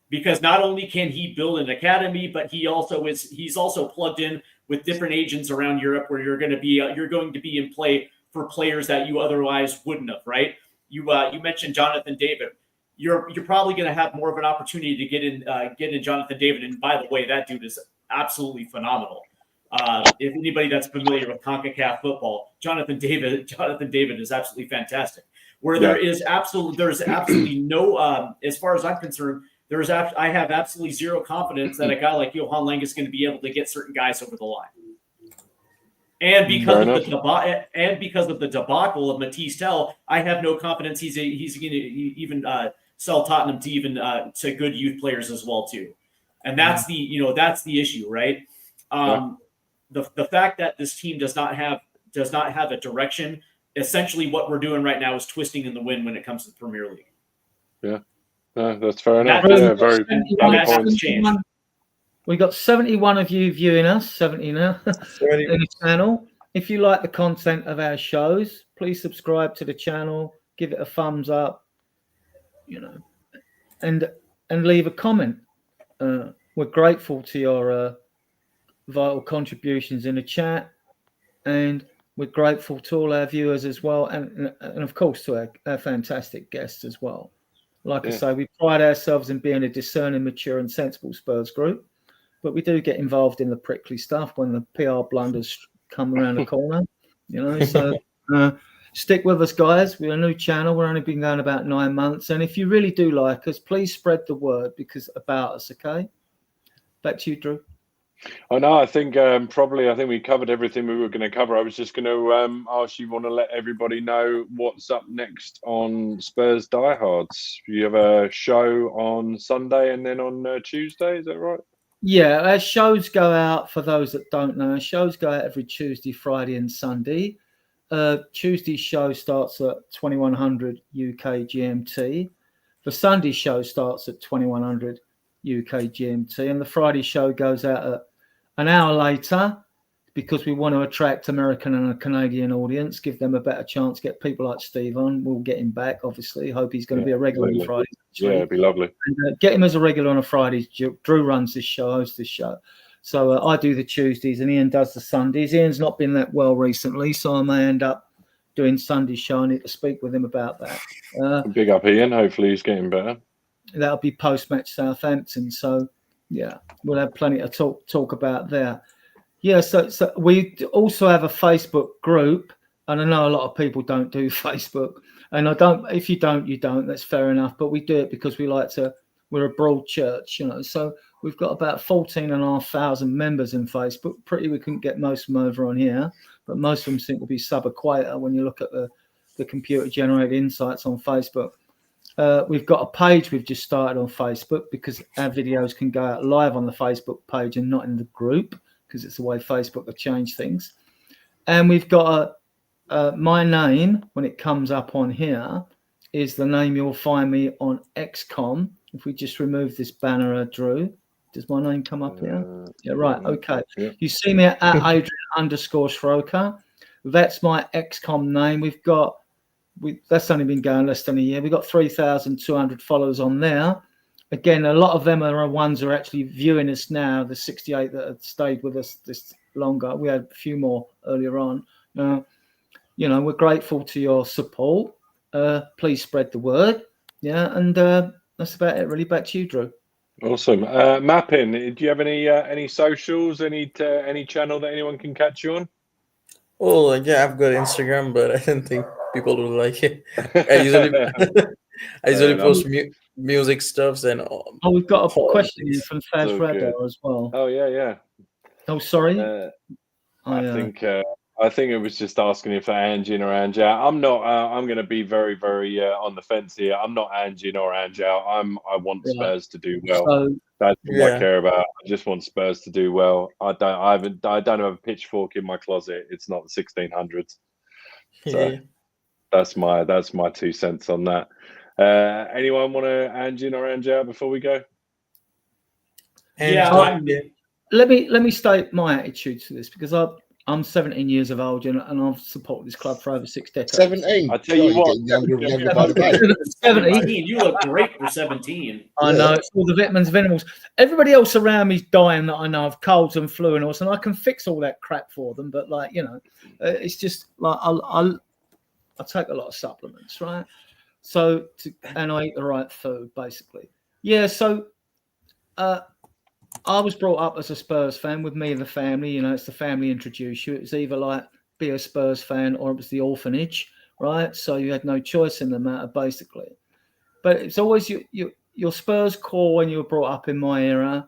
because not only can he build an academy, but he's also plugged in with different agents around Europe where you're going to be in play for players that you otherwise wouldn't have, right? You mentioned Jonathan David. You're probably going to have more of an opportunity to get in Jonathan David. And by the way, that dude is absolutely phenomenal. If anybody that's familiar with CONCACAF football, Jonathan David is absolutely fantastic. There's absolutely no, as far as I'm concerned, I have absolutely zero confidence that a guy like Johan Lang is going to be able to get certain guys over the line. And because of the debacle of Matisse Tell, I have no confidence he's going to even sell Tottenham to even to good youth players as well too. And that's the issue, right? The fact that this team does not have does not have a direction. Essentially, what we're doing right now is twisting in the wind when it comes to the Premier League. Yeah, no, that's fair enough. That Yeah, very valid points. change. We got 71 of you viewing us, 70 now, in the channel. If you like the content of our shows, please subscribe to the channel, give it a thumbs up, and leave a comment. We're grateful to your vital contributions in the chat, and we're grateful to all our viewers as well, and of course to our fantastic guests as well. Like I say, we pride ourselves in being a discerning, mature and sensible Spurs group, but we do get involved in the prickly stuff when the PR blunders come around the corner, so stick with us, guys. We're a new channel. We've only been going about 9 months, and if you really do like us, please spread the word about us. Okay, back to you, Drew. Oh no, I think we covered everything we were going to cover. I was just going to ask you, want to let everybody know what's up next on Spurs Diehards. You have a show on Sunday and then on Tuesday, is that right? Yeah, our shows go out, for those that don't know, our shows go out every Tuesday, Friday and Sunday. Tuesday's show starts at 2100 UK GMT. The Sunday show starts at 2100 UK GMT, and the Friday show goes out at an hour later because we want to attract American and a Canadian audience, give them a better chance, get people like Steve on. We'll get him back, obviously. Hope he's going to be a regular on Friday. Yeah, it'd be lovely. And, get him as a regular on a Friday. Drew runs this show, hosts this show. So I do the Tuesdays and Ian does the Sundays. Ian's not been that well recently, so I may end up doing Sunday show. I need to speak with him about that. Big up Ian. Hopefully he's getting better. That'll be post-match Southampton. So, yeah, we'll have plenty to talk about there. Yeah, so we also have a Facebook group, and I know a lot of people don't do Facebook, and I don't. If you don't, you don't. That's fair enough. But we do it because we like to. We're a broad church, So we've got about 14,500 members in Facebook. We couldn't get most of them over on here, but most of them seem to be sub-equator when you look at the computer-generated insights on Facebook. We've got a page we've just started on Facebook because our videos can go out live on the Facebook page and not in the group, because it's the way Facebook have changed things. And we've got my name, when it comes up on here, is the name you'll find me on XCOM. If we just remove this banner, Drew, does my name come up here? Yeah, right. Okay. Yeah. You see me at Adrian_Schroker. That's my XCOM name. That's only been going less than a year. We've got 3,200 followers on there. Again, a lot of them are ones who are actually viewing us now, the 68 that have stayed with us this longer. We had a few more earlier on. We're grateful to your support. Please spread the word. Yeah, and that's about it, really. Back to you, Drew. Awesome. Mapping, do you have any socials, any channel that anyone can catch you on? Oh, yeah, I've got Instagram, but I don't think people will like it. I usually post music stuffs and. We've got a question from Faz Radar as well. Oh yeah. Oh, sorry. I think it was just asking if Angie or Ange out. I'm not. I'm going to be very, very on the fence here. I'm not Angie nor Ange out. I want Spurs to do well. So, that's what I care about. I just want Spurs to do well. I don't have a pitchfork in my closet. It's not the 1600s. So that's my 2 cents on that. Anyone want to Angie or Ange out before we go? Let me state my attitude to this, because I'm 17 years of age and I've supported this club for over 6 decades. 17. I tell you what, younger by the day. 17. You look great for 17. I know, it's all the vitamins, minerals. Everybody else around me's dying that I know of colds and flu and all, and I can fix all that crap for them. But it's just like I take a lot of supplements, right? So and I eat the right food, basically. Yeah. So I was brought up as a Spurs fan with me and the family. It's the family introduced you. It was either like be a Spurs fan or it was the orphanage, right? So you had no choice in the matter, basically. But it's always your Spurs core when you were brought up in my era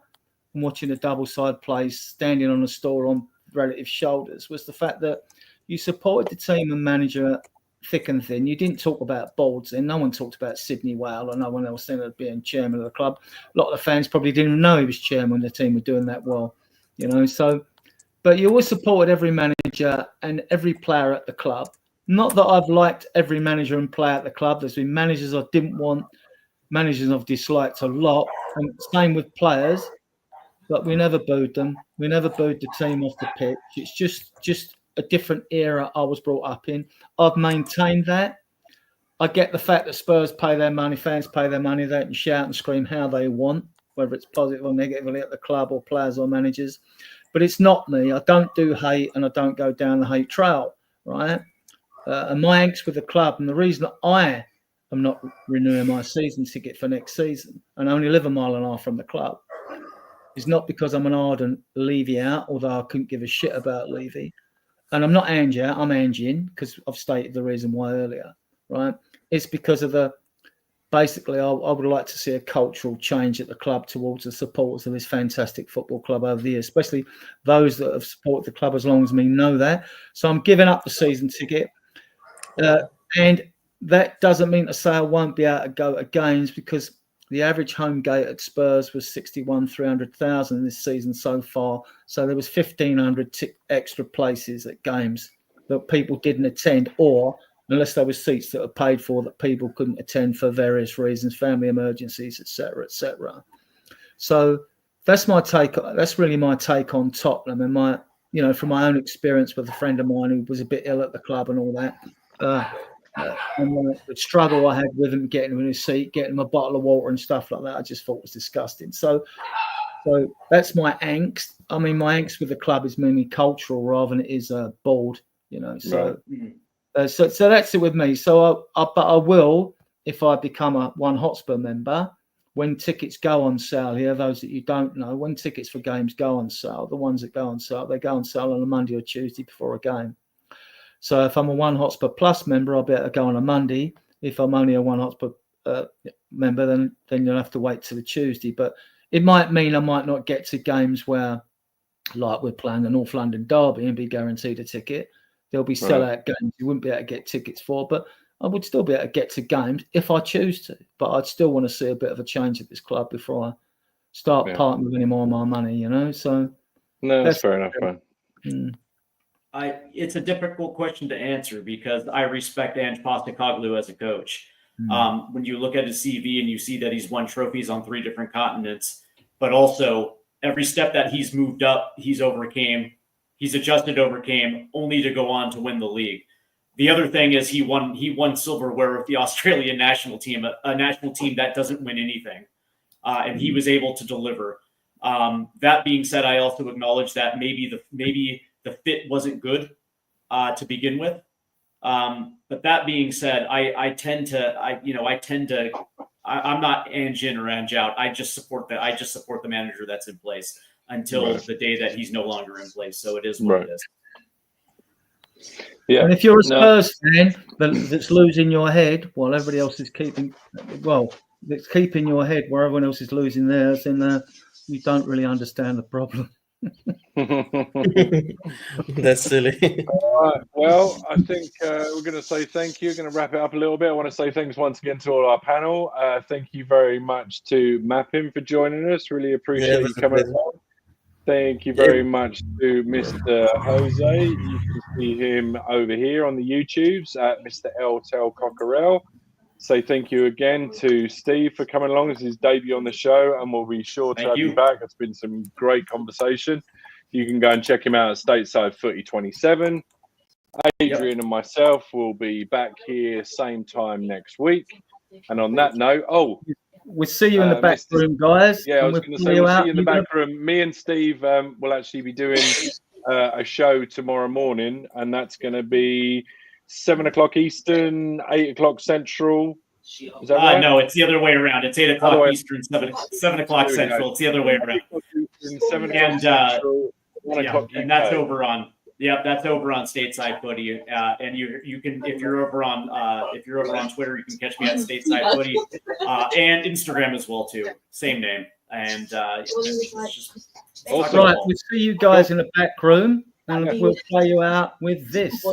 and watching a double-side place, standing on a store on relative shoulders, was the fact that you supported the team and manager thick and thin. You didn't talk about boards, and no one talked about Sidney Wale or no one else ended up being chairman of the club. A lot of the fans probably didn't even know he was chairman when the team were doing that well, So, but you always supported every manager manager and every player at the club. Not that I've liked every manager and player at the club. There's been managers I didn't want, managers I've disliked a lot, and same with players. But we never booed them. We never booed the team off the pitch. It's just a different era I was brought up in. I've maintained that. I get the fact that Spurs pay their money, fans pay their money, they can shout and scream how they want, whether it's positive or negatively at the club or players or managers. But it's not me. I don't do hate and I don't go down the hate trail, right? And my angst with the club, and the reason that I am not renewing my season ticket for next season and only live a mile and a half from the club, is not because I'm an ardent Levy out, although I couldn't give a shit about Levy. And I'm not Ange out, I'm Ange in, because I've stated the reason why earlier, right? It's because of basically, I would like to see a cultural change at the club towards the supporters of this fantastic football club over the years, especially those that have supported the club as long as me know that. So I'm giving up the season ticket. And that doesn't mean to say I won't be able to go to games, because the average home gate at Spurs was 300,000 this season so far. So there was 1,500 extra places at games that people didn't attend, or unless there were seats that were paid for that people couldn't attend for various reasons, family emergencies, etc., etc. So that's my take. That's really my take on Tottenham, and my, from my own experience with a friend of mine who was a bit ill at the club and all that. And the struggle I had with him, getting him in his seat, getting him a bottle of water and stuff like that, I just thought was disgusting. So that's my angst. I mean, my angst with the club is mainly cultural rather than it is bored, So, right. So that's it with me. So but I will, if I become a One Hotspur member, when tickets go on sale here, those that you don't know, when tickets for games go on sale, the ones that go on sale, they go on sale on a Monday or Tuesday before a game. So if I'm a One Hotspur Plus member, I'll be able to go on a Monday. If I'm only a One Hotspur member, then you'll have to wait till the Tuesday. But it might mean I might not get to games where, like we're playing the North London derby and be guaranteed a ticket. There'll be sellout games you wouldn't be able to get tickets for, but I would still be able to get to games if I choose to. But I'd still want to see a bit of a change at this club before I start parting with any more of my money, So no, that's fair enough, man. It's a difficult question to answer because I respect Ange Postecoglou as a coach. When you look at his CV and you see that he's won trophies on 3 different continents, but also every step that he's moved up, he's adjusted, overcame, only to go on to win the league. The other thing is he won silverware with the Australian national team, a national team that doesn't win anything, and he was able to deliver. That being said, I also acknowledge that maybe the fit wasn't good to begin with. But that being said, I'm not Ange in or Ange out. I just support the manager that's in place until the day that he's no longer in place. So it is what it is. Yeah. And if you're a Spurs fan that's losing your head while everybody else is keeping your head where everyone else is losing theirs, then you don't really understand the problem. That's silly. All right. Well, I think we're going to say thank you. Going to wrap it up a little bit. I want to say thanks once again to all our panel. Thank you very much to Mappin for joining us. Really appreciate you coming along. Thank you very much to Mr. Jose. You can see him over here on the YouTubes at Mr. L. Tel Cockerell. Say thank you again to Steve for coming along as his debut on the show, and we'll be sure to have you back. It's been some great conversation. You can go and check him out at Stateside Footy 27. Adrian and myself will be back here same time next week. And on that note, we'll see you in the back room, guys. Yeah, I was going to say we'll see you in the back room. Me and Steve will actually be doing a show tomorrow morning, and that's going to be 7 o'clock Eastern, 8 o'clock Central. Is that right? No, it's the other way around. It's 8 o'clock Eastern, 7 o'clock Central. It's the other way around. 7 o'clock Central, 1 o'clock and that's over on. That's over on Stateside Footy, and you can if you're over on Twitter, you can catch me at Stateside Footy, and Instagram as well too, same name. And right, we'll see you guys in the back room, and we'll play you out with this.